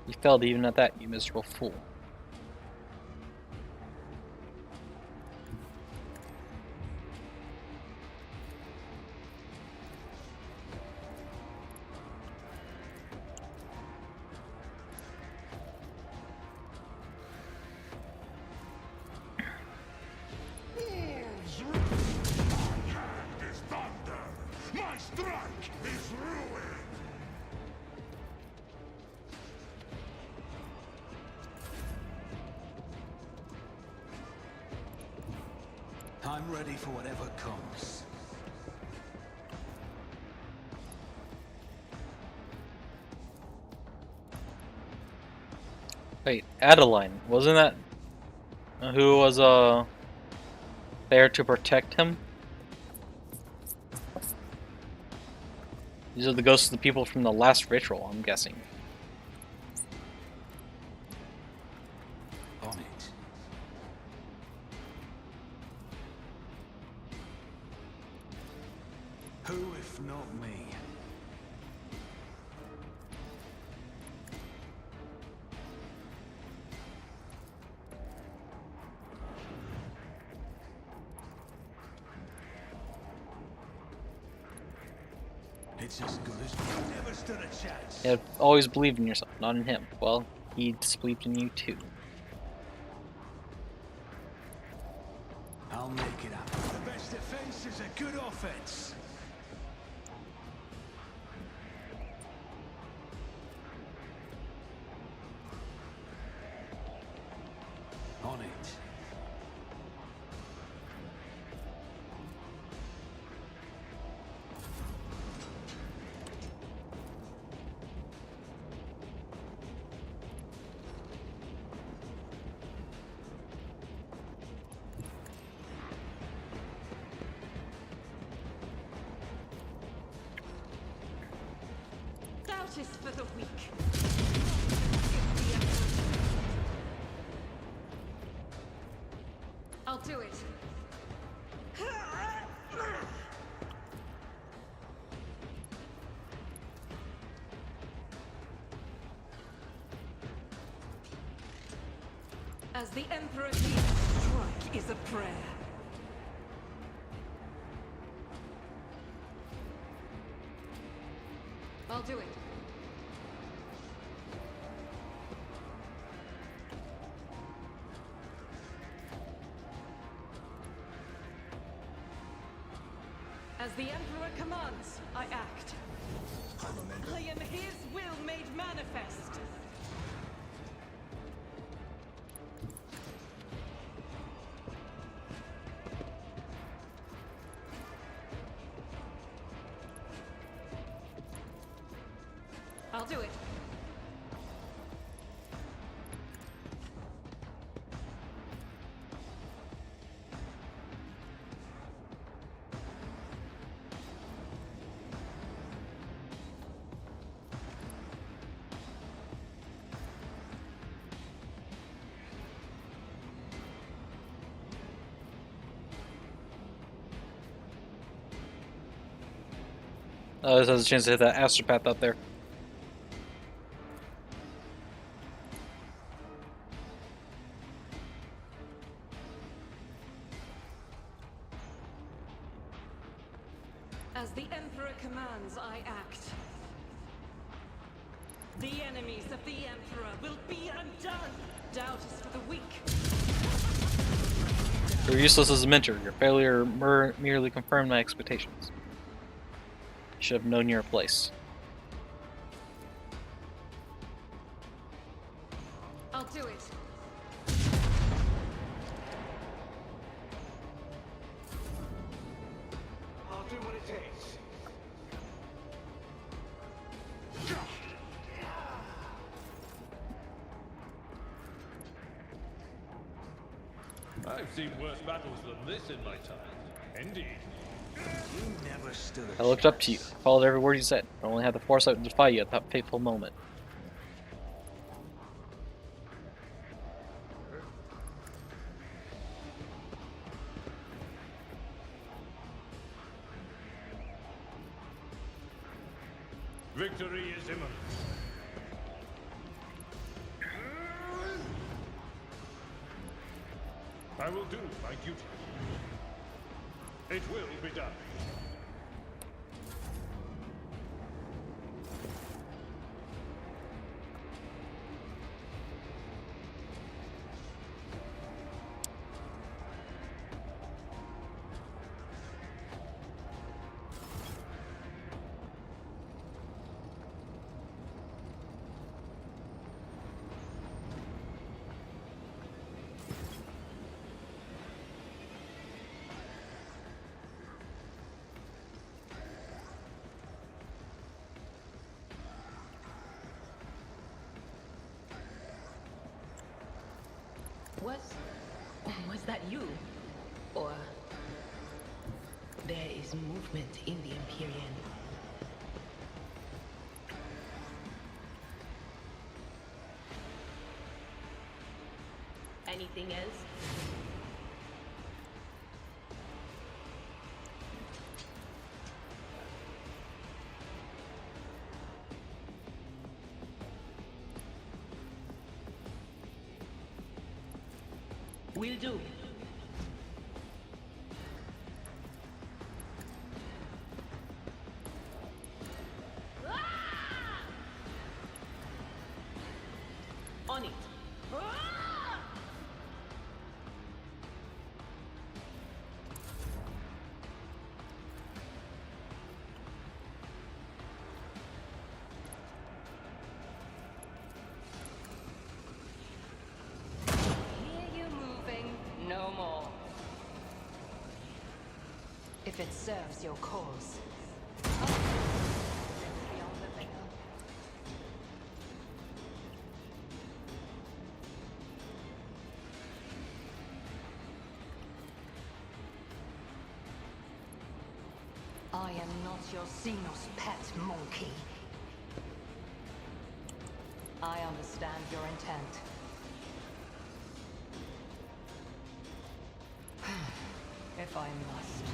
A: You failed even at that, you miserable fool.
C: Wolves rule. My hand is thunder. My strike is ruin.
D: I'm ready for whatever comes.
A: Wait, Adeline, wasn't that who was there to protect him? These are the ghosts of the people from the last ritual, I'm guessing.
D: On it. Who if not me? It's as good as you never stood a chance.
A: You had always believed in yourself, not in him. Well, he disbelieved in you too.
D: I'll make it happen. The best defense is a good offense. On it.
E: Doubt is for the weak. I'll do it. As the Emperor hears, strike is a prayer. I'll do it. As the Emperor commands, I act. I am his will made manifest. I'll do it.
A: This has a chance to hit that astropath out there.
E: As the Emperor commands, I act. The enemies of the Emperor will be undone. Doubt is for the weak.
A: You're useless as a mentor. Your failure merely confirmed my expectations. You should have known your place.
E: I'll do it.
B: I'll do what it takes. I've seen worse battles than this in my time. Indeed.
D: You never stood a
A: I looked up to you, followed every word you said, but only had the foresight to defy you at that fateful moment.
B: Victory is imminent. I will do my duty. It will be done.
F: Was that you? Or there is movement in the Empyrean. Anything else? Will do.
E: On it. Hear you moving, no more. If it serves your cause. Beyond the veil. I am not your Xenos pet monkey. I understand your intent. If I must.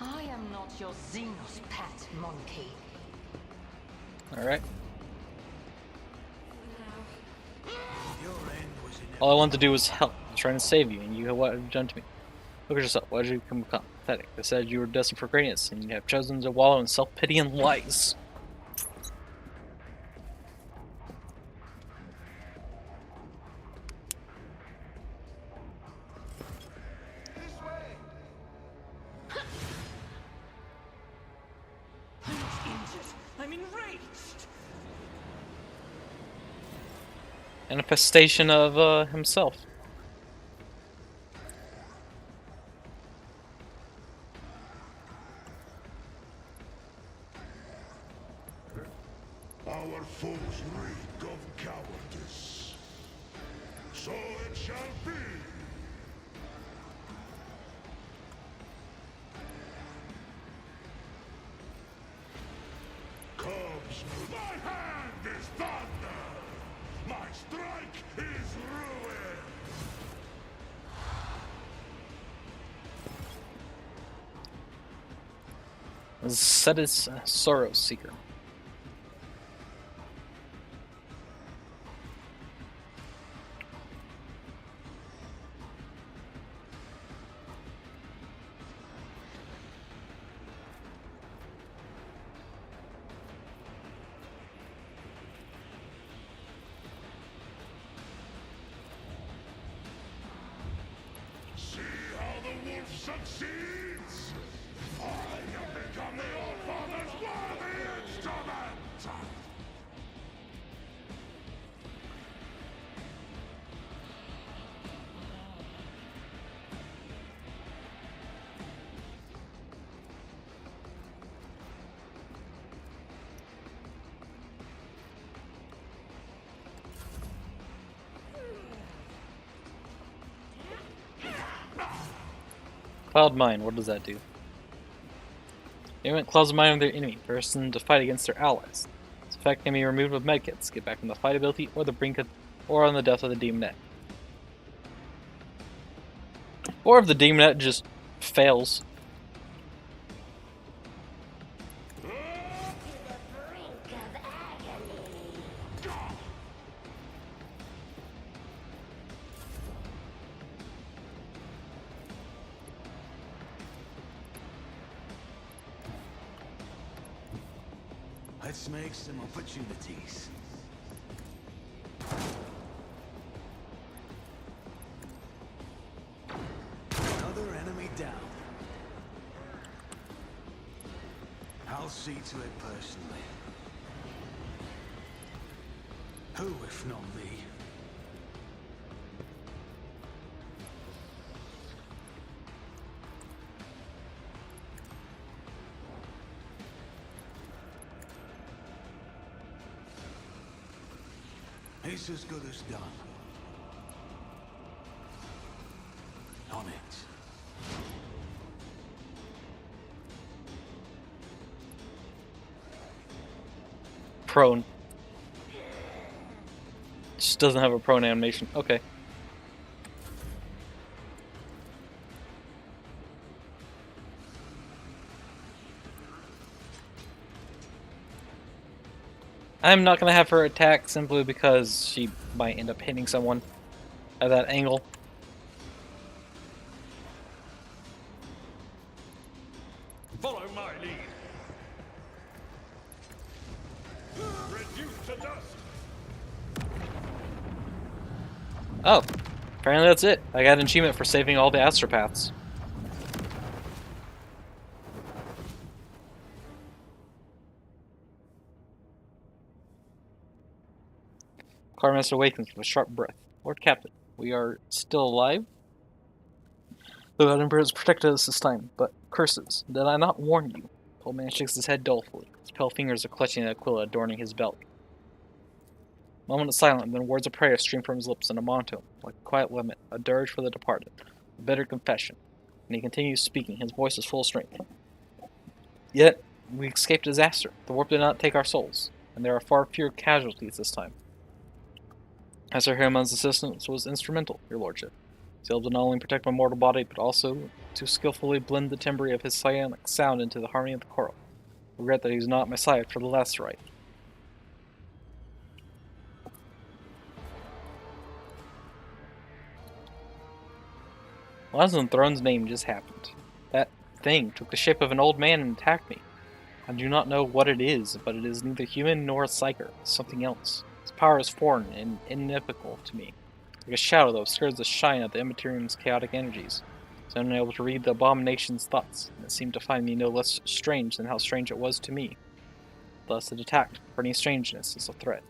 E: I am not your Xenos pet monkey.
A: Alright.
D: Your end was in
A: All I wanted to do was help. I was trying to save you, and what have you done to me? Look at yourself. Why did you become pathetic? They said you were destined for greatness, and you have chosen to wallow in self-pity and lies.
E: I'm not injured. I'm enraged.
A: Manifestation of himself.
C: Our foes reek of cowardice. So it shall be. Comes, my hand is thunder. My strike is ruin.
A: Zetus Sorrow Seeker.
C: See how the wolf succeeds? I have become the All-Father's worthy instrument!
A: Cloud Mine, what does that do? They went Cloud Mine with their enemy, person to fight against their allies. This effect can be removed with medkits, get back on the fight ability, or the brink of, or on the death of the demonette. Or if the demonette just fails.
D: Let's make some opportunities. Another enemy down. I'll see to it personally. Who, if not me? It's as good as done. On it.
A: Prone. Just doesn't have a prone animation. Okay. I'm not going to have her attack simply because she might end up hitting someone at that angle.
B: Follow
A: Oh, apparently that's it. I got an achievement for saving all the astropaths. Carmaster awakens with a sharp breath. Lord Captain, we are still alive? The Edinburgh has protected us this time, but curses, did I not warn you? The old man shakes his head dolefully. His pale fingers are clutching the aquila adorning his belt. A moment of silence, then words of prayer stream from his lips in a monotone, like a quiet lament, a dirge for the departed, a bitter confession. And he continues speaking, his voice is full of strength. Yet, we escaped disaster. The warp did not take our souls, and there are far fewer casualties this time. Sir Harriman's assistance was instrumental, your lordship. He was able to not only protect my mortal body, but also to skillfully blend the timbre of his psionic sound into the harmony of the choral. I regret that he was not my side for the last rite. What in Throne's name just happened? That thing took the shape of an old man and attacked me. I do not know what it is, but it is neither human nor a psyker. It's something else. Its power is foreign and inimical to me. Like a shadow that obscures the shine of the Immaterium's chaotic energies. So I'm unable to read the abomination's thoughts, and it seemed to find me no less strange than how strange it was to me. Thus it attacked, for any strangeness is a threat.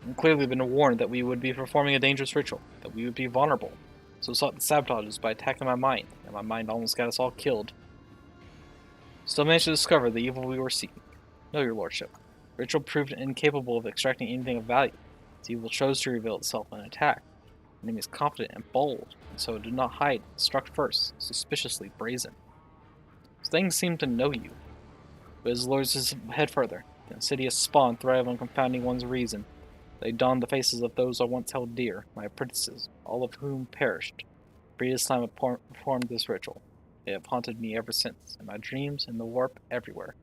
A: I've clearly been warned that we would be performing a dangerous ritual, that we would be vulnerable. So sought to sabotage us by attacking my mind, and my mind almost got us all killed. Still managed to discover the evil we were seeking. No, your lordship. The ritual proved incapable of extracting anything of value. Its evil chose to reveal itself and attack. The enemy is confident and bold, and so it did not hide, struck first, suspiciously brazen. These things seem to know you. But as lords his head further, the insidious spawn thrive on confounding one's reason. They donned the faces of those I once held dear, my apprentices, all of whom perished. Previous time I performed this ritual. They have haunted me ever since, in my dreams, in the warp, everywhere.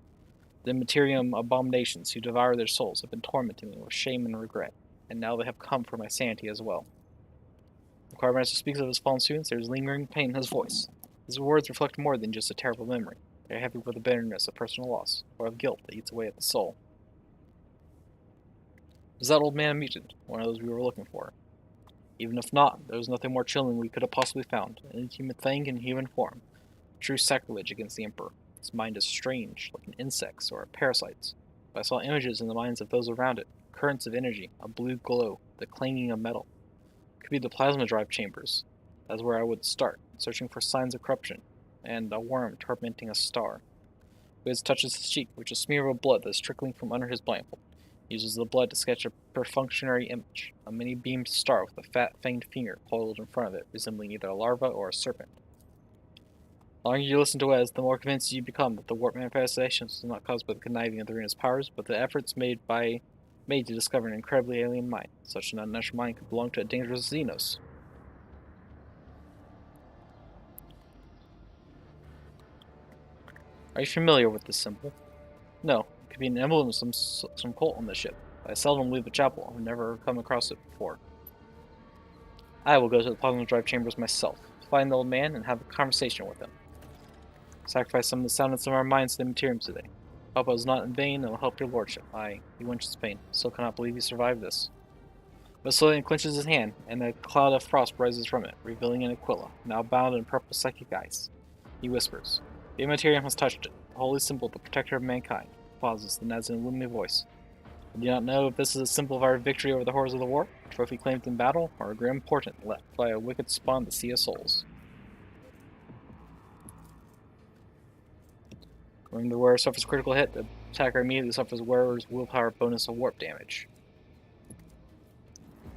A: The Immaterium abominations who devour their souls have been tormenting me with shame and regret, and now they have come for my sanity as well. The Choirmaster speaks of his fallen students, there is lingering pain in his voice. His words reflect more than just a terrible memory. They are heavy with the bitterness of personal loss, or of guilt that eats away at the soul. Was that old man a mutant, one of those we were looking for? Even if not, there was nothing more chilling we could have possibly found. An inhuman thing in human form. True sacrilege against the Emperor. His mind is strange, like an insect's or a parasite's. But I saw images in the minds of those around it, currents of energy, a blue glow, the clanging of metal. It could be the plasma drive chambers. That's where I would start, searching for signs of corruption, and a worm tormenting a star. Wiz touches his cheek, which is a smear of blood that is trickling from under his blindfold. He uses the blood to sketch a perfunctory image, a many-beamed star with a fat, fanged finger coiled in front of it, resembling either a larva or a serpent. The longer you listen to Wes, the more convinced you become that the warp manifestations was not caused by the conniving of the arena's powers, but the efforts made to discover an incredibly alien mind. Such an unnatural mind could belong to a dangerous Xenos. Are you familiar with this symbol? No, it could be an emblem of some cult on the ship. I seldom leave the chapel. I've never come across it before. I will go to the plasma drive chambers myself, find the old man, and have a conversation with him. Sacrifice some of the soundness of our minds to the Immaterium today. Hope I was not in vain, and will help your lordship. He winches pain. Still cannot believe he survived this. But slowly clenches his hand, and a cloud of frost rises from it, revealing an Aquila, now bound in purple psychic ice. He whispers, "The Immaterium has touched it, the holy symbol, the protector of mankind." He pauses, then adds in a illuminated voice. I do not know if this is a symbol of our victory over the horrors of the war, a trophy claimed in battle, or a grim portent left by a wicked spawn to sea of souls. When the wearer suffers critical hit, the attacker immediately suffers wearer's willpower bonus of warp damage.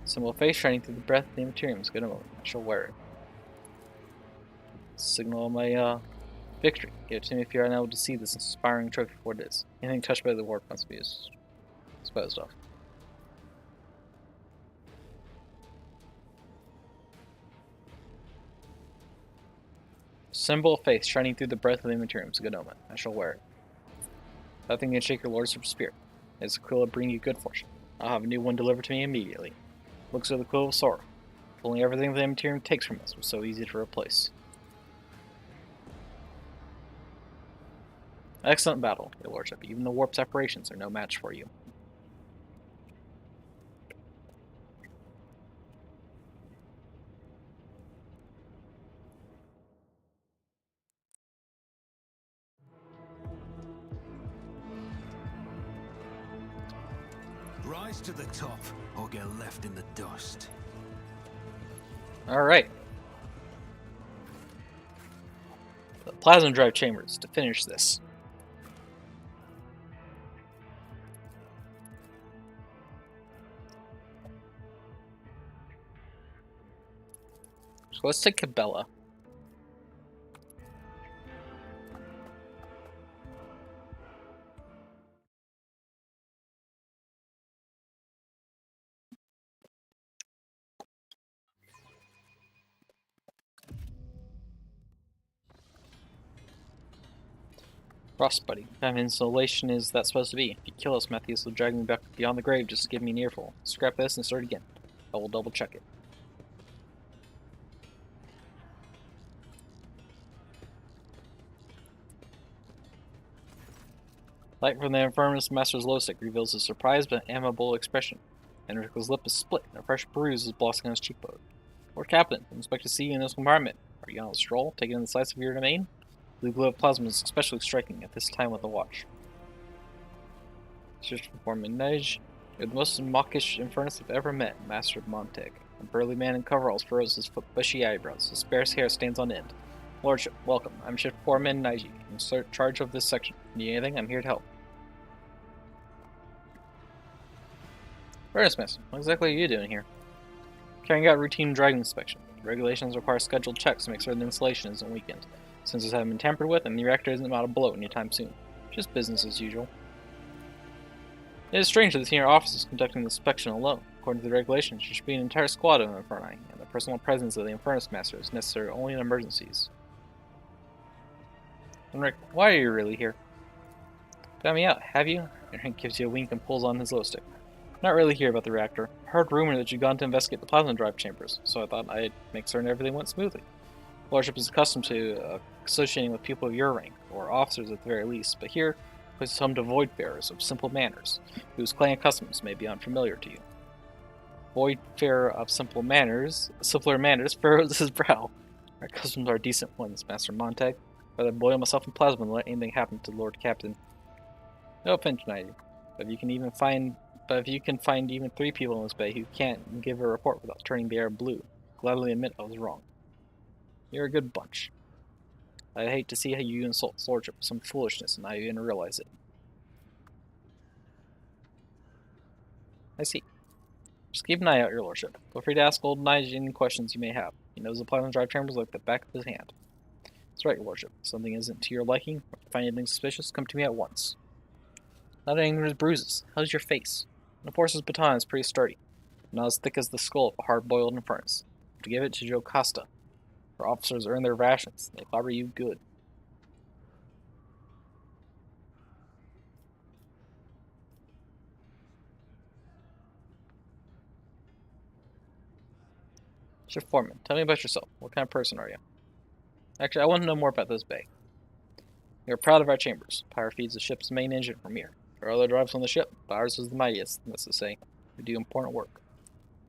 A: Symbol of face shining through the breath of the Immaterium is good moment. I shall wear it. Signal of my victory. Give it to me if you are unable to see this inspiring trophy for what it is. Anything touched by the warp must be disposed of. Symbol of faith shining through the breath of the Immaterium is a good omen. I shall wear it. Nothing can shake your lordship's spirit. It's a quill bring you good fortune. I'll have a new one delivered to me immediately. Looks of the quill of sorrow. If only everything the Immaterium takes from us was so easy to replace. Excellent battle, your lordship. Even the warp separations are no match for you.
D: Rise to the top, or get left in the dust.
A: Alright. The plasma drive chambers to finish this. So let's take Cabela. Frost buddy. What kind of installation is that supposed to be? If you kill us, Matthews will drag me back beyond the grave just to give me an earful. Scrap this and start again. I will double check it. Light from the Infernus Master's glow stick reveals a surprised but amiable expression. Enric's lip is split, and a fresh bruise is blossoming on his cheekbone. Lord Captain, I expect to see you in this compartment. Are you on a stroll, taking in the sights of your domain? The glow of plasma is especially striking at this time with the watch. Search for Minaj. You're the most mawkish Infernus I've ever met, Master of Montag. A burly man in coveralls furrows his bushy eyebrows. His sparse hair stands on end. Lordship, welcome. I'm Shift Foreman Naiji, in charge of this section. Need anything? I'm here to help. Furnace Master, what exactly are you doing here? Carrying out routine dragon inspection. The regulations require scheduled checks to make certain the installation isn't weakened. Sensors haven't been tampered with, and the reactor isn't about to blow anytime soon. Just business as usual. It is strange that the senior officer is conducting the inspection alone. According to the regulations, there should be an entire squad of Inferni, and the personal presence of the Infernus Master is necessary only in emergencies. Enric, why are you really here? Found me out, have you? Enric gives you a wink and pulls on his glow stick. Not really here about the reactor. I heard rumor that you'd gone to investigate the plasma drive chambers, so I thought I'd make certain everything went smoothly. Lordship is accustomed to associating with people of your rank, or officers at the very least, but here, the place is home to voidfarers of simple manners, whose clan customs may be unfamiliar to you. Voidfarer of simpler manners, furrows his brow. Our customs are decent ones, Master Montag. Rather boil myself in plasma than let anything happen to Lord Captain. No offense, Knighty, but if you can find even 3 people in this bay who can't give a report without turning the air blue, gladly admit I was wrong. You're a good bunch. I hate to see how you insult his lordship with some foolishness and not even realize it. I see. Just keep an eye out, your lordship. Feel free to ask old Nigel any questions you may have. He knows the plasma drive chambers like the back of his hand. That's right, your lordship. If something isn't to your liking, or if you find anything suspicious, come to me at once. Not any of bruises. How's your face? The horse's baton is pretty sturdy, not as thick as the skull of a hard-boiled Infernus. To give it to Joe Costa. Our officers earn their rations. They clobber you good. Shift Foreman, tell me about yourself. What kind of person are you? Actually, I want to know more about this bay. We are proud of our chambers. Power feeds the ship's main engine from here. There are other drives on the ship, but ours is the mightiest, that's to say. We do important work.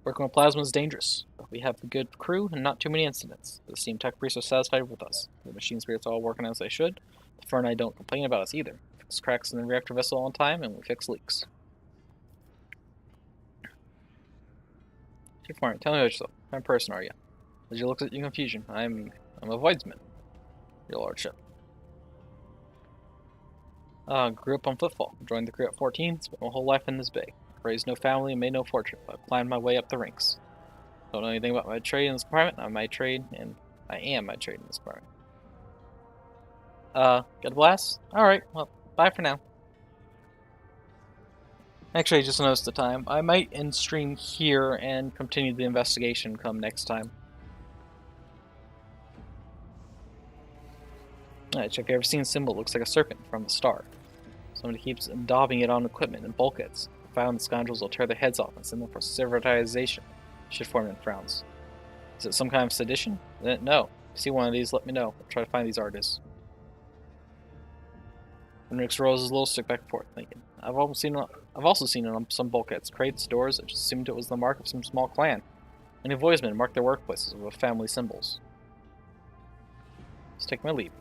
A: Working with plasma is dangerous, but we have a good crew and not too many incidents. The steam tech priests are satisfied with us. The machine spirits are all working as they should. The Ferni don't complain about us either. We fix cracks in the reactor vessel on time, and we fix leaks. Chief Warren, tell me about yourself. What kind of person are you? As you look at your confusion, I'm a voidsman, your lordship. Grew up on footfall. Joined the crew at 14. Spent my whole life in this bay. Raised no family and made no fortune, but I've climbed my way up the ranks. Don't know anything about my trade in this department. I am my trade in this department. Got a blast? Alright, well, bye for now. Actually, I just noticed the time. I might end stream here and continue the investigation come next time. Alright, check. I've seen a symbol. It looks like a serpent from the star. Somebody keeps daubing it on equipment and bulkheads. If found, the scoundrels will tear their heads off and send them for civilization. Shift Foreman frowns. Is it some kind of sedition? No. If you see one of these, let me know. I'll try to find these artists. Henrix rolls his little stick back and forth, thinking. I've also seen it on some bulkheads, crates, doors. I just assumed it was the mark of some small clan. Many voidsmen mark their workplaces with family symbols. Let's take my leave.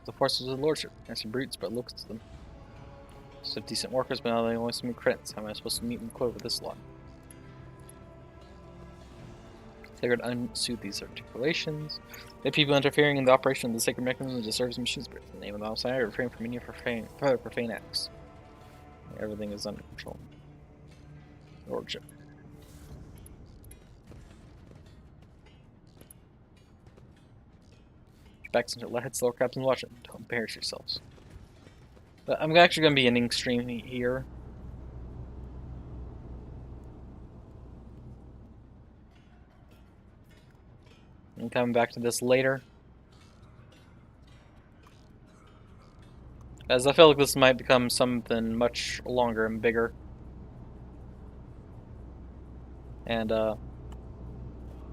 A: the forces of the Lordship. I see brutes, but looks to them. So decent workers, but now they only see me credits. How am I supposed to meet and quote with this lot? Sacred unsuit these articulations. The people interfering in the operation of the sacred mechanism that serves machine spirits. In the name of the outside, I refrain from any further profane acts. Everything is under control. Lordship. Back to let's lower captains watch it. Don't embarrass yourselves. But I'm actually going to be ending stream here. I'm coming back to this later. As I feel like this might become something much longer and bigger. And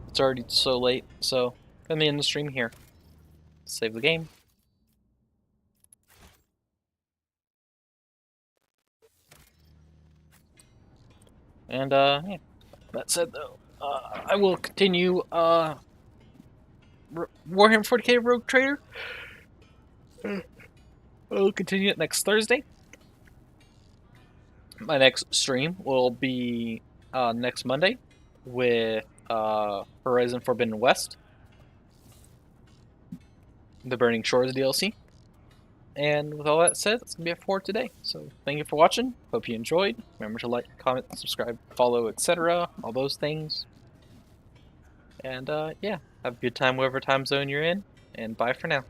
A: it's already so late, so I'm in the stream here. Save the game. And yeah. That said, though, I will continue Warhammer 40k Rogue Trader. I'll continue it next Thursday. My next stream will be next Monday with Horizon Forbidden West, the Burning Shores DLC. And with all that said, that's going to be it for today. So thank you for watching. Hope you enjoyed. Remember to like, comment, subscribe, follow, etc. All those things. And yeah, have a good time whatever time zone you're in. And bye for now.